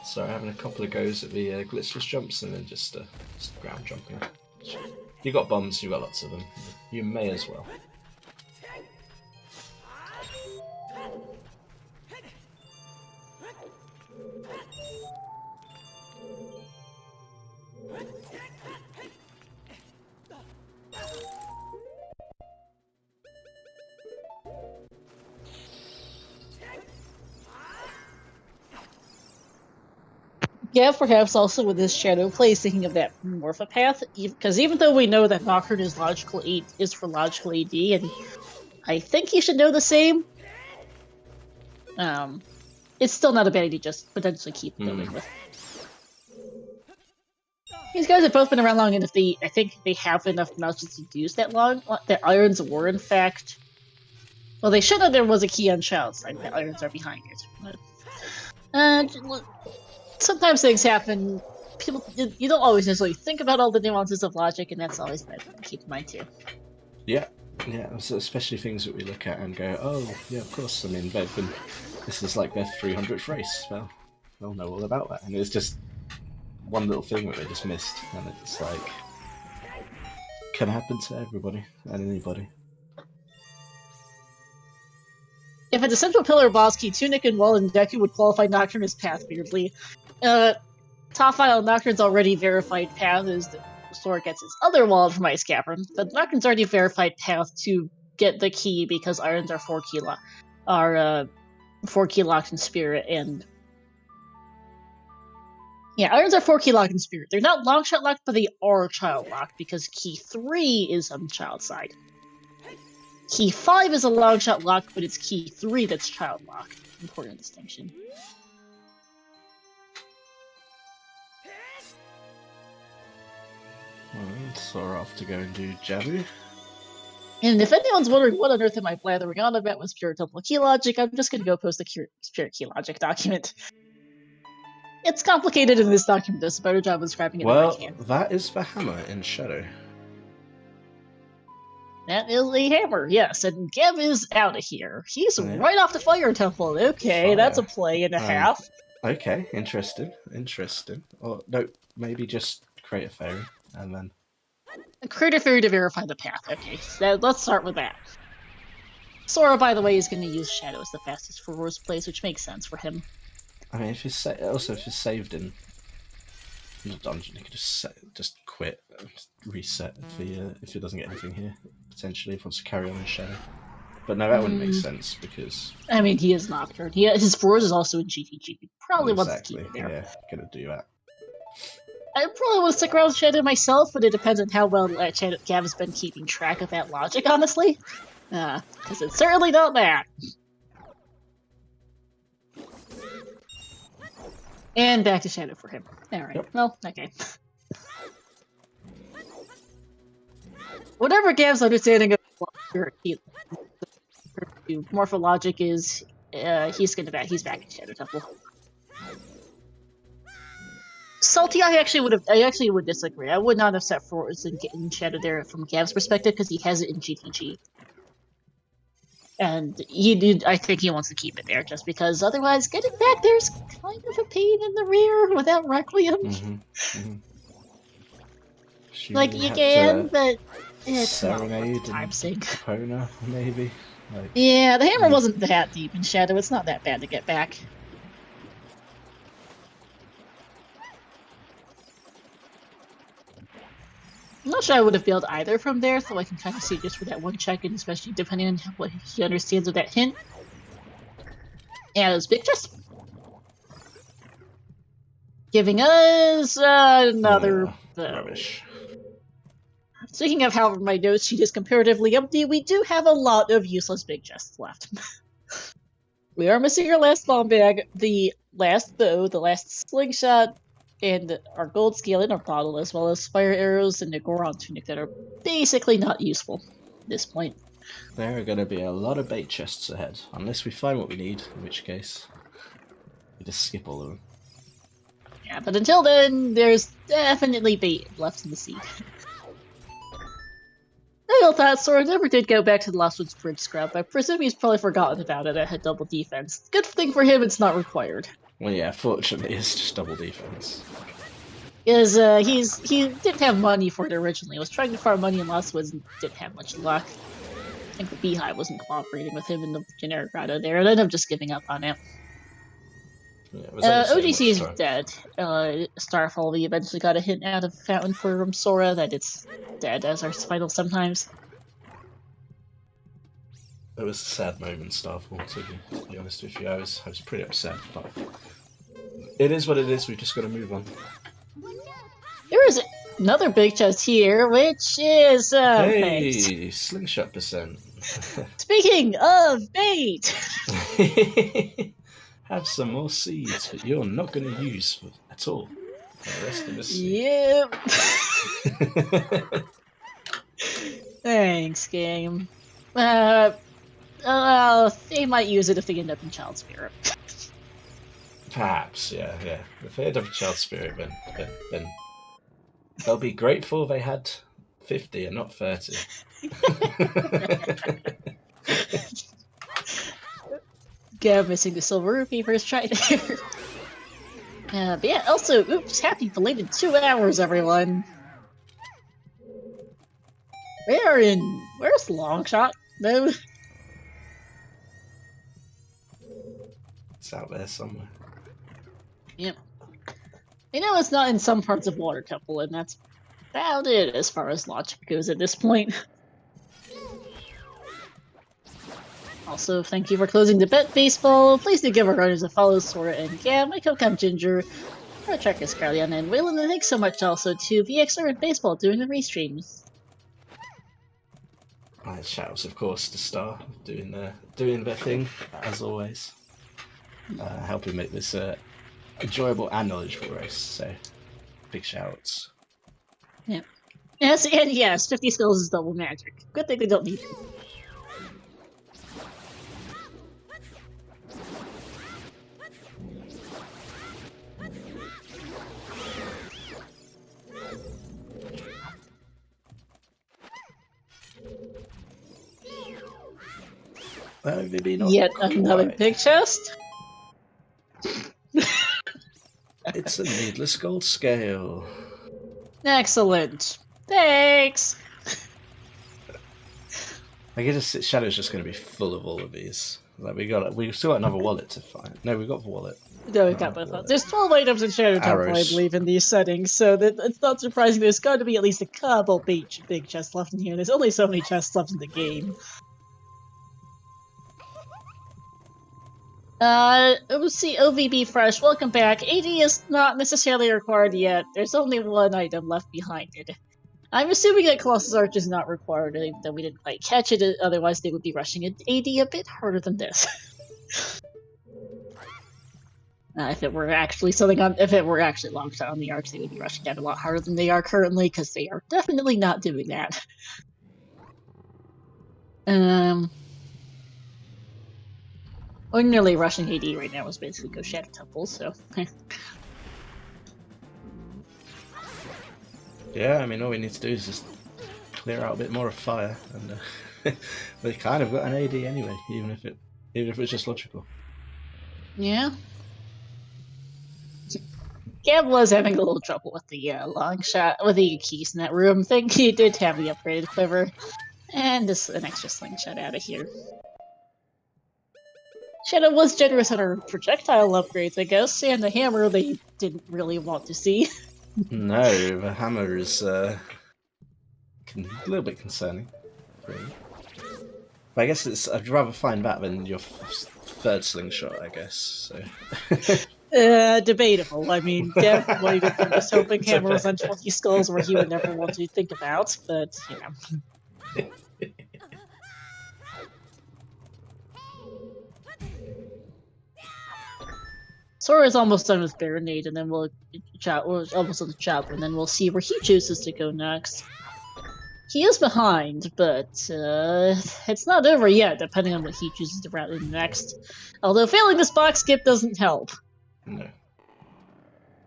So having a couple of goes at the glitchless jumps and then just ground jumping. You got bombs, you got lots of them. You may as well.
Yeah, perhaps also with his shadow play, thinking of that Morpha path, because even though we know that Nocturne is logical is for logical AD, and I think he should know the same, it's still not a bad idea to just potentially keep going with. These guys have both been around long enough. I think they have enough knowledge to use that long. That irons were in fact. Well, they should know there was a key on Child's side. The irons are behind it. But, sometimes things happen. You don't always necessarily think about all the nuances of logic, and that's always bad to keep in mind too.
Yeah, so especially things that we look at and go, oh, yeah, of course. I mean, this is like their 300th race. Well, they'll know all about that. And it's just one little thing that they just missed, and it's like, can happen to everybody and anybody.
If it's a central pillar boss key, Tunic and Wall and Deku would qualify Nocturne as path weirdly. Top file Nocturne's already verified path is Sora gets his other wallet from Ice Cavern, the Nocturne's already verified path to get the key because irons are 4 key locked in spirit, and yeah, irons are 4 key locked in spirit. They're not long shot locked, but they are child locked because key 3 is on the child side. Key 5 is a long shot lock, but it's key 3 that's child locked. Important distinction.
Sora off to go and do Jabu.
And if anyone's wondering what on earth am I blathering on about with Spirit Temple Key Logic, I'm just gonna go post the Spirit Key Logic document. It's complicated in this document, does a better job of describing it than I can.
That is the hammer in Shadow.
That is a hammer, yes, and Gav is out of here. He's right off the Fire Temple. Okay, that's a play and a half.
Okay, interesting. Or no, maybe just create a fairy and then
Create a fairy to verify the path. Okay, so let's start with that. Sora, by the way, is going to use Shadow as the fastest for Roar's place, which makes sense for him.
I mean, if he's saved in the dungeon, he could just quit, reset if he doesn't get anything here. Potentially, if he wants to carry on in Shadow. But no, that wouldn't make sense because
I mean, he is Nocturne. His Roars is also in GTG. He probably wants to keep it there.
Yeah, gonna do that.
I probably want to stick around with Shadow myself, but it depends on how well Gav has been keeping track of that logic, honestly. Because it's certainly not that. And back to Shadow for him. Alright,
Yep.
Well, okay. Whatever Gav's understanding of morphologic is, he's back in Shadow Temple. Salty, I actually would disagree. I would not have set Forwards in Shadow there from Gav's perspective because he has it in GTG. And I think he wants to keep it there just because otherwise getting back there's kind of a pain in the rear without Requiem. Like you can, but it's not worth the time sink.
Epona, maybe.
Yeah, the hammer wasn't that deep in Shadow. It's not that bad to get back. I'm not sure I would have built either from there, so I can kind of see just for that one check, and especially depending on what he understands of that hint. And it's big chest. Giving us another bow.
Rubbish.
Speaking of how my notes sheet is comparatively empty, we do have a lot of useless big chests left. We are missing our last bomb bag, the last bow, the last slingshot, and our gold scale in our bottle, as well as fire arrows and the Goron tunic that are basically not useful at this point.
There are going to be a lot of bait chests ahead, unless we find what we need, in which case we just skip all of them.
Yeah, but until then, there's definitely bait left in the sea. I thought Sora never did go back to the Lost Woods Bridge scrub. I presume he's probably forgotten about it. It had double defense. Good thing for him, it's not required.
Well, yeah, fortunately, it's just double defense.
Because he didn't have money for it originally. He was trying to farm money in Lost Woods and didn't have much luck. I think the Beehive wasn't cooperating with him in the generic grotto there, and ended up just giving up on it.
Yeah,
OGC is dead. Starfall, we eventually got a hint out of Fountain for Sora that it's dead as our final sometimes.
It was a sad moment, Starfall, to be honest with you. I was pretty upset, but it is what it is. We've just got to move on.
There is another big chest here, which is
hey,
bait.
slingshot percent.
Speaking of bait,
have some more seeds that you're not going to use at all for the rest of the seed.
Yep. Thanks, game. They might use it if they end up in Child Spirit.
Perhaps, yeah. If they end up in Child Spirit, then they'll be grateful they had 50 and not 30.
Gav missing the silver rupee for his try there. But yeah, also, oops, happy belated 2 hours, everyone. Where's Longshot, though?
It's out there somewhere.
Yep. I know it's not in some parts of Water Temple, and that's about it as far as logic goes at this point. Also, thank you for closing the bet baseball. Please do give our runners a follow, Sora and Gab, my co-com Ginger, our trackers Carliana and Waylon, and thanks so much also to VXR and Baseball doing the restreams.
Right, shouts, of course, to Star doing their thing as always, helping make this enjoyable and knowledgeable race. So, big shouts.
Yeah. Yes, and yes, 50 skills is double magic. Good thing they don't need it.
Maybe not
Yet
quite.
another big chest?
It's a needless gold scale.
Excellent. Thanks!
I guess Shadow's just going to be full of all of these. Like we still got another wallet to find. No, we got the wallet.
No, we got both. There's 12 items in Shadow Temple, I
Arrows.
believe, in these settings, so that it's not surprising there's got to be at least a couple big chests left in here. There's only so many chests left in the game. Let's see, OVB Fresh, welcome back. AD is not necessarily required yet. There's only one item left behind it. I'm assuming that Colossus Arch is not required, even though we didn't quite catch it, otherwise they would be rushing AD a bit harder than this. If it were actually long shot on the arcs, they would be rushing down a lot harder than they are currently, because they are definitely not doing that. Ordinarily rushing AD right now is basically go Shadow Temple, so.
Yeah, I mean, all we need to do is just clear out a bit more of fire, and we kind of got an AD anyway, even if it's just logical.
Yeah. Gab was having a little trouble with the long shot, with the keys in that room. I think he did have the upgraded quiver, and just an extra slingshot out of here. Shadow was generous on her projectile upgrades, I guess, and the hammer they didn't really want to see.
No, the hammer is a little bit concerning, really. But I guess I'd rather find that than your third slingshot, I guess. So.
Debatable. I mean, definitely I'm just hoping hammer was on 20 skulls where he would never want to think about, but, you know. Sora is almost done with Baronade, and then we'll almost on the chopper, and then we'll see where he chooses to go next. He is behind, but it's not over yet, depending on what he chooses to route in next. Although failing this box skip doesn't help.
No.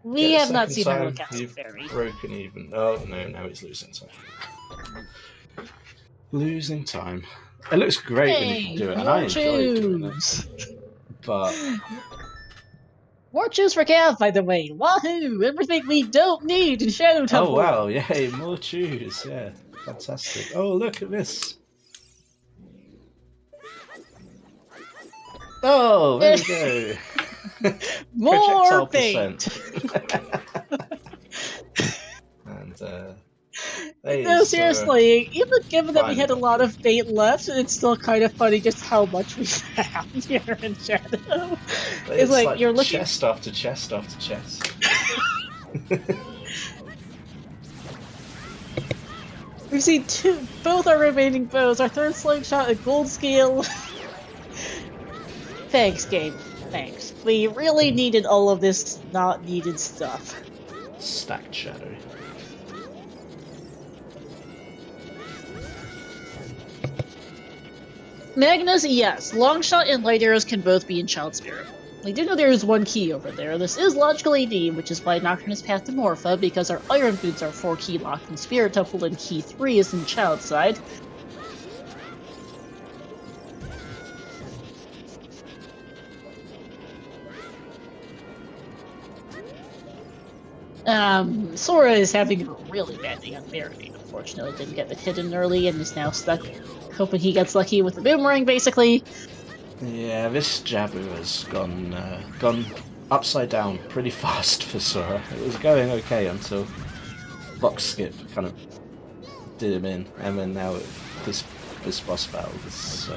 We have not seen him look at Fairy.
Broken even. Oh no, now he's losing time. Losing time. It looks great when you can do it, and I enjoy doing it. But
more choose for Cav, by the way. Wahoo! Everything we don't need in Shadow Temple.
Oh wow, yay, more choose, yeah. Fantastic. Oh, look at this. Oh, there we go.
More bait.
And
no, seriously, even given that we had a lot of bait left, it's still kind of funny just how much we found here in Shadow. It's like you're looking
chest after chest after chest.
We've seen both our remaining bows, our third slingshot, a gold scale. Thanks, game. Thanks. We really needed all of this not needed stuff.
Stacked Shadow.
Magnus, yes. Longshot and light arrows can both be in Child Spirit. I do know there is one key over there. This is logical AD, which is why Nocturnus Path to Morpha, because our Iron Boots are 4 key locked in Spirit Temple and key 3 is in Child side. Sora is having a really bad day on Baronade, unfortunately. Didn't get it hidden early and is now stuck, hoping he gets lucky with the boomerang, basically.
Yeah, this Jabu has gone upside down pretty fast for Sora. It was going okay until box skip kind of did him in, and then now this boss battle it's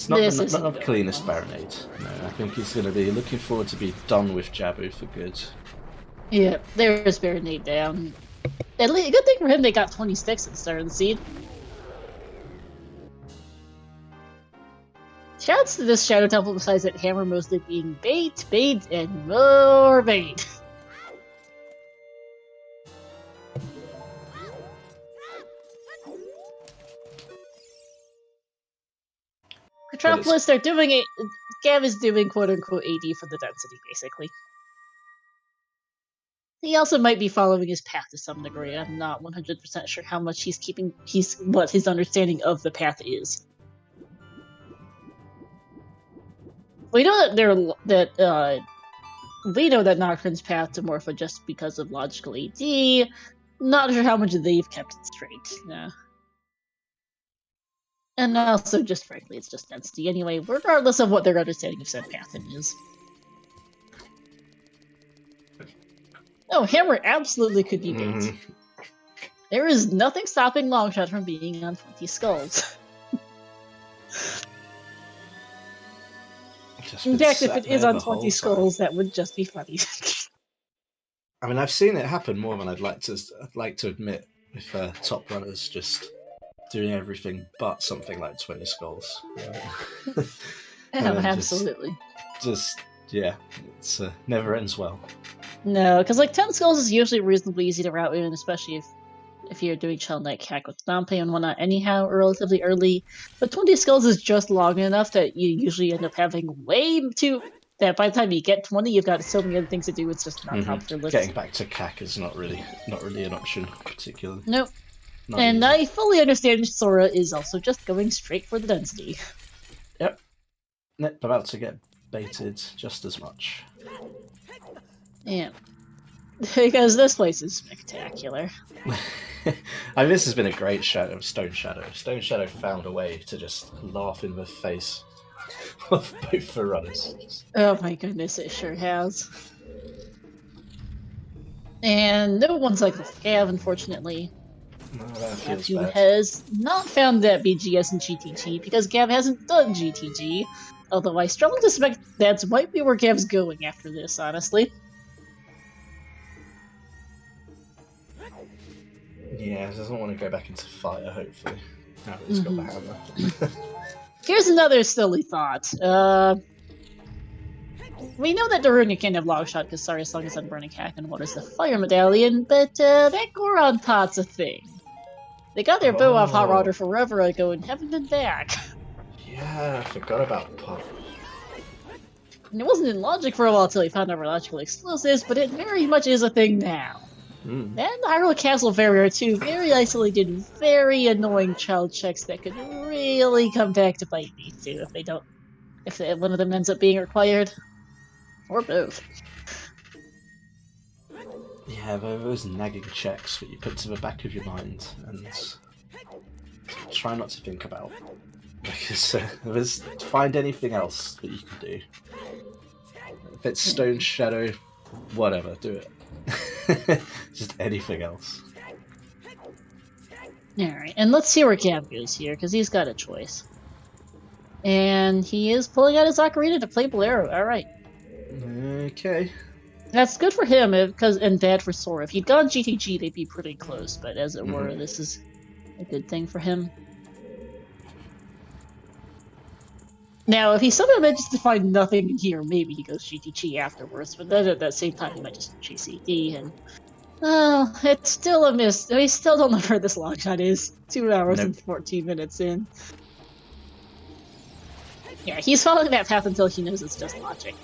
not the cleanest Baronade. No, I think he's going to be looking forward to be done with Jabu for good.
Yeah, there's Baronade down. At least, a good thing for him, they got 20 sticks at the start of the seed. Shouts to this Shadow Temple besides that hammer mostly being bait, and more bait. Metropolis, they're doing it. Gav is doing quote-unquote AD for the density, basically. He also might be following his path to some degree. I'm not 100% sure how much what his understanding of the path is. We know we know that Nocturne's path to Morpha just because of logical AD. Not sure how much they've kept it straight. Yeah. And also, just frankly, it's just density anyway, regardless of what their understanding of said path is. Oh, Hammer absolutely could be bait. There is nothing stopping Longshot from being on 20 skulls. In fact, if it is on 20 skulls, that would just be funny.
I mean, I've seen it happen more than I'd like to admit with top runners just doing everything but something like 20 skulls.
Absolutely.
Yeah, it's never ends well.
No, because like 10 skulls is usually reasonably easy to route in, especially if you're doing Shell Knight hack with Stompe and whatnot anyhow relatively early. But 20 skulls is just long enough that you usually end up having that by the time you get 20, you've got so many other things to do, it's just not top of your list.
Getting back to CAC is not really an option, particularly.
Nope.
Not
and
easy.
I fully understand Sora is also just going straight for the density.
Yep. About to get baited just as much.
Yeah. Because this place is spectacular.
I mean, this has been a great Stone Shadow. Stone Shadow found a way to just laugh in the face of both the runners.
Oh my goodness, it sure has. And no one's like this Gav, unfortunately.
No, that feels
Gav
bad.
has not found that BGS in GTG because Gav hasn't done GTG. Although I strongly suspect that might be where Gav's going after this, honestly.
Yeah, he doesn't want to go back into fire, hopefully. Now that he's got the hammer.
Here's another silly thought. We know that Daruna can't have Longshot because Sari's Song is on Burning Hack and Water's the Fire Medallion, but that Goron pot's a thing. They got their bow off Hot Rodder forever ago and haven't been back.
Yeah, I forgot about pot.
And it wasn't in Logic for a while until he found out logical explosives, but it very much is a thing now. And the Hyrule Castle Barrier are two very isolated, very annoying child checks that could really come back to bite me too if one of them ends up being required. Or both.
Yeah, those nagging checks that you put to the back of your mind and try not to think about. Because find anything else that you can do. If it's Stone Shadow, whatever, do it. Just anything else.
Alright, and let's see where Gav goes here, because he's got a choice. And he is pulling out his Ocarina to play Bolero, alright.
Okay.
That's good for him, and bad for Sora. If he'd gone GTG, they'd be pretty close, but as it were, this is a good thing for him. Now, if he somehow manages to find nothing in here, maybe he goes GTG afterwards, but then at that same time he might just chase AD, and... Oh, it's still a miss. We still don't know where this Longshot is. 2 hours and 14 minutes in. Yeah, he's following that path until he knows it's just logic.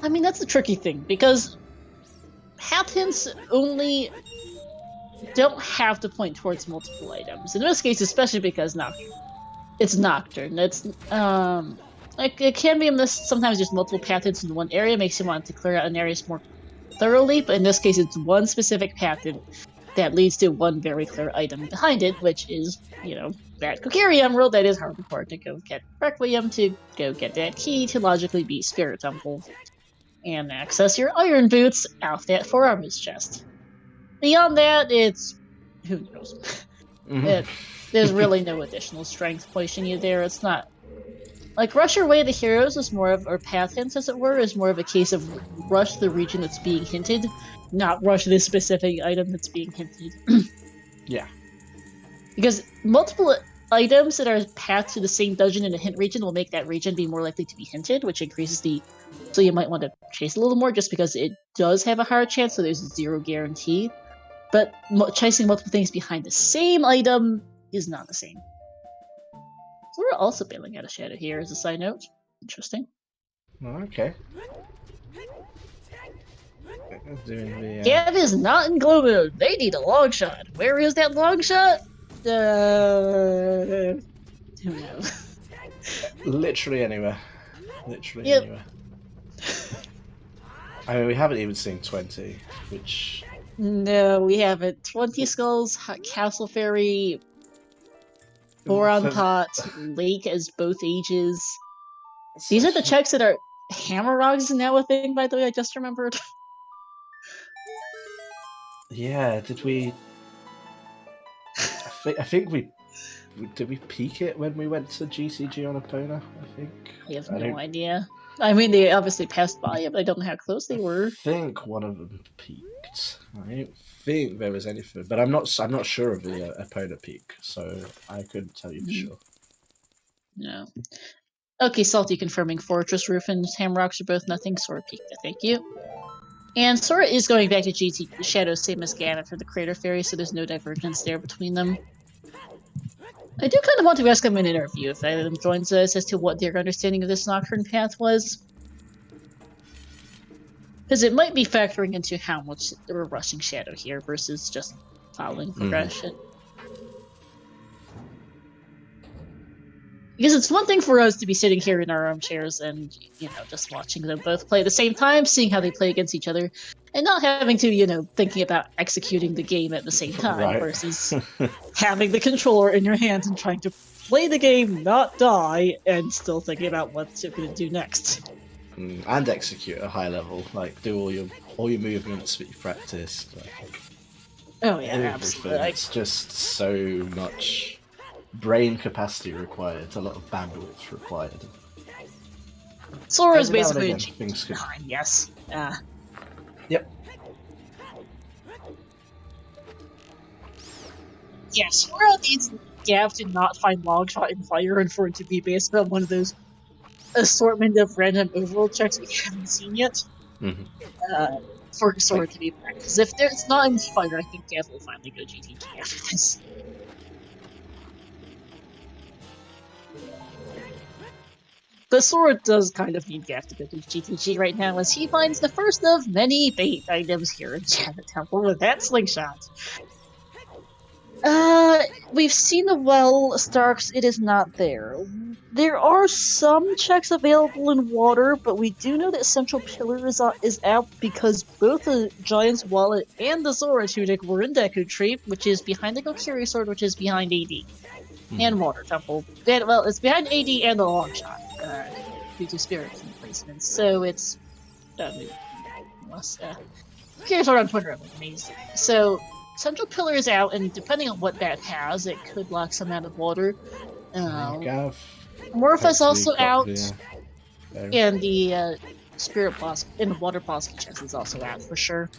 I mean, that's a tricky thing, because path hints only don't have to point towards multiple items. In this case, especially because it's Nocturne. It's like it can be sometimes just multiple path hints in one area makes you want to clear out an area more thoroughly, but in this case, it's one specific path hint that leads to one very clear item behind it, which is, that Kokiri Emerald that is hardcore to go get Requiem, to go get that key to logically beat Spirit Temple, and access your Iron Boots out that Forearmor's chest. Beyond that, it's who knows.
Mhm.
There's really no additional strength pushing you there. It's not like rush your way to heroes is more of, or path hints as it were, is more of a case of rush the region that's being hinted, not rush this specific item that's being hinted.
Yeah.
Because multiple items that are paths to the same dungeon in a hint region will make that region be more likely to be hinted, which increases the. So you might want to chase a little more just because it does have a higher chance, so there's zero guarantee. But chasing multiple things behind the same item is not the same. So we're also bailing out a shadow here as a side note. Interesting.
Okay. Doing the,
Gav is not in glow mode. They need a long shot. Where is that long shot? Who knows?
literally anywhere. Literally
Yep.
anywhere. I mean, we haven't even seen 20, which...
No, we haven't. 20 Skulls, Castle Fairy, Boron Pot, Lake as both ages. These are the checks that are... Hammer Rocks is now a thing, by the way, I just remembered.
Yeah, did we... I think we... Did we peak it when we went to GCG on Epona, I think?
I have no idea. I mean, they obviously passed by it, but I don't know how close they were.
I think one of them peaked. I don't think there was anything, but I'm not sure of the Epona peak, so I couldn't tell you for sure.
No. Okay, Salty confirming Fortress Roof and Hamrocks are both nothing. Sora peaked, thank you. And Sora is going back to GT Shadows, same as Ganon for the Crater Fairy, so there's no divergence there between them. I do kind of want to ask him in an interview if either of them joins us as to what their understanding of this Nocturne path was. Because it might be factoring into how much we're rushing Shadow here versus just following progression. Because it's one thing for us to be sitting here in our armchairs and, just watching them both play at the same time, seeing how they play against each other, and not having to, thinking about executing the game at the same time, versus having the controller in your hands and trying to play the game, not die, and still thinking about what you're going to do next.
And execute at a high level, like do all your movements that you practiced. Like,
oh yeah, absolutely.
It's just so much brain capacity required, a lot of bandwidth required.
Sora is basically
a things could...
yes.
Yep.
Yeah, Sora needs Gav to not find Longshot and Fire and for it to be based on one of those assortment of random overall checks we haven't seen yet. For Sora to be back. Because if it's not in Fire, I think Gav will finally go GTG after this. But Sora does kind of need Gav to go to GTG right now, as he finds the first of many bait items here in Janet Temple with that slingshot. We've seen the well, Starks, it is not there. There are some checks available in water, but we do know that Central Pillar is out because both the Giant's Wallet and the Zora Tunic were in Deku Tree, which is behind the Kokiri Sword, which is behind AD. And Water Temple. Well, it's behind AD and the Longshot, due to Spirit placements. So it's... Here's what I'm putting around amazing. So, Central Pillar is out, and depending on what that has, it could lock some out of water. Morpha's also out, and the Spirit Boss and the Water Boss chest is also out for sure.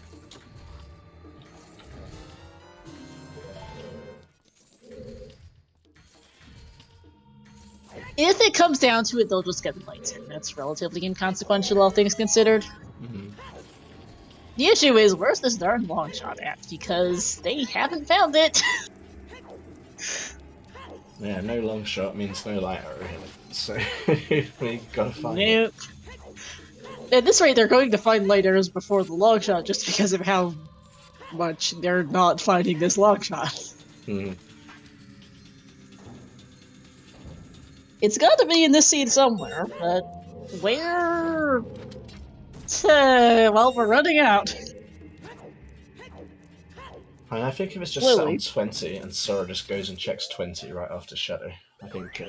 If it comes down to it, they'll just get the lights in. That's relatively inconsequential, all things considered. The issue is, where's this darn Longshot at? Because they haven't found it.
Yeah, no Longshot means no light really. So we gotta find
it. At this rate, they're going to find light arrows before the Longshot just because of how much they're not finding this Longshot. It's got to be in this scene somewhere, but where? Well, we're running out.
I think if it's just set on 20 and Sora just goes and checks 20 right after Shadow, I think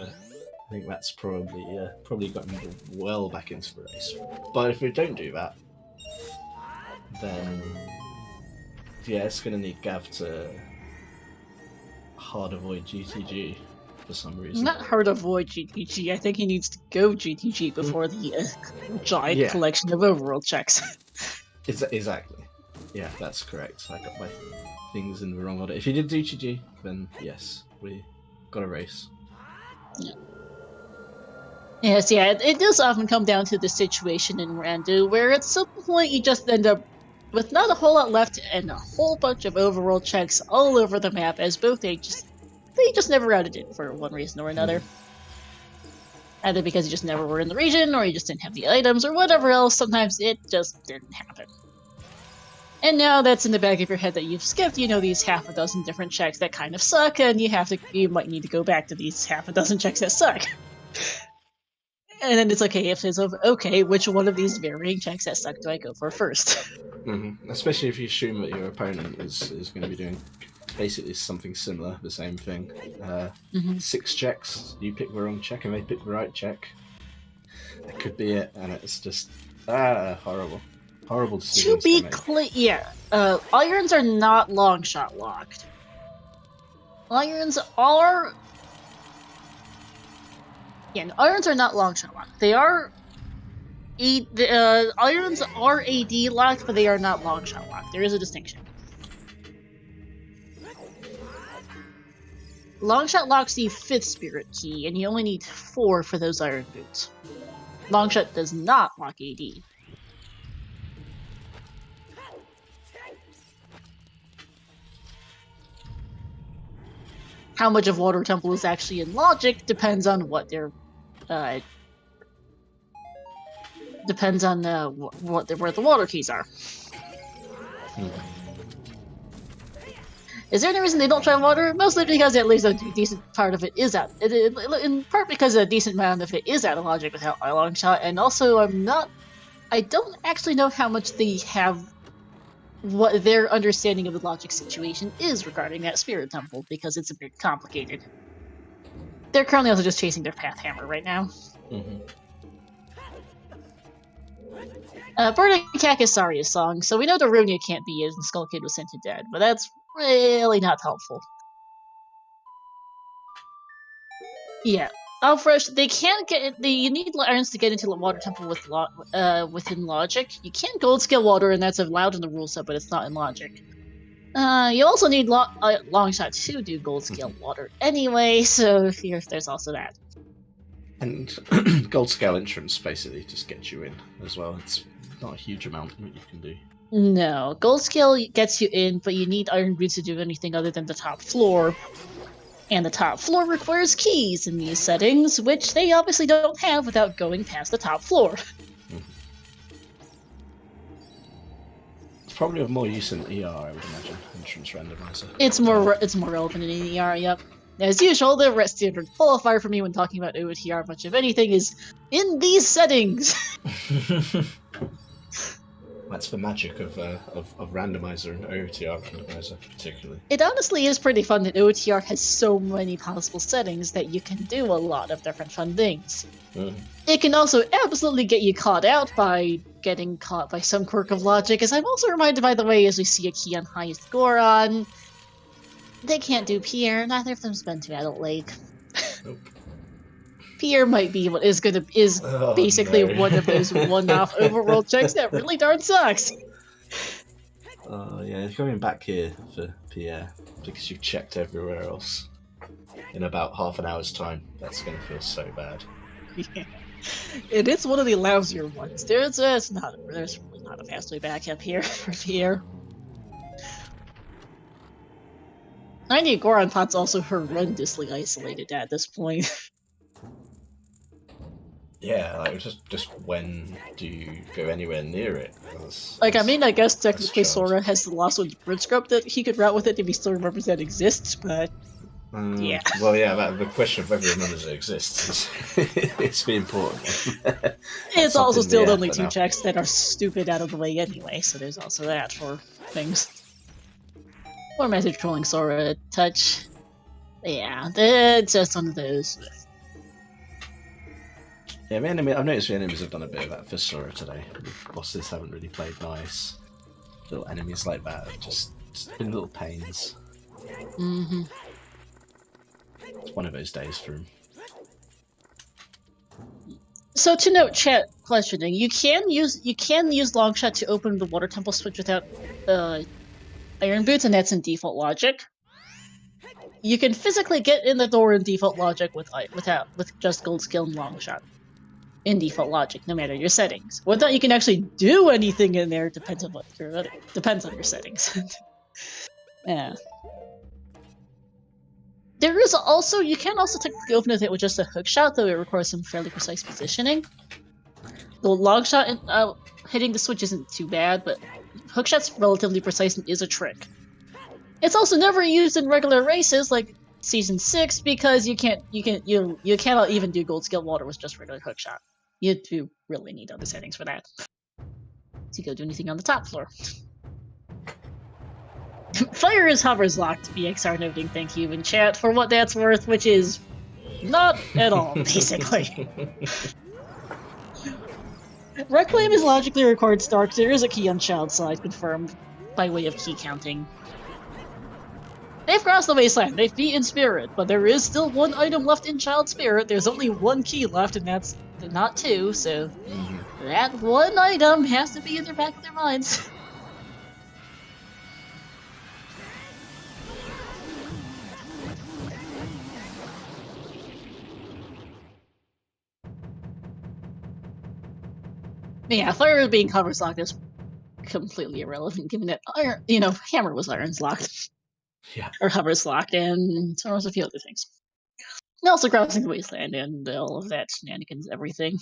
that's probably gotten well back into the race. But if we don't do that, then Yeah, it's going to need Gav to hard avoid GTG for some reason.
Not hard to avoid GTG. I think he needs to go GTG before the giant collection of overworld checks.
Exactly. Yeah, that's correct. I got my things in the wrong order. If you did GTG, then yes, we got a race.
Yeah. Yes, yeah, it does often come down to the situation in Randu, where at some point you just end up with not a whole lot left and a whole bunch of overworld checks all over the map, as both they just never routed it for one reason or another. Either because you just never were in the region, or you just didn't have the items, or whatever else. Sometimes it just didn't happen. And now that's in the back of your head that you've skipped, these half a dozen different checks that kind of suck, and you might need to go back to these half a dozen checks that suck. And then it's okay if it's over. Okay, which one of these varying checks that suck do I go for first?
Especially if you assume that your opponent is going to be doing basically something similar, the same thing. 6 checks, you pick the wrong check and they pick the right check. That could be it, and it's just horrible. Horrible decisions
to be clear, irons are not long shot locked. Irons are not long shot locked. They are irons are AD locked, but they are not long shot locked. There is a distinction. Longshot locks the 5th spirit key, and you only need 4 for those iron boots. Longshot does not lock AD. How much of Water Temple is actually in logic depends on what their where the water keys are. Is there any reason they don't try water? Mostly because at least a decent part of it is out. In part because a decent amount of it is out of logic without a long shot, and also I don't actually know how much they have, what their understanding of the logic situation is regarding that spirit temple, because it's a bit complicated. They're currently also just chasing their path hammer right now. Burning Cat is Saria's song, so we know Daronia can't be it and Skull Kid was sent to dead, but that's really not helpful. Yeah. Fresh, they can't get. You need irons to get into the water temple within logic. You can gold scale water, and that's allowed in the rule set, but it's not in logic. You also need long shot to do gold scale water anyway, so there's also that.
And gold scale entrance basically just gets you in as well. It's not a huge amount that you can do.
No, gold scale gets you in, but you need iron boots to do anything other than the top floor. And the top floor requires keys in these settings, which they obviously don't have without going past the top floor.
It's probably of more use in ER, I would imagine, entrance randomizer.
It's more relevant in ER, yep. As usual, the standard qualifier for me when talking about OoTR much of anything is in these settings.
That's the magic of randomizer and OoTR randomizer, particularly.
It honestly is pretty fun that OoTR has so many possible settings that you can do a lot of different fun things. It can also absolutely get you caught out by getting caught by some quirk of logic, as I'm also reminded, by the way, as we see a key on highest Goron. They can't do Pierre, neither of them's been to Adult Lake.
Nope.
Pierre might be what is basically one of those one-off overworld checks that really darn sucks.
Yeah, coming back here for Pierre because you've checked everywhere else in about half an hour's time. That's going to feel so bad.
Yeah. It is one of the lousier ones. There's really not a fast way back up here for Pierre. I think Goron Pot's also horrendously isolated at this point.
Yeah, like just when do you go anywhere near it?
I guess technically Sora has the Lost One's bridge scope that he could route with it if he still remembers that exists, but yeah.
Well, yeah, the question of whether he remembers it exists it's the important.
It's also still only 2 checks that are stupid out of the way anyway, so there's also that for things. Or message trolling Sora a touch. Yeah, it's just one of those.
Yeah, I've noticed the enemies have done a bit of that for Sora today. The bosses haven't really played nice. Little enemies like that have just It's been little pains.
Mm-hmm.
It's one of those days for him.
So to note, chat questioning, you can use Longshot to open the water temple switch without iron boots, and that's in default logic. You can physically get in the door in default logic with just gold skill and Longshot in default logic, no matter your settings. Whether you can actually do anything in there depends on your settings. Yeah. There is also, you can also technically open it with just a hook shot, though it requires some fairly precise positioning. The long shot hitting the switch isn't too bad, but hook shot's relatively precise and is a trick. It's also never used in regular races like Season 6 because you cannot even do gold skill water with just regular hook shot. You do really need other settings for that. To go do anything on the top floor. Fire is hovers locked, BXR noting thank you in chat for what that's worth, which is not at all, basically. Reclaim is logically required start. There is a key on child side confirmed by way of key counting. They've crossed the wasteland, they've beaten Spirit, but there is still one item left in Child Spirit. There's only one key left, and that's not two, so that one item has to be in the back of their minds. Yeah, fire being cover locked is completely irrelevant, given that Hammer was Iron's locked.
Yeah.
Or Hover's locked, and so was a few other things. And also crossing the wasteland and all of that shenanigans, everything.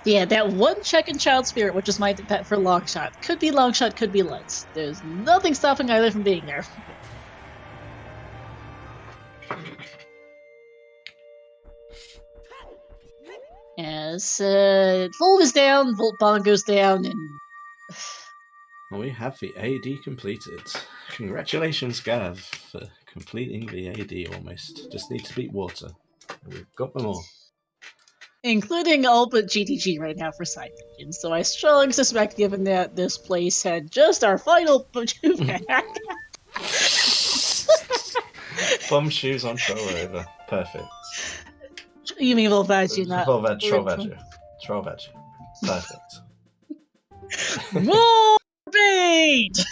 Yeah, that one check in Child Spirit, which is my pet for Longshot. Could be Longshot, could be Lights. There's nothing stopping either from being there. As Volt is down, Volt Bond goes down, and
Well, we have the AD completed. Congratulations, Gav, for completing the AD almost. Just need to beat Water. We've got them all.
including all but GTG right now for side dungeons. So I strongly suspect, given that this place had just our final back.
Bum shoes on Sora over. Perfect.
You mean Volvaggi, not
Trollvaggi. Perfect.
More bait!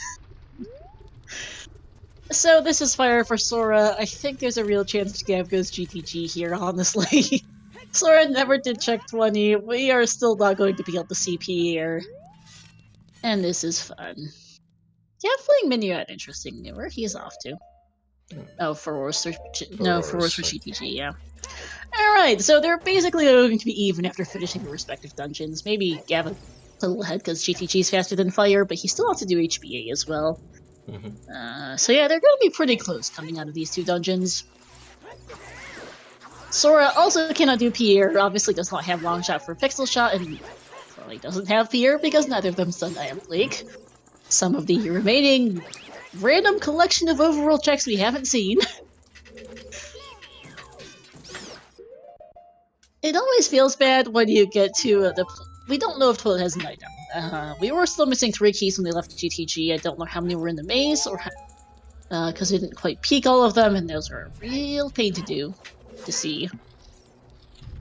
So this is fire for Sora. I think there's a real chance Gav goes GTG here, honestly. Sora never did check 20. We are still not going to be able to CP here. And this is fun. Yeah, playing Menu at interesting. Where he's off to. Oh, for Wars for GTG, yeah. Alright, so they're basically going to be even after finishing their respective dungeons. Maybe Gav a little ahead because GTG's faster than Fire, but he still has to do HBA as well. So yeah, they're going to be pretty close coming out of these two dungeons. Sora also cannot do Pierre, obviously does not have Longshot for Pixel Shot, and probably doesn't have Pierre because neither of them stun Iron Blake. Some of the remaining random collection of overall checks we haven't seen. It always feels bad when you get to we don't know if Toilet has an item. We were still missing 3 keys when they left GTG. I don't know how many were in the maze, or because we didn't quite peek all of them, and those are a real pain to see.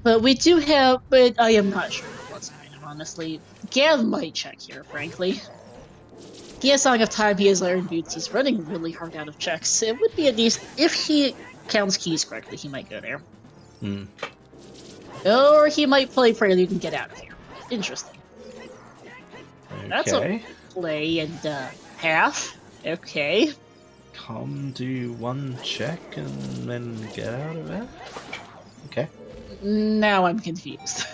But we do have, but I am not sure what's an item, honestly. Gav might check here, frankly. He has Song of Time, he has Iron Boots, he's running really hard out of checks. It would be at least, if he counts keys correctly, he might go there. Or he might play Prelude and get out of here. Interesting.
Okay.
That's a play and half. Okay.
Come do one check and then get out of it? Okay.
Now I'm confused.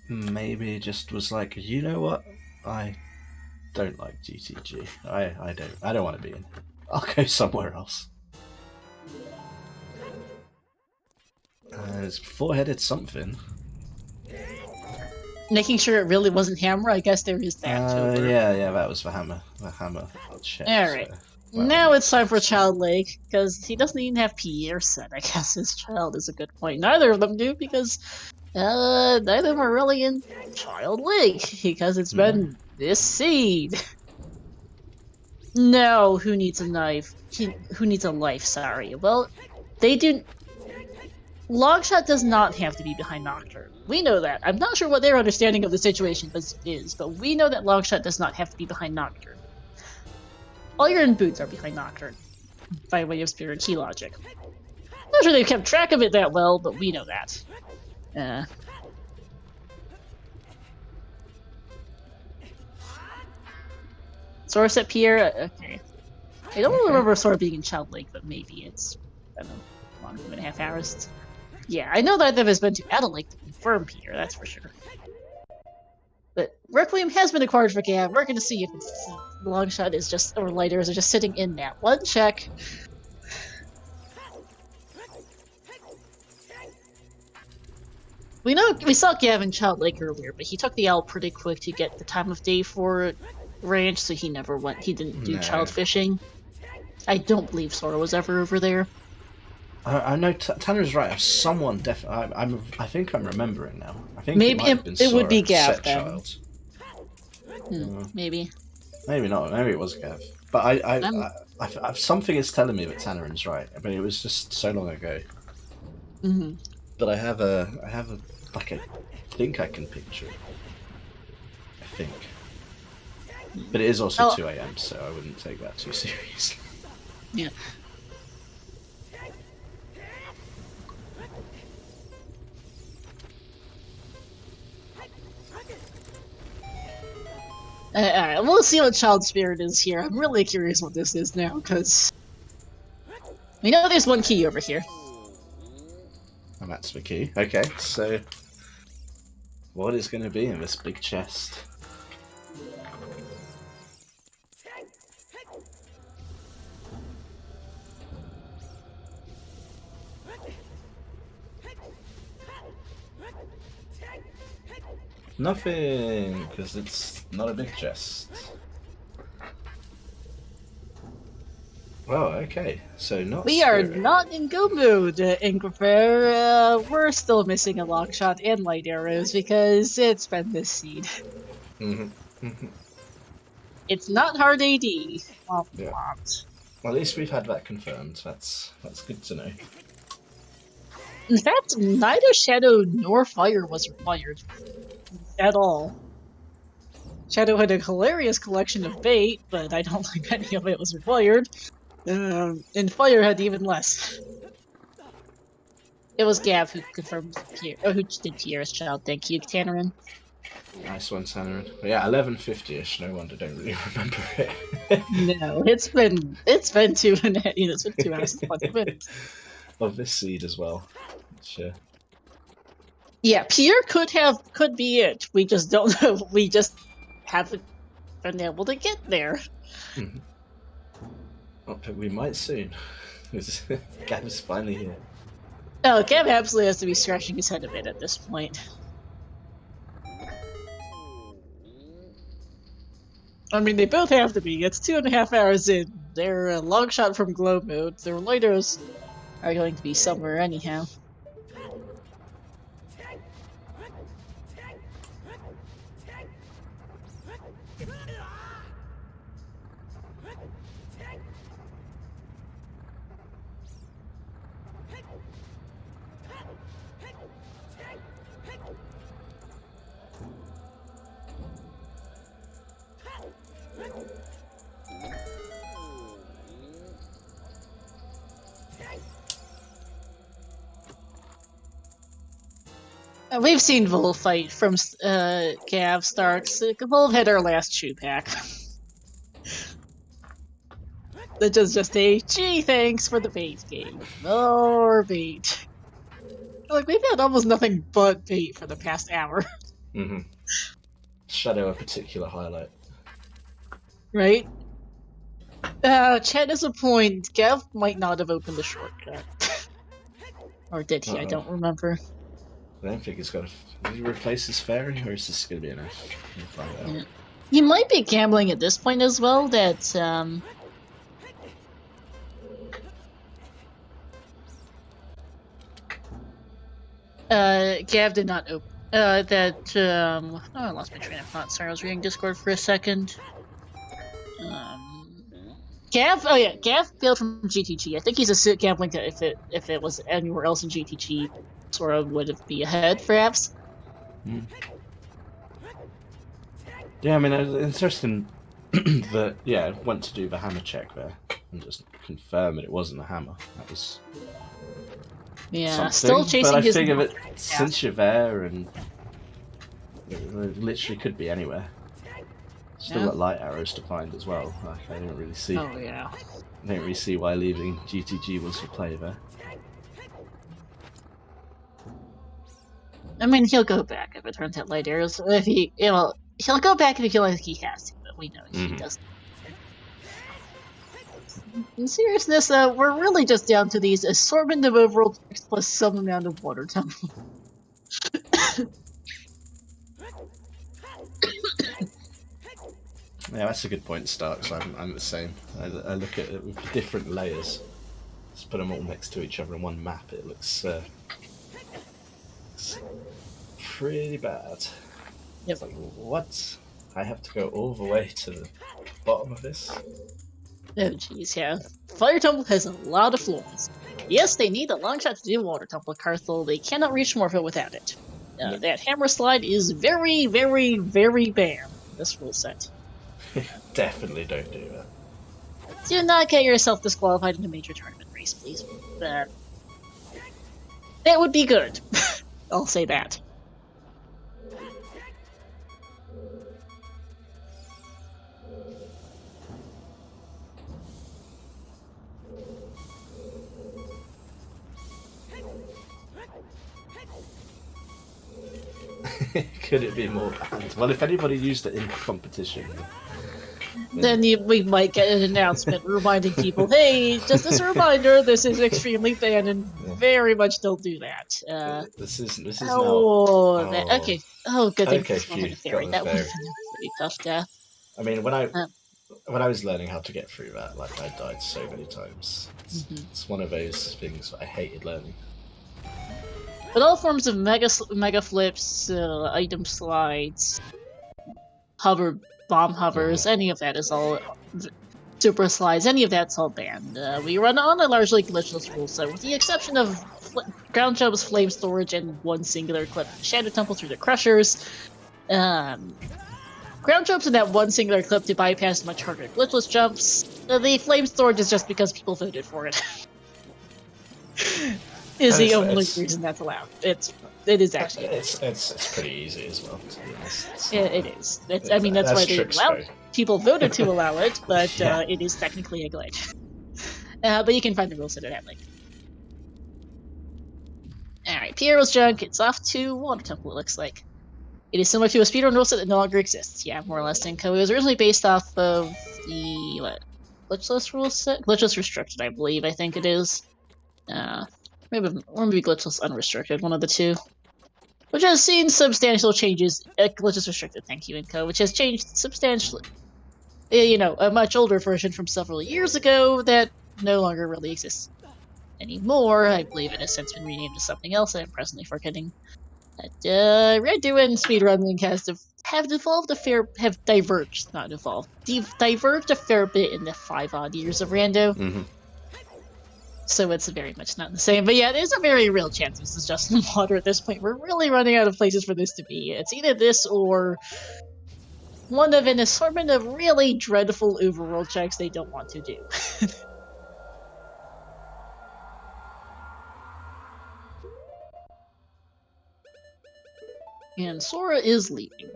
Maybe just was like, you know what? I don't like GTG. I don't want to be in. I'll go somewhere else. His forehead had something.
Making sure it really wasn't Hammer, I guess there is that.
Yeah, that was the hammer. The hammer check.
Alright.
So, well.
Now it's time for Child Lake, because he doesn't even have Pierre set. I guess his child is a good point. Neither of them do, because Neither of them are really in Child League because it's been this seed. No, who needs a knife? Who needs a life? Sorry. Well, they do. Longshot does not have to be behind Nocturne. We know that. I'm not sure what their understanding of the situation is, but we know that Longshot does not have to be behind Nocturne. All your in boots are behind Nocturne, by way of Spirit Key logic. Not sure they've kept track of it that well, but we know that. Sora set Pierre. Okay. I don't really remember Sora being in Child Lake, but maybe it's, I don't know, long 2.5 hours. Yeah, I know that has been to Adult Lake to confirm Pierre, that's for sure. But Requiem has been acquired for Gav. We're going to see if it's, Longshot is just, or Lighters are just sitting in that one check. We saw Gav in Child Lake earlier, but he took the owl pretty quick to get the time of day for ranch, so he never went. He didn't do child fishing. I don't believe Sora was ever over there.
I know Tanner's right. Someone definitely. I think I'm remembering now. I think
maybe it would be Gav then.
Child.
Maybe.
Maybe not. Maybe it was Gav. But I something is telling me that Tanner's right. But it was just so long ago. But I have a like I think I can picture it. I think. But it is also 2 AM, so I wouldn't take that too seriously.
Yeah. Alright, we'll see what Child Spirit is here. I'm really curious what this is now, because we know there's one key over here.
And that's the key. Okay, so what is going to be in this big chest? Nothing, because it's not a big chest. Well, okay, so not.
We are not in go mode, Ingrid. We're still missing a Longshot and light arrows because it's been this seed. It's not hard AD. Well,
yeah. Well, at least we've had that confirmed. That's good to know.
In fact, neither Shadow nor Fire was required. At all. Shadow had a hilarious collection of bait, but I don't think any of it was required. And Fire had even less. It was Gav who confirmed Pierre, who did Pierre's child. Thank you, Tannerin.
Nice one, Tannerin. But yeah, 11:50ish. No wonder I don't really remember it.
No, it's been 2.5. It's been 2 hours and 20 minutes.
Of this seed as well. Sure.
Yeah, Pierre could be it. We just don't know. We just haven't been able to get there.
Oh, but we might soon. Gav is finally here.
Oh, Gav absolutely has to be scratching his head a bit at this point. I mean, they both have to be. It's 2.5 hours in. They're a long shot from glow mode. Their lighters are going to be somewhere anyhow. We've seen Vol fight from Gav starts. Vol had our last chew pack. That is just a gee, thanks for the bait game. More bait. Like, we've had almost nothing but bait for the past hour.
Shadow a particular highlight.
Right? Chat is a point. Gav might not have opened the shortcut. Or did he? I don't remember.
I don't think it's got to. Did he replace his fairy, or is this going to be enough? We'll find out.
Yeah. He might be gambling at this point as well that, Gav did not open. Oh, I lost my train of thought. Sorry, I was reading Discord for a second. Gav. Oh yeah, Gav failed from GTG. I think he's a gambling that if it was anywhere else in GTG, Sora would be ahead, perhaps.
Yeah, I mean, it's interesting that went to do the hammer check there and just confirm it wasn't a hammer. That was something.
Still chasing
but I
his.
figure that since you're there and it literally could be anywhere. Still got light arrows to find as well. Like, I didn't really see.
Oh yeah.
I don't really see why leaving GTG was the play there.
I mean, he'll go back if it turns out light arrows. If he'll go back if he feels like he has to, but we know he doesn't. In seriousness, we're really just down to these assortment of overall text plus some amount of water temple.
Yeah, that's a good point to start, because I'm the same. I look at it with different layers. Just put them all next to each other in one map. It looks pretty bad.
Yep.
It's like, what? I have to go all the way to the bottom of this?
Oh jeez, yeah. Fire Temple has a lot of flaws. Yes, they need a long shot to do Water Temple Carthel. They cannot reach Morpho without it. That hammer slide is very, very, very bad in this rule set.
Definitely don't do that.
Do not get yourself disqualified in a major tournament race, please. That would be good. I'll say that.
Could it be more banned? Well, if anybody used it in competition...
Then we might get an announcement reminding people, hey, just as a reminder, this is extremely banned and very much don't do that.
This is
okay. Oh, good thing
okay,
this one had a fairy. That would have been a pretty tough death.
I mean, when I was learning how to get through that, like, I died so many times. It's one of those things I hated learning.
But all forms of mega flips, item slides, bomb hovers, any of that is all super slides, any of that's all banned. We run on a largely glitchless rule set, with the exception of ground jumps, flame storage, and one singular clip Shadow Temple through the Crushers. Ground jumps and that one singular clip to bypass much harder glitchless jumps. The flame storage is just because people voted for it. Is the only reason that's allowed. It is actually.
It's pretty easy as well, to be honest.
It is. I mean, that's why they allowed. People voted to allow it, but it is technically a glitch. But you can find the rules at that link. Alright, Piero's junk. It's off to Water Temple, it looks like. It is similar to a speedrun rule set that no longer exists. Yeah, more or less. It was originally based off of the glitchless rule set? Glitchless restricted, I believe. I think it is. Maybe glitchless unrestricted, one of the two. Which has seen substantial changes. Glitchless restricted, thank you, Inco. Which has changed substantially. A much older version from several years ago that no longer really exists anymore. I believe it has since been renamed to something else I'm presently forgetting. But Rando and speedrunning have diverged, not evolved. Diverged a fair bit in the 5-odd years of Rando. So it's very much not the same. But yeah, there's a very real chance this is just in water at this point. We're really running out of places for this to be. It's either this or one of an assortment of really dreadful overworld checks they don't want to do. And Sora is leaving.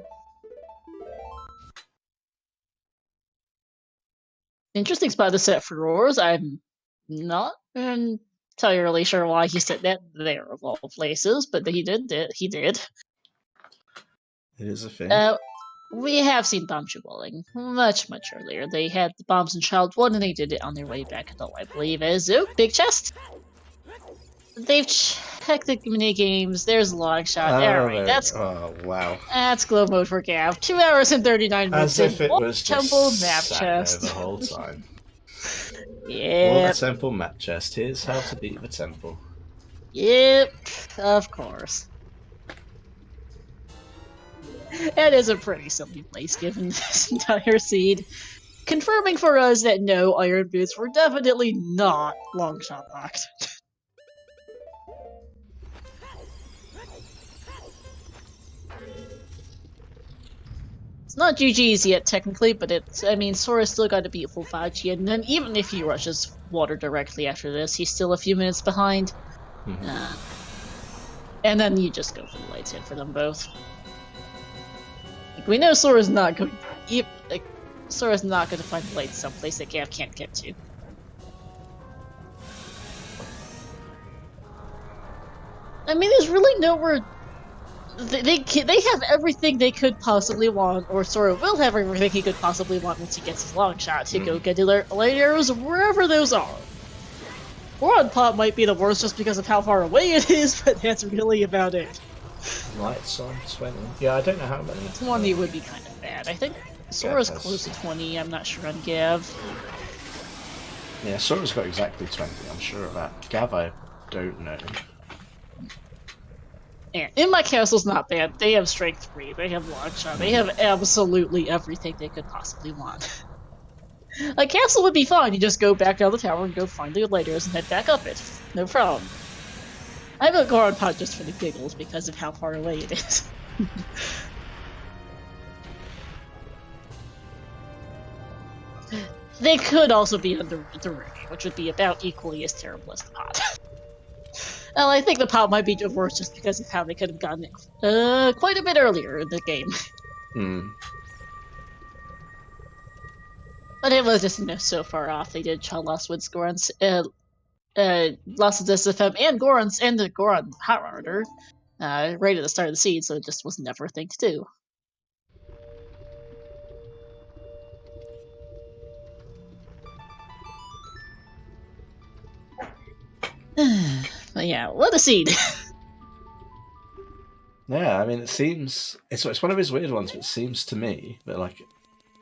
Interesting spot to set for roars. I'm not entirely sure why he said that there of all places, but he did. He did.
It is a thing.
We have seen bomb bowling much earlier. They had the bombs in Child 1 and they did it on their way back to, I believe, as Big Chest. They've checked the mini games. There's a long shot. Alright,
wow.
That's glow mode for Gav. 2 hours and 39 minutes.
As if it was just
map
sat
chest.
there the whole time.
Yeah.
Water Temple map chest. Here's how to beat the temple.
Yep, of course. That is a pretty silly place given this entire seed. Confirming for us that no, Iron Boots were definitely not long shot locked. It's not GG's yet, technically, but I mean, Sora's still got to beat full 5G, and then even if he rushes water directly after this, he's still a few minutes behind. And then you just go for the lights hit for them both. Like, we know Sora's not going to find the lights someplace that Gav can't get to. I mean, there's really nowhere. They have everything they could possibly want, or Sora will have everything he could possibly want once he gets his long shot to go get the light arrows wherever those are. Goron Pop might be the worst just because of how far away it is, but that's really about it.
Lights on 20. Yeah, I don't know how many.
20 would be kind of bad. I think Sora's close to 20, I'm not sure on Gav.
Yeah, Sora's got exactly 20, I'm sure of that. Gav, I don't know.
Yeah, In My Castle's not bad. They have Strength 3, they have Long Shot, they have absolutely everything they could possibly want. A castle would be fine, you just go back down the tower and go find the lighters and head back up it. No problem. I vote Goron Pot just for the giggles because of how far away it is. They could also be under the Ruby, which would be about equally as terrible as the Pot. Well, I think the Pot might be worse just because of how they could have gotten it quite a bit earlier in the game. But it was just, so far off. They did Lost Woods Gorons, Lost Woods SFM, and Gorons, and the Goron Hot Rodder right at the start of the seed, so it just was never a thing to do. But yeah, what a seed!
Yeah, I mean, it's one of his weird ones, but it seems to me that, like,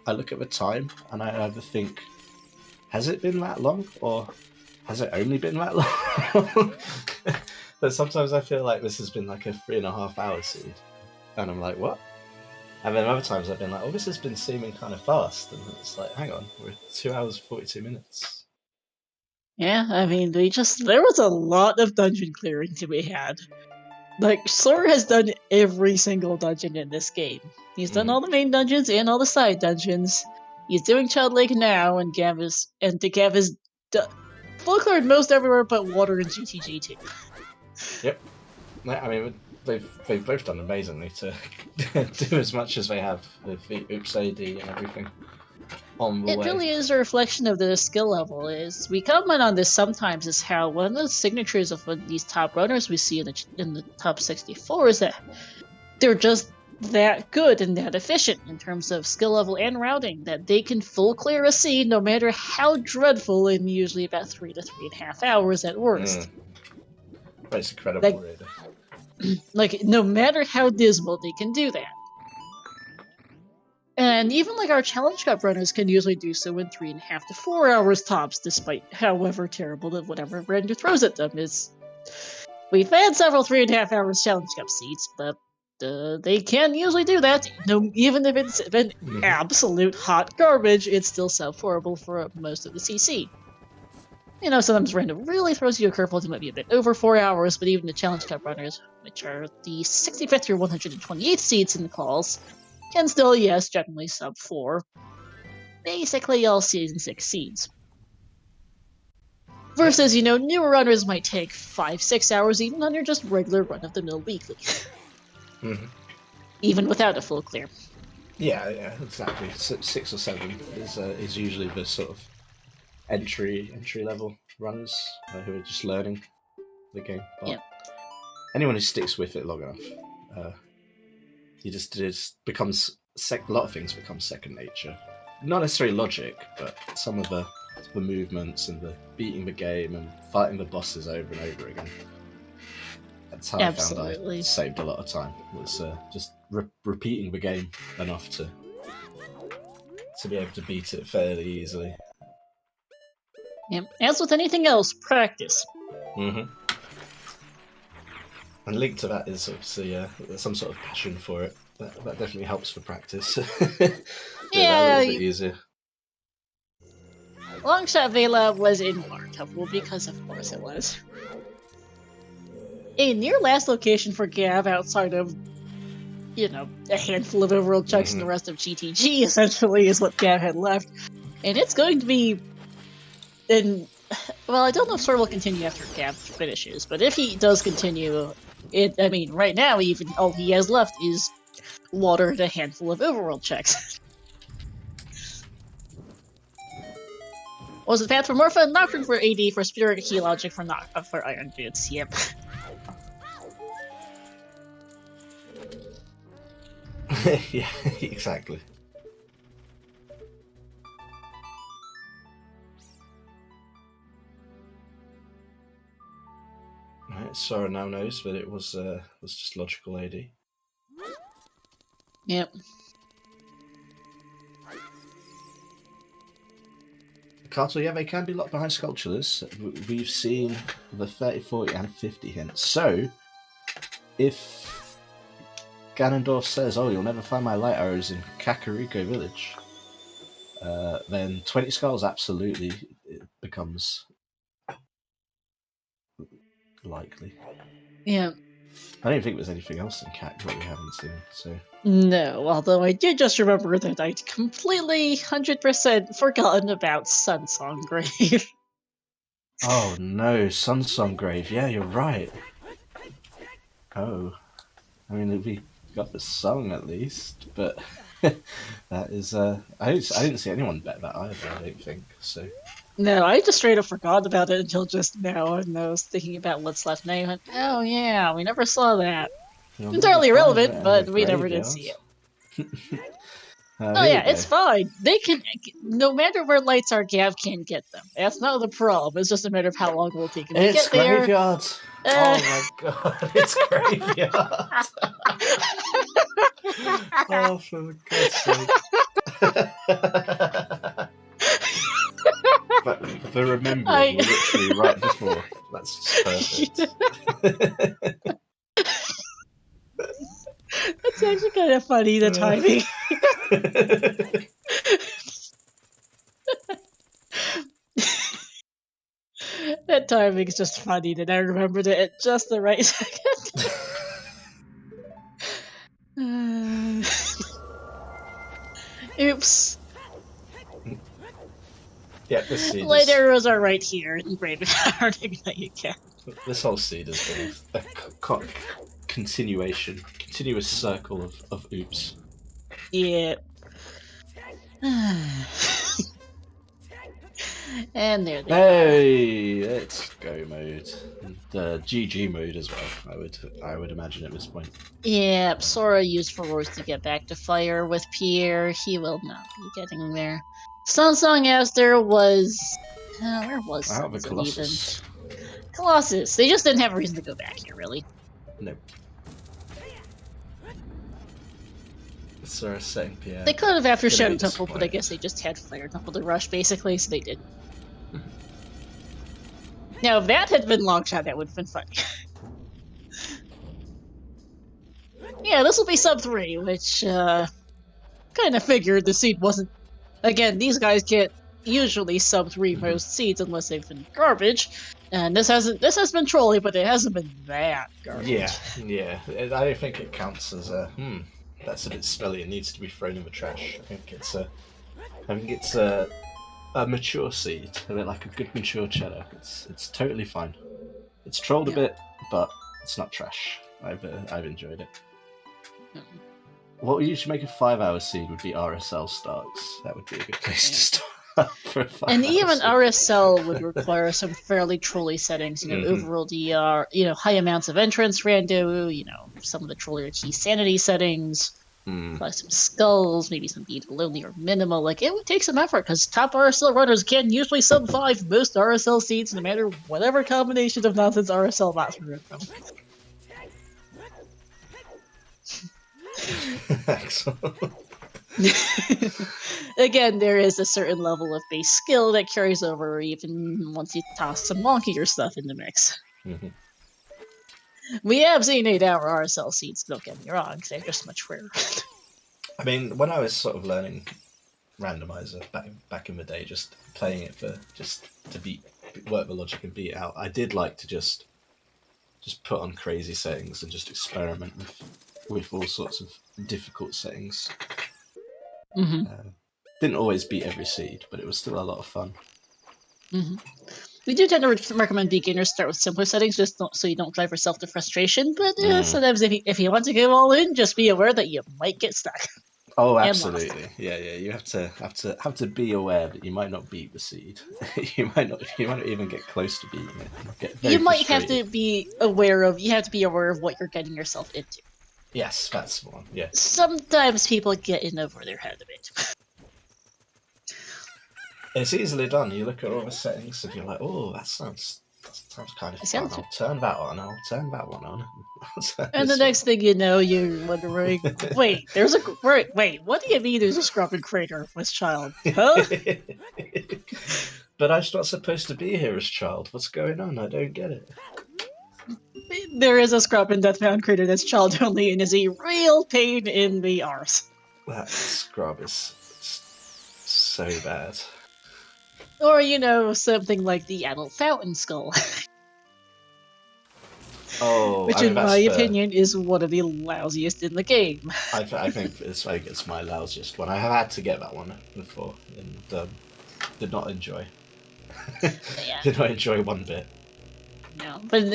I look at the time and I either think, has it been that long, or has it only been that long? But sometimes I feel like this has been like a 3.5 hour seed, and I'm like, what? And then other times I've been like, oh, this has been seeming kind of fast, and it's like, hang on, we're 2 hours 42 minutes.
Yeah, I mean, there was a lot of dungeon clearing to be had. Like, Sora has done every single dungeon in this game. He's done all the main dungeons and all the side dungeons. He's doing Child Lake now, and Gav is full cleared most everywhere but Water and GTG too.
Yep. I mean, they've both done amazingly to do as much as they have with the Oops AD and everything. It
really is a reflection of the skill level. Is we comment on this sometimes is how one of the signatures of these top runners we see in the top 64 is that they're just that good and that efficient in terms of skill level and routing that they can full clear a seed no matter how dreadful in usually about 3 to 3.5 hours at worst.
That's incredible, really.
Like, no matter how dismal, they can do that. And even like our Challenge Cup runners can usually do so in 3.5 to 4 hours tops, despite however terrible that whatever render throws at them is. We've had several 3.5 hours Challenge Cup seats, but they can usually do that. No, even if it's been absolute hot garbage, it's still sub-4able for most of the CC. Sometimes random really throws you a curveball. It might be a bit over 4 hours, but even the Challenge Cup runners, which are the 65th through 128th seats in the calls, can still, yes, generally sub-4. Basically all Season 6 seeds. Versus, newer runners might take 5-6 hours even on your just regular run-of-the-mill weekly. Even without a full clear.
Yeah, exactly. 6 or 7 is usually the sort of entry level runners who are just learning the game. But anyone who sticks with it long enough, it becomes a lot of things become second nature. Not necessarily logic, but some of the movements and the beating the game and fighting the bosses over and over again. That's how I found I saved a lot of time. Was just repeating the game enough to be able to beat it fairly easily.
Yep. As with anything else, practice.
And linked to that is obviously some sort of passion for it. That definitely helps for practice.
Yeah,
a little bit easier.
Longshot Vela was in Water Temple because of course it was. A near last location for Gav outside of, you know, a handful of overworld checks and the rest of GTG essentially is what Gav had left. And it's going to be well, I don't know if Sora will continue after Gav finishes, but if he does continue, I mean, right now even all he has left is water and a handful of overworld checks. Was it Path for Morpha? Nocturne for AD, for Spirit, Key Logic, for Iron Boots, yep.
Yeah, exactly. Right, Sora now knows that it was just logical AD.
Yep.
Cartel, yeah, they can be locked behind sculptures. We've seen the 30, 40, and 50 hints. So, if Ganondorf says, "Oh, you'll never find my light arrows in Kakariko Village," then 20 skulls absolutely it becomes likely.
Yeah.
I don't think there's anything else in Kak that we haven't seen. So
no, although I did just remember that I'd completely 100% forgotten about Sunsong Grave.
Oh no, Sunsong Grave. Yeah, you're right. Oh, I mean, we got the song at least, but that is. I didn't see anyone bet that either. I don't think so.
No, I just straight up forgot about it until just now, and I was thinking about what's left, and I went, "Oh yeah, we never saw that." Entirely irrelevant, but we never did see it. Oh yeah, it's fine. They can, no matter where lights are, Gav can get them. That's not the problem. It's just a matter of how long it will take him to get there.
Graveyard. Oh my god, it's graveyard. Oh, for God's sake. But the remembering literally right before. That's just perfect.
That's actually kind of funny, the timing. That timing's just funny that I remembered it at just the right second. Oops.
Yeah, this seed
light arrows are right here. You brave power to ignite you can.
This whole seed has been a continuous circle of oops.
Yeah. And there they
Hey, it's go mode. The GG mode as well, I would imagine at this point.
Yeah, Sora used for Roars to get back to fire with Pierre. He will not be getting there. Sunsong Aster was... where was Sunsong even? Colossus. They just didn't have a reason to go back here, really.
Nope. Sora setting Pierre.
They could have after Shadow Temple, but I guess they just had Fire Temple to rush, basically, so they did. Now, if that had been Longshot, that would have been funny. Yeah, this will be sub 3, which, kind of figured the seed wasn't... Again, these guys can't usually sub 3 most seeds unless they've been garbage, and this has been trolly, but it hasn't been that garbage.
Yeah. I don't think it counts as a, that's a bit smelly, it needs to be thrown in the trash. I think it's a mature seed, a bit like a good mature cheddar. It's totally fine. It's trolled a bit, but it's not trash. I've enjoyed it. What you should make a 5-hour seed would be RSL Starks. That would be a good place to start for a 5-hour
And even
seed.
RSL would require some fairly trolly settings, overall DR, high amounts of entrance rando, some of the trollier key sanity settings, probably some skulls, maybe some beat lonely or minimal. Like, it would take some effort, because top RSL runners can usually sub 5 most RSL seeds, no matter whatever combination of nonsense RSL bots threw at them.
Excellent.
Again, there is a certain level of base skill that carries over even once you toss some wonkier stuff in the mix. We have seen 8-hour RSL seeds, don't get me wrong, they're just much rarer.
I mean, when I was sort of learning Randomizer back in the day, just playing it for just to work the logic and beat it out, I did like to just put on crazy settings and just experiment with all sorts of difficult settings.
Mm-hmm.
Didn't always beat every seed, but it was still a lot of fun.
Mm-hmm. We do tend to recommend beginners start with simpler settings, just so you don't drive yourself to frustration. But sometimes, if you want to go all in, just be aware that you might get stuck.
Oh, absolutely, yeah. You have to be aware that you might not beat the seed. you might not even get close to beating it.
You might have to be aware of. You have to be aware of what you're getting yourself into.
Yes, that's the one. Yeah.
Sometimes people get in over their head a bit.
It's easily done. You look at all the settings and you're like, oh, that sounds kind of fun. I'll turn that on. I'll turn that one on.
And the next thing you know, you're wondering, wait, what do you mean there's a scrubbing crater with child? Huh?
But I'm not supposed to be here as child. What's going on? I don't get it.
There is a scrub in Deathbound crater that's child only and is a real pain in the arse.
That scrub is so bad.
Or, something like the adult fountain skull.
Oh,
which, in my opinion, is one of the lousiest in the game.
I think it's my lousiest one. I have had to get that one before and did not enjoy. Did not enjoy one bit.
No, but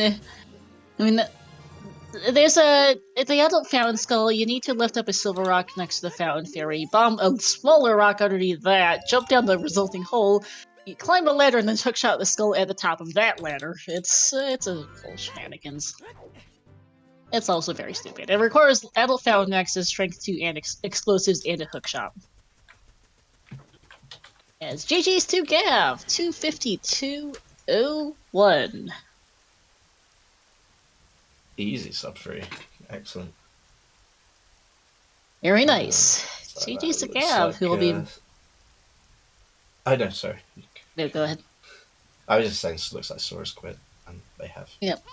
there's the adult fountain skull. You need to lift up a silver rock next to the fountain fairy, bomb a smaller rock underneath that, jump down the resulting hole. You climb a ladder and then hookshot the skull at the top of that ladder. It's a full shenanigans. It's also very stupid. It requires adult fountain access, strength 2, and explosives, and a hookshot. As GG's to Gav, 252.01.
Easy sub 3. Excellent.
Very nice. GG's to Gav, who will be...
I know, sorry.
No, go ahead.
I was just saying it looks like Sora's quit, and they have.
Yep.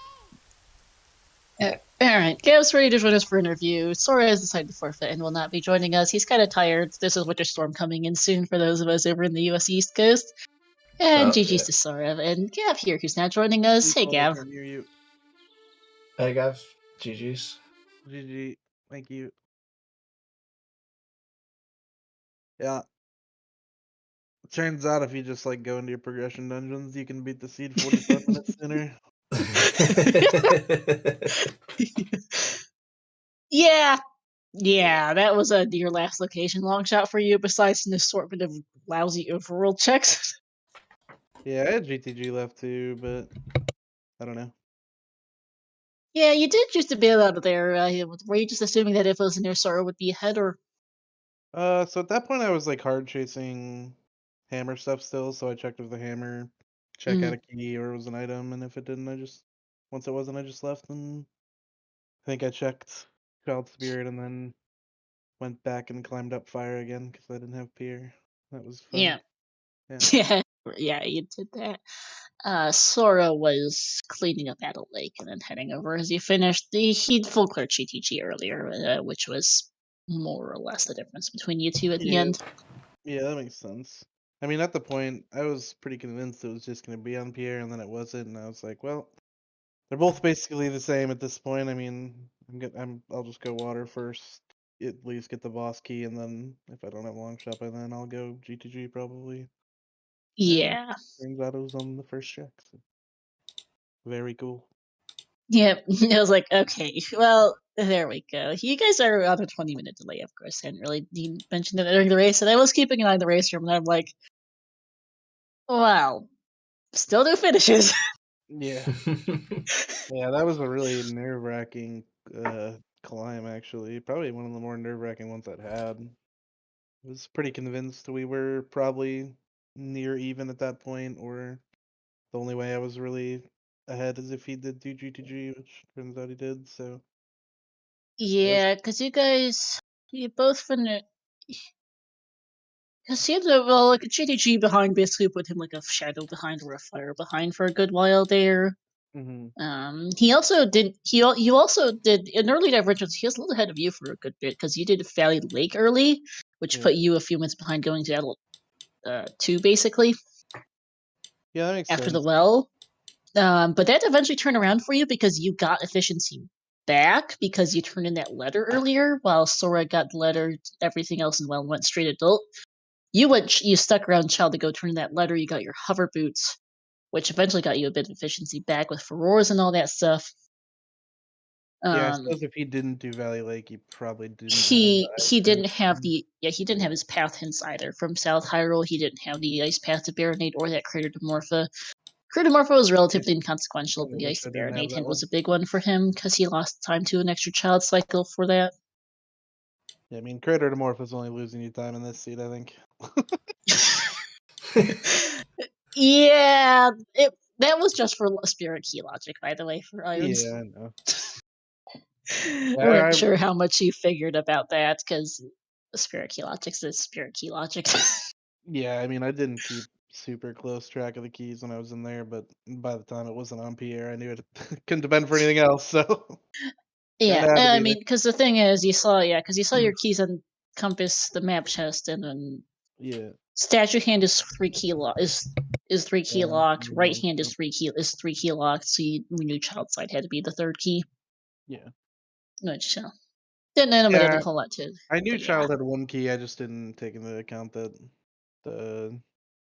Alright, Gav's ready to join us for an interview. Sora has decided to forfeit and will not be joining us. He's kind of tired. There's a winter storm coming in soon for those of us over in the US East Coast. And GG's to Sora. And Gav here, who's now joining us. Hey, Gav.
Hey, Gav. GG's.
GG. Thank you. Yeah. Turns out if you just go into your progression dungeons, you can beat the seed 45 minutes sooner.
Yeah, that was your last location long shot for you, besides an assortment of lousy overworld checks.
Yeah, I had GTG left too, but I don't know.
Yeah, you did choose to bail out of there. Were you just assuming that if it was near Sora would be ahead, or?
So at that point I was hard chasing hammer stuff still, so I checked if the hammer check out a key or it was an item, and if it didn't, once it wasn't, I just left, and I think I checked Child Spirit and then went back and climbed up fire again because I didn't have Pier. That was fun.
Yeah, you did that. Sora was cleaning up Adult Lake and then heading over as he finished. He'd full clear GTG earlier, which was more or less the difference between you two at the end.
Yeah, that makes sense. I mean, at the point, I was pretty convinced it was just going to be on Pierre, and then it wasn't, and I was like, well, they're both basically the same at this point. I mean, I'll just go water first, at least get the boss key, and then if I don't have long shot by then, I'll go GTG probably.
Yeah.
And turns out it was on the first check. So. Very cool.
Yep. I was like, okay, well, there we go. You guys are on a 20-minute delay, of course. I hadn't really mentioned it during the race, and I was keeping an eye on the race room, and I'm like, wow, still no finishes.
Yeah. Yeah, that was a really nerve-wracking climb, actually. Probably one of the more nerve-wracking ones I'd had. I was pretty convinced we were probably near even at that point, or the only way I was really ahead is if he did do GTG, which turns out he did, so...
Yeah, because you both finished... Because he had a GTG behind basically put him like a shadow behind or a fire behind for a good while there. He also did. You also did in early divergence. He was a little ahead of you for a good bit because you did Valley Lake early, which put you a few minutes behind going to Adult 2, basically.
Yeah, that makes
after
sense.
the well. But that eventually turned around for you because you got efficiency back because you turned in that letter earlier, while Sora got the letter, everything else, and well went straight adult. You stuck around child to go turn in that letter. You got your hover boots, which eventually got you a bit of efficiency back with furores and all that stuff.
Yeah, I
Um,
suppose if he didn't do Valley Lake, he probably didn't have the
he
ice
didn't
path.
have he didn't have his path hints either from South Hyrule. He didn't have the ice path to Baronade or that Crater Demorpha. Crudomorpho was relatively inconsequential, but
Kinda
the
wish
Ice
I didn't have
Baronade
that
hint
one.
was a big one for him because he lost time to an extra child cycle for that.
Yeah, I mean, Crater Demorph is only losing you time in this seat, I think.
Yeah, that was just for Spirit Key logic, by the way, for Irons.
Yeah, I know.
Weren't
I-
sure how much he figured about that because Spirit Key logic is Spirit Key logic.
Yeah, I mean, I didn't keep super close track of the keys when I was in there, but by the time it wasn't on Pierre, I knew it couldn't depend for anything else, so
Yeah,
kinda had to
I
be
mean,
there.
because the thing is, you saw your keys on Compass, the map chest, and then
Yeah.
Statue hand is 3 key is 3 key
Yeah,
locked. Right
yeah,
hand is 3 key locked. So you knew child side had to be the third key.
yeah.
Which didn't end up adding
Yeah,
a whole lot to.
I knew
But yeah,
Child had one key, I just didn't take into account that the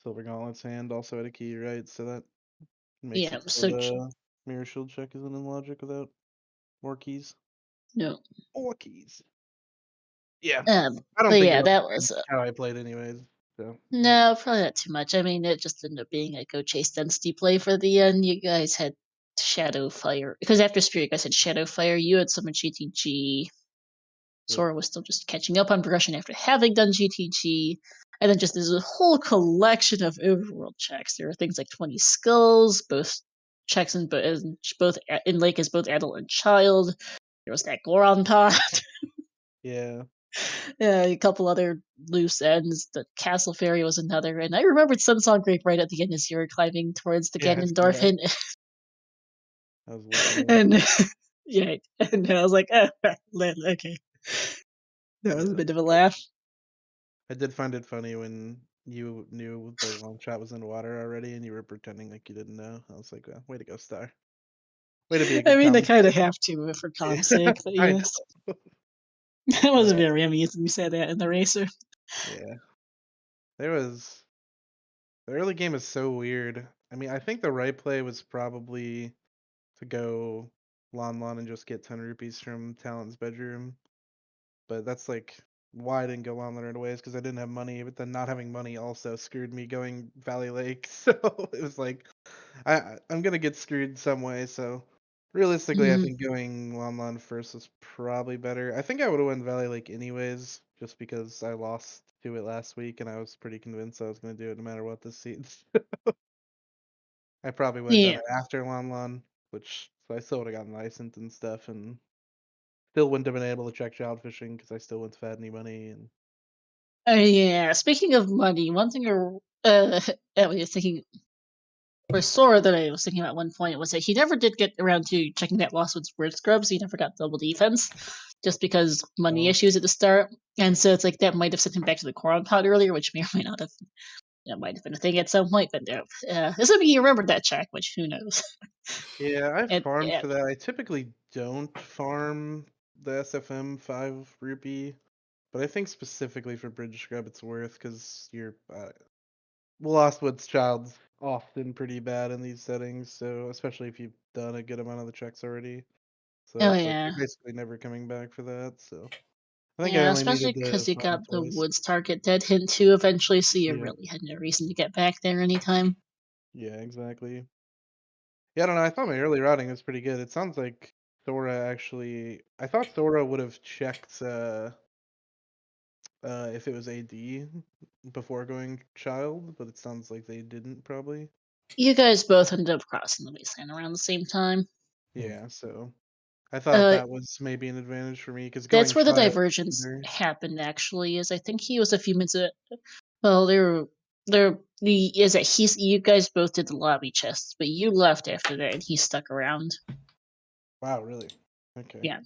Silver Gauntlet's hand also had a key, right? So that makes
yeah.
it so
So
the Mirror Shield check isn't in logic without more keys.
no.
More keys. Yeah.
Um.
I don't
But
think it
yeah,
really
that was
changed how I played anyways. So
no, probably not too much. I mean, it just ended up being a go chase density play for the end. You guys had Shadow Fire because after Spirit, you guys had Shadow Fire. You had some GTG.
yeah.
Sora was still just catching up on progression after having done GTG. And then just there's a whole collection of overworld checks. There are things like 20 skulls, both checks in both in Lake as both adult and child. There was that Goron pod.
Yeah.
A couple other loose ends. The Castle Fairy was another. And I remembered Sunsong Grape right at the end as you were climbing towards the
Yeah, I see
Ganondorf
that.
hint.
I was looking at it.
And yeah, and I was like, oh, okay. That was a
Yeah.
bit of a laugh.
I did find it funny when you knew the long shot was in water already and you were pretending like you didn't know. I was like, well, way to go, Star. Way to be a
I
good
mean, they
commentator.
kind of have to for
Yeah,
com's sake, but
I
yes.
know.
That was
Uh,
very amusing you said that in the racer.
yeah. There was the early game is so weird. I mean, I think the right play was probably to go Lon Lon and just get 10 rupees from Talon's bedroom. But that's like why I didn't go Lon Lon right away is because I didn't have money. But then not having money also screwed me going Valley Lake. So it was like I'm gonna get screwed some way. So realistically, I
Mhm.
think going Lon Lon first was probably better. I think I would have went Valley Lake anyways, just because I lost to it last week and I was pretty convinced I was gonna do it no matter what this season. I probably would have done
Yeah.
it after Lon Lon, which so I still would have gotten licensed and stuff, and still wouldn't have been able to check child fishing because I still wouldn't have had any money. And
Yeah. Speaking of money, one thing I was thinking for Sora that I was thinking about at one point was that he never did get around to checking that Lost Woods Word Scrubs. He never got double defense just because money
oh,
issues at the start. And so it's like that might have sent him back to the Coron pod earlier, which may or may not have might have been a thing at some point, but no. Assuming he remembered that check, which who knows.
yeah, I
And
farmed for that. I typically don't farm the SFM 5 rupee, but I think specifically for Bridge Scrub it's worth because you're Lost Woods Child's often pretty bad in these settings, so especially if you've done a good amount of the checks already. So
oh
it's like
yeah.
you're basically never coming back for that. So I think I
Yeah,
only
especially
needed
because
to
you
farm
got the
twice.
Woods target dead hint too eventually, so you
Yeah,
really had no reason to get back there anytime.
yeah, exactly. Yeah, I don't know. I thought my early routing was pretty good. It sounds like Sora actually. I thought Sora would have checked if it was AD before going Child, but it sounds like they didn't probably.
You guys both ended up crossing the wasteland around the same time.
Yeah, so I thought
Uh,
that was maybe an advantage for me because
that's
going
where the
Child
divergence
either.
happened. Actually, is I think he was a few minutes. Well, they were you guys both did the lobby chests, but you left after that, and he stuck around.
Wow, really? Okay.
Yeah.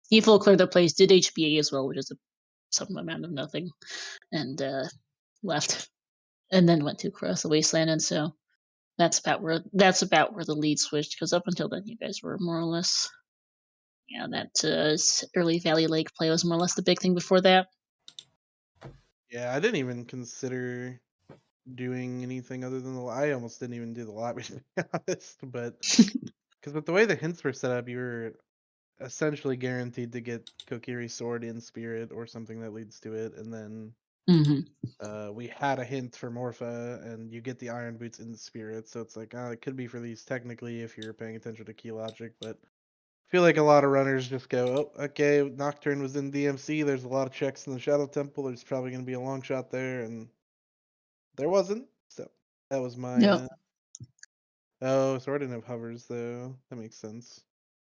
He full cleared the place, did HBA as well, which is some amount of nothing, and left, and then went to Across the Wasteland, and so that's about where the lead switched. Because up until then, you guys were more or less, that early Valley Lake play was more or less the big thing before that.
Yeah, I didn't even consider doing anything other than I almost didn't even do the lobby, to be honest. But because with the way the hints were set up, you were essentially guaranteed to get Kokiri's sword in spirit or something that leads to it, and then we had a hint for Morpha, and you get the iron boots in the spirit. So it's like, it could be for these technically if you're paying attention to key logic, but I feel like a lot of runners just go, oh, okay, Nocturne was in DMC. There's a lot of checks in the Shadow Temple. There's probably going to be a long shot there, and there wasn't. So that was my.
Yep.
Oh, so I didn't have hovers though. That makes sense.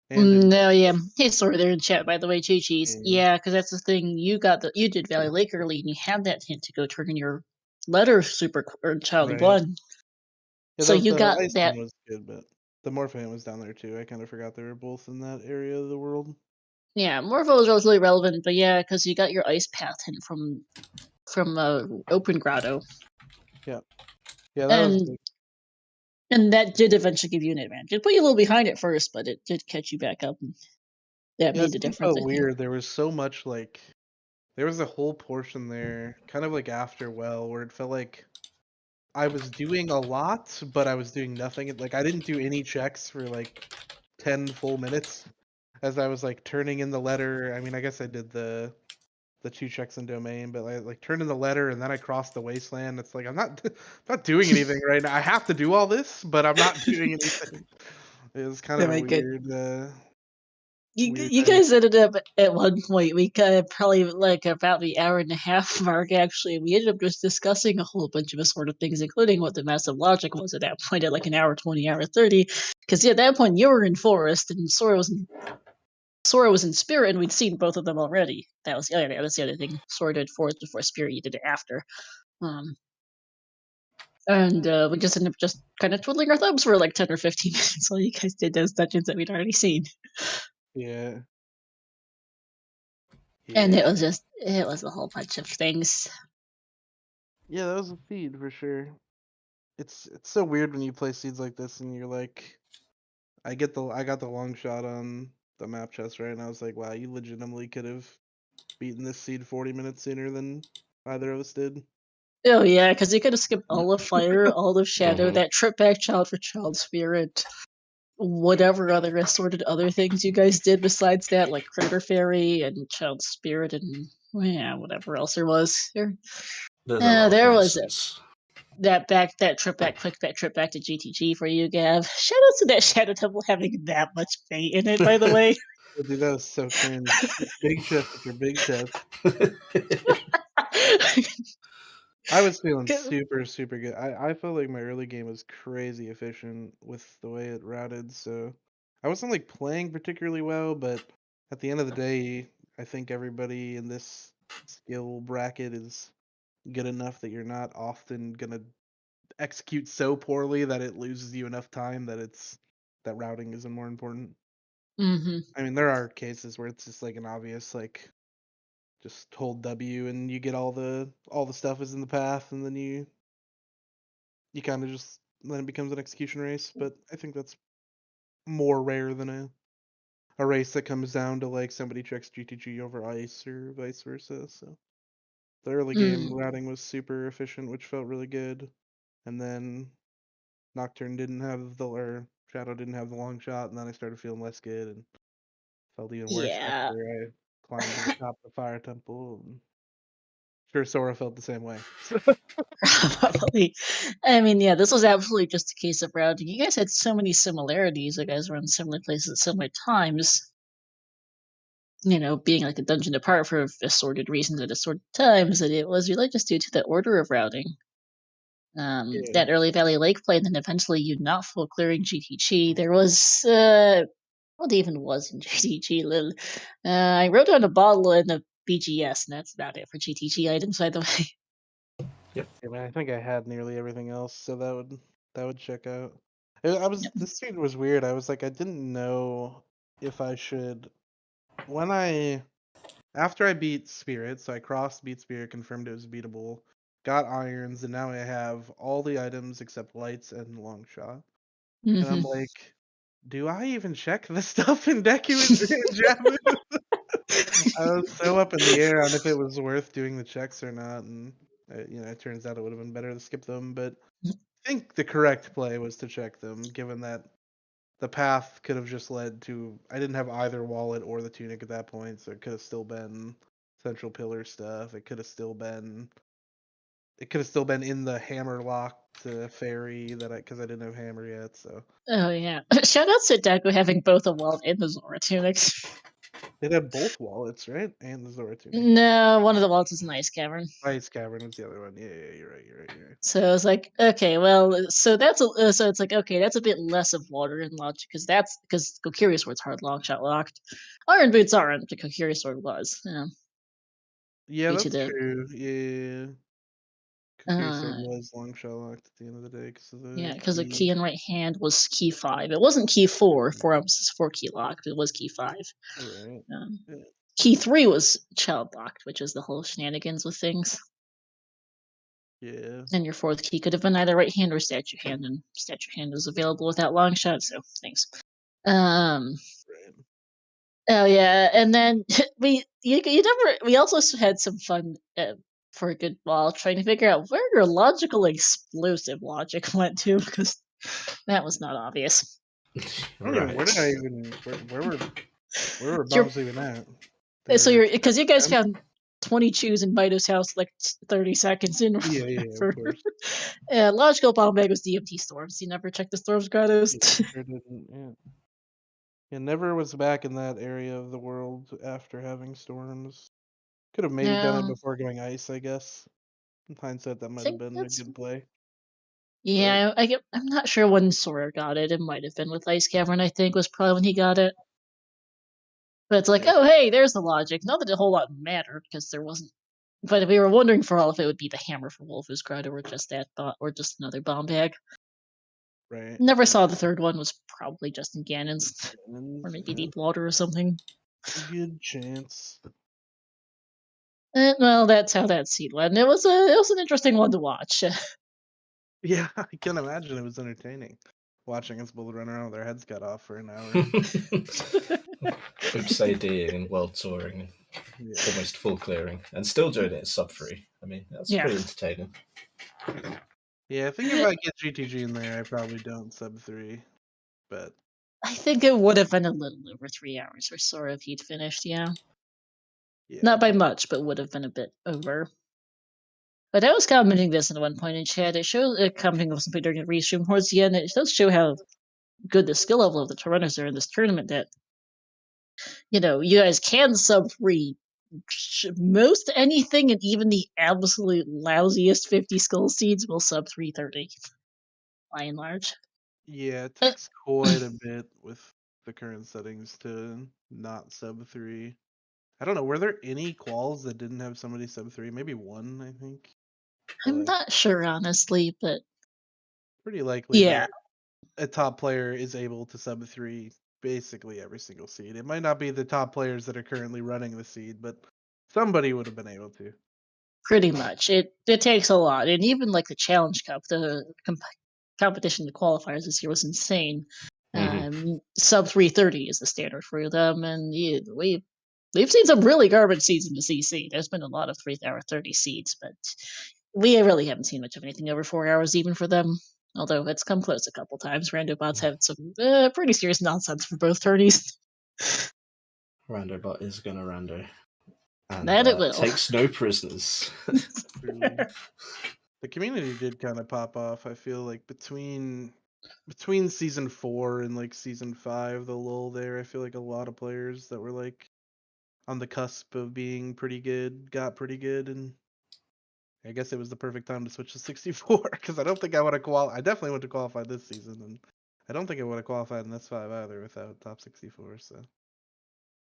And
No, yeah. Hey, sorry, they're in chat, by the way, GG's.
Yeah.
Yeah, because that's the thing. You did Valley Lake early, and you had that hint to go turn in your letter or Child
Right.
1.
Yeah,
So you
the
got
ice
that.
one was good, but the Morphan was down there too. I kind of forgot they were both in that area of the world.
Yeah, Morpho was relatively relevant, but yeah, because you got your ice path hint from Open Grotto.
Yeah, that was big.
And that did eventually give you an advantage. It put you a little behind at first, but it did catch you back up. And that made a difference.
Felt weird. There was so much there was a whole portion there, kind of like after where it felt like I was doing a lot, but I was doing nothing. Like I didn't do any checks for like 10 full minutes as I was like turning in the letter. I mean, I guess I did the 2 checks in domain, but I like turned in the letter and then I crossed the wasteland. It's like I'm not doing anything right now. I have to do all this, but I'm not doing anything. It was kind of a weird.
You guys ended up at one point. We probably like about the hour and a half mark. Actually, we ended up just discussing a whole bunch of assorted things, including what the massive logic was at that point. At like an hour 20, hour 30, because at that point you were in forest and Sora was in spirit, and we'd seen both of them already. That's the other thing. Sora did forest before spirit. You did it after. And we just ended up just kind of twiddling our thumbs for like 10 or 15 minutes while you guys did those dungeons that we'd already seen.
Yeah.
And it was a whole bunch of things.
Yeah, that was a feed for sure. It's so weird when you play seeds like this and you're like, I got the long shot on the map chest, right? And I was like, wow, you legitimately could have beaten this seed 40 minutes sooner than either of us did.
Oh yeah, because you could have skipped all of fire, all of shadow, that trip back child for child spirit, whatever other assorted other things you guys did besides that, like Crater Fairy and Child Spirit and whatever else there was. There was that trip back to GTG for you, Gav. Shout out to that Shadow Temple having that much fate in it, by the way.
Oh, dude, that was so cringe. Big chest with your big chest. I was feeling super, super good. I felt like my early game was crazy efficient with the way it routed, so I wasn't like playing particularly well, but at the end of the day, I think everybody in this skill bracket is good enough that you're not often gonna execute so poorly that it loses you enough time that routing isn't more important. I mean, there are cases where it's just like an obvious just hold W and you get all the stuff is in the path, and then you kind of just then it becomes an execution race. But I think that's more rare than a race that comes down to like somebody checks GTG over ice or vice versa. So the early game routing was super efficient, which felt really good. And then Nocturne didn't have Shadow didn't have the long shot, and then I started feeling less good and felt even worse after I climbed to the top of the fire temple. And sure, Sora felt the same way.
Probably. I mean, yeah, this was absolutely just a case of routing. You guys had so many similarities. You guys were in similar places at similar times. Being like a dungeon apart for assorted reasons at assorted times, that it was really just due to the order of routing. That early Valley Lake play, and then eventually you not full clearing GTG. There was what even was in GTG? I wrote down a bottle and a BGS, and that's about it for GTG items, by the way.
Yeah, man, I think I had nearly everything else, so that would check out.
Yep.
This scene was weird. I was like, I didn't know if I should when I after I beat Spirit, so I crossed beat Spirit, confirmed it was beatable, got irons, and now I have all the items except lights and long shot. And I'm
Hmm.
like, do I even check the stuff in Deku and Jabu? I was so up in the air on if it was worth doing the checks or not, and it turns out it would have been better to skip them. But I think the correct play was to check them, given that the path could have just led to. I didn't have either wallet or the tunic at that point, so it could have still been central pillar stuff. It could have still been. It could have still been in the hammer locked fairy that because I didn't have hammer yet. So
Oh yeah. Shout out to Deku having both a wallet and the Zora tunics.
it had both wallets, right, and the Zora tunic.
No, one of the wallets is an ice cavern.
Ice Cavern was the other one. Yeah, you're right. You're right. You're right.
So I was like, okay, well, so so it's like, okay, that's a bit less of water and logic because Kokiri Sword's hard long shot locked. Iron Boots aren't, the Kokiri Sword was. Yeah,
Yeah,
due to
that's
the
true. Yeah. Kokiri Sword
uh,
was long shot locked at the end of the day because of
yeah,
the
because the
key.
key in right hand was key 5. It wasn't key 4. 4 ounces 4 key locked. It was key 5.
Right.
Um,
Yeah.
key 3 was child locked, which is the whole shenanigans with things.
Yeah.
And your fourth key could have been either right hand or statue hand, and statue hand was available without long shot. So thanks. Um,
Right.
Oh yeah, and then we also had some fun for a good while trying to figure out where your logical explosive logic went to because that was not obvious.
Where did I
Right.
even where were
Your
bombs even at?
so
They're
you're because you guys
temp?
found 20 chews in Bito's house like 30 seconds in.
Yeah, of
For
course.
logical bomb bag was DMT storms. You never checked the storms grottos.
Yeah, sure didn't. Yeah. Yeah, never was back in that area of the world after having storms. Could have maybe done it
No,
before going ice, I guess. In hindsight, that
I
might have
think
been a
that's
good play. But
yeah. I'm not sure when Sora got it. It might have been with Ice Cavern. I think was probably when he got it. But it's like,
yeah,
oh, hey, there's the logic. Not that a whole lot mattered because there wasn't. But we were wondering for all if it would be the hammer for Wolf's Grotto or just that thought or just another bomb bag.
right.
Never saw the third one was probably just in Ganon's or
And
maybe
yeah,
Deep Water or something.
good chance.
Well, that's how that scene went. It was an interesting one to watch.
Yeah, I can imagine it was entertaining watching us both run around with our heads cut off for an hour.
Oops, AD in world touring,
Yeah,
almost full clearing, and still doing it at sub 3. I mean, that's
Yeah.
pretty entertaining.
yeah. I think if I get GTG in there, I probably don't sub 3. But
I think it would have been a little over 3 hours for Sora if he'd finished. Yeah,
yeah,
not by much, but would have been a bit over. But I was commenting this at one point in chat. It shows commenting with something during the restream towards the end. It does show how good the skill level of the runners are in this tournament. That you guys can sub 3 most anything, and even the absolute lousiest 50 skull seeds will sub 330 by and large.
yeah. It
Uh,
takes quite a bit with the current settings to not sub 3. I don't know. Were there any quals that didn't have somebody sub 3? Maybe one, I think.
I'm
But
not sure honestly, but
pretty likely
yeah,
that a top player is able to sub 3 basically every single seed. It might not be the top players that are currently running the seed, but somebody would have been able to.
pretty much. It takes a lot, and even like the Challenge Cup, the competition, the qualifiers this year was insane. Sub 330 is the standard for them, and we've seen some really garbage seeds in the CC. There's been a lot of 3-hour 30 seeds, but we really haven't seen much of anything over 4 hours even for them. Although it's come close a couple times. Randobots had some pretty serious nonsense for both tourneys.
Randobot is gonna rando. And
That it will.
takes no prisoners.
Truly. The community did kind of pop off. I feel like between season 4 and like season 5, the lull there, I feel like a lot of players that were like on the cusp of being pretty good got pretty good, and I guess it was the perfect time to switch to 64 because I don't think I would have I definitely went to qualify this season, and I don't think I would have qualified in S5 either without top 64. So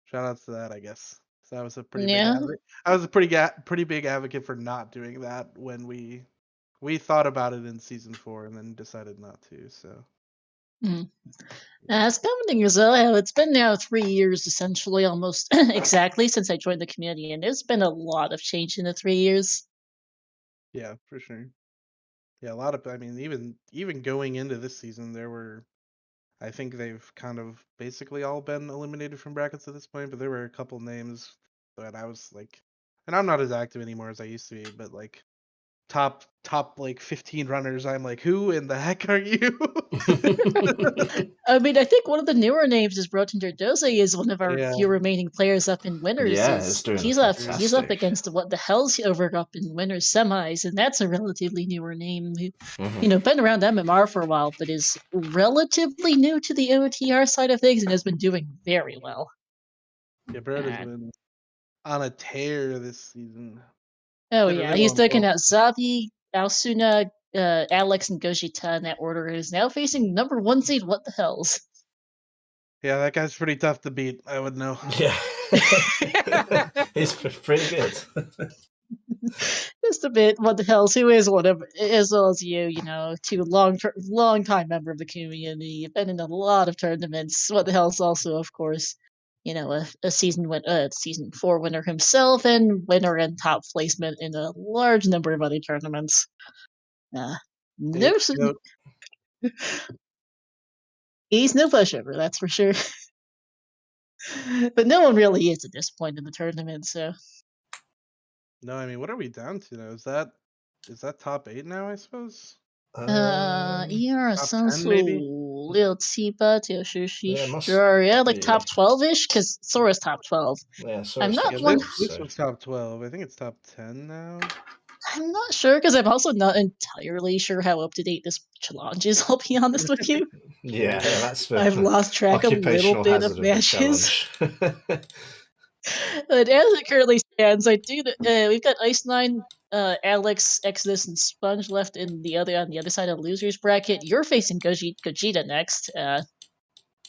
shout outs to that, I guess. So I was a pretty big
Yeah.
advocate. I was a pretty big advocate for not doing that when we we thought about it in season 4 and then decided not to. So
As commenting as well, it's been now 3 years, essentially, almost exactly, since I joined the community, and there's been a lot of change in the 3 years.
yeah, for sure. Yeah, a lot of. I mean, even going into this season, there were. I think they've kind of basically all been eliminated from brackets at this point, but there were a couple names that I was like, and I'm not as active anymore as I used to be, but like top like 15 runners, I'm like, who in the heck are you?
I mean, I think one of the newer names is Brotinger Doze is one of our
Yeah.
few remaining players up in winners.
Yeah, it's doing
He's up
fantastic.
against what the hell's over up in winners semis, and that's a relatively newer name who,
Mhm.
been around MMR for a while, but is relatively new to the OOTR side of things and has been doing very well.
Yeah, Brad has
Uh,
been on a tear this season.
Oh
Did
yeah,
really
he's
well in
taken
both.
out Zavi, Alsuna, Alex, and Gogeta in that order, and is now facing number 1 seed. What the hells?
Yeah, that guy's pretty tough to beat. I would know.
Yeah. He's pretty good.
Just a bit. What the hells? Who is one of, as well as you? Two long time member of the community. You've been in a lot of tournaments. What the hell's also, of course, a season 4 winner himself, and winner and top placement in a large number of other tournaments. Uh,
Hey,
there's
goat.
He's no pushover, that's for sure. But no one really is at this point in the tournament, so.
No, I mean, what are we down to now? Is that top 8 now? I suppose.
Yeah,
Top
sounds
10 maybe.
六七八九十十一
Yeah,
十
must
二, yeah, like
be.
top 12-ish, because Sora's top 12.
Yeah, so
I'm
it's
not
top
Yeah,
one.
12,
this
so.
was top 12. I think it's top 10 now.
I'm not sure, because I'm also not entirely sure how up to date this challenge is, I'll be honest with you.
Yeah, that's the
I've lost track a little
occupational
bit of
hazard of the
matches.
challenge.
But as it currently stands, we've got Ice9, Alex, Exodus, and Sponge left on the other side of the losers bracket. You're facing Gogeta next.
Yeah,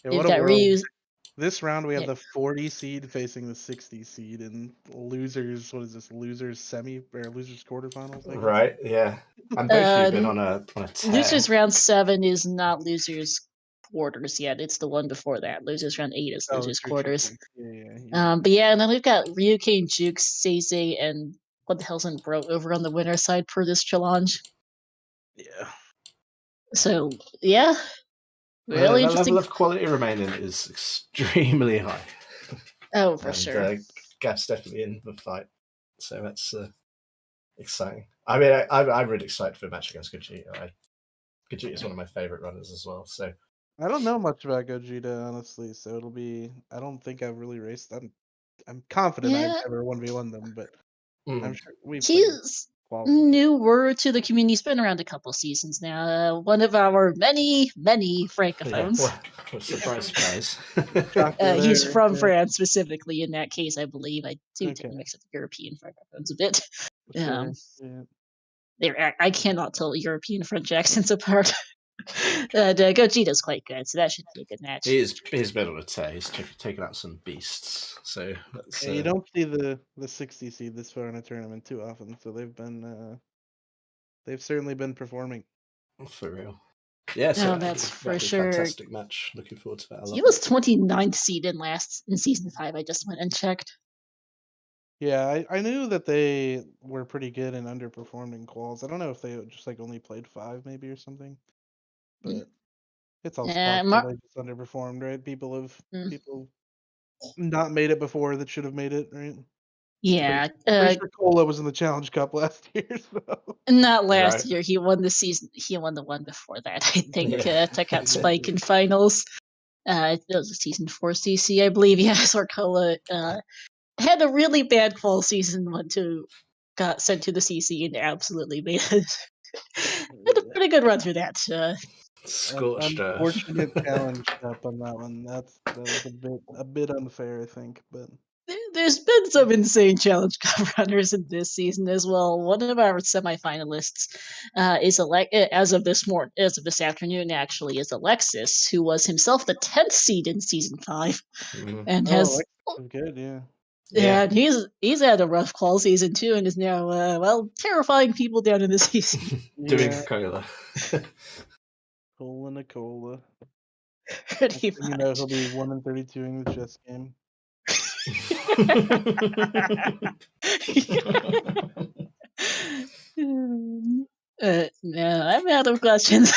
You've
what a
got
world.
Ryu.
This round we have
Yeah.
the 40 seed facing the 60 seed, and losers. What is this? Losers semi or losers quarterfinals? I guess.
Right, yeah. And both of you have been on a tear.
Losers round 7 is not losers quarters yet. It's the one before that. Losers round 8 is losers quarters.
Yeah.
But yeah, and then we've got Ryuki, Juke, Seize, and what the hell's in Bro over on the winner side for this challenge.
Yeah.
So yeah, really
The
interesting.
level of quality remaining is extremely high.
Oh, for
And
sure.
Gav's definitely in the fight, so that's exciting. I mean, I'm really excited for a match against Gogeta. Gogeta is one of my favorite runners as well. So
I don't know much about Gogeta, honestly, so it'll be. I don't think I've really raced. I'm confident I've
Yeah,
never 1v1 them, but I'm sure we've played
he's
quals before.
newer to the community. He's been around a couple seasons now. One of our many
yeah,
francophones.
well, surprise.
Shocker
He's
there,
from
yeah.
France specifically. In that case, I believe I do tend
Okay.
to mix up European francophones a bit.
Sure. Yeah.
I cannot tell European French accents apart. Gogeta's quite good, so that should be a good match.
He's been on a tear. He's taken out some beasts. So that's,
Yeah, you don't see the 60 seed this far in a tournament too often, so they've certainly been performing.
for real. Yeah, so
No, that's for
that'll be a
sure.
fantastic match. Looking forward to that.
He was 29th seed in season 5. I just went and checked.
Yeah, I knew that they were pretty good and underperformed in quals. I don't know if they just like only played 5 maybe or something, but it's also possible they just underperformed, right? People not made it before that should have made it, right?
Yeah,
Pretty sure Cola was in the Challenge Cup last year, so.
not last
Right.
year. He won the season. He won the one before that. I think
Yeah.
took out Spike in finals. It was a season 4 CC, I believe. Yeah, Sorcola had a really bad fall season. Got sent to the CC and absolutely made it. Had a pretty good run through that.
Scorched earth.
Unfortunate Challenge Cup on that one. That was a bit unfair, I think, but.
There's been some insane Challenge Cup runners in this season as well. One of our semifinalists is as of this afternoon, actually, is Alexis, who was himself the 10th seed in season 5, and has
Alexis is good, yeah.
Yeah, and he's had a rough qual season too, and is now terrifying people down in the season.
Doing
Yeah,
cola.
cola Nicola.
Pretty
You know
much.
he'll be 1-32 in the chess game.
No, I'm out of questions.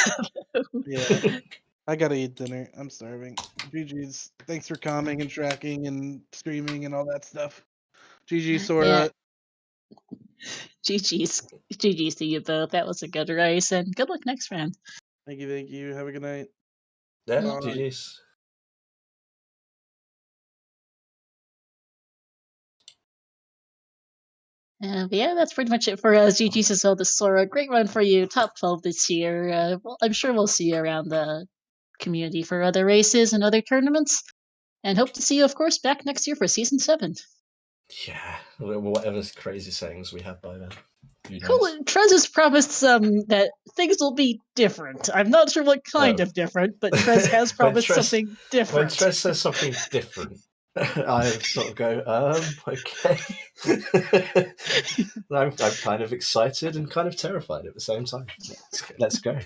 Yeah. I gotta eat dinner. I'm starving. GG's. Thanks for calming and tracking and streaming and all that stuff. GG Sora.
Yeah. GG's to you both. That was a good race, and good luck next round.
Thank you. Have a good night.
Yeah,
Mm.
Bye.
GG's.
But yeah, that's pretty much it for GG's as well. The Sora, great run for you, top 12 this year. Well, I'm sure we'll see you around the community for other races and other tournaments, and hope to see you, of course, back next year for season 7.
Yeah, whatever crazy sayings we have by then. Who knows?
Cool. Trez has promised that things will be different. I'm not sure what kind of different, but Trez has promised something different.
When Trez says something different, I sort of go, okay. I'm kind of excited and kind of terrified at the same time. Let's go.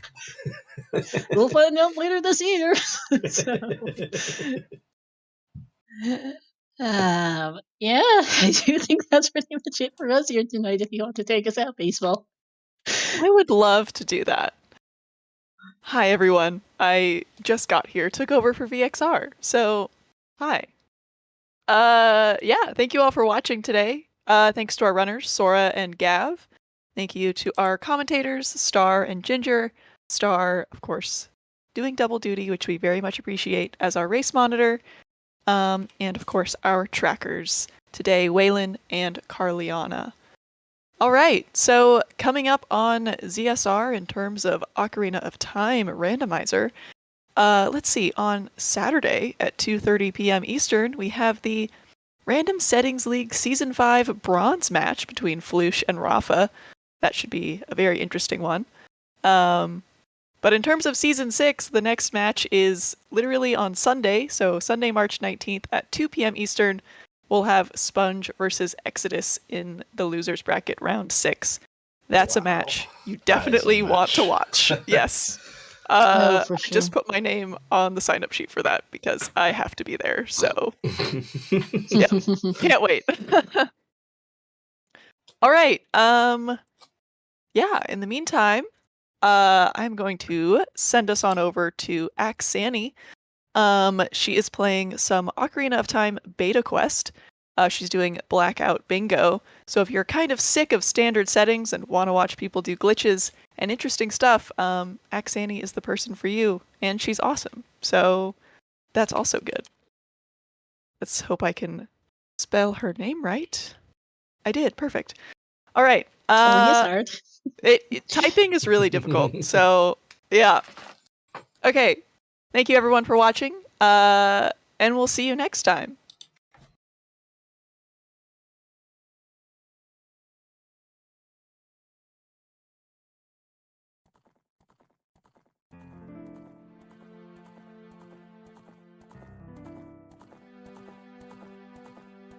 We'll find out later this year. Yeah, I do think that's pretty much it for us here tonight. If you want to take us out, baseball.
I would love to do that. Hi, everyone. I just got here, took over for VXR. So, hi. Yeah, thank you all for watching today. Thanks to our runners, Sora and Gav. Thank you to our commentators, Star and Ginger. Star, of course, doing double duty, which we very much appreciate, as our race monitor. And of course, our trackers today, Waylon and Carliana. All right, so coming up on ZSR in terms of Ocarina of Time Randomizer, let's see, on Saturday at 2:30 p.m. Eastern, we have the Random Settings League Season 5 Bronze match between Floosh and Rafa. That should be a very interesting one. But in terms of Season 6, the next match is literally on Sunday, so Sunday, March 19th at 2 p.m. Eastern, we'll have Sponge versus Exodus in the losers bracket round 6. That's a match you definitely want to watch. Yes.
For sure.
Just put my name on the sign-up sheet for that because I have to be there. So, yeah, can't wait. All right. Yeah. In the meantime, I'm going to send us on over to Axani. She is playing some Ocarina of Time beta quest. She's doing Blackout Bingo. So if you're kind of sick of standard settings and want to watch people do glitches and interesting stuff, Axani is the person for you. And she's awesome. So that's also good. Let's hope I can spell her name right. I did. Perfect. All right.
Spelling is hard.
Typing is really difficult. So, yeah. Okay. Thank you, everyone, for watching. And we'll see you next time.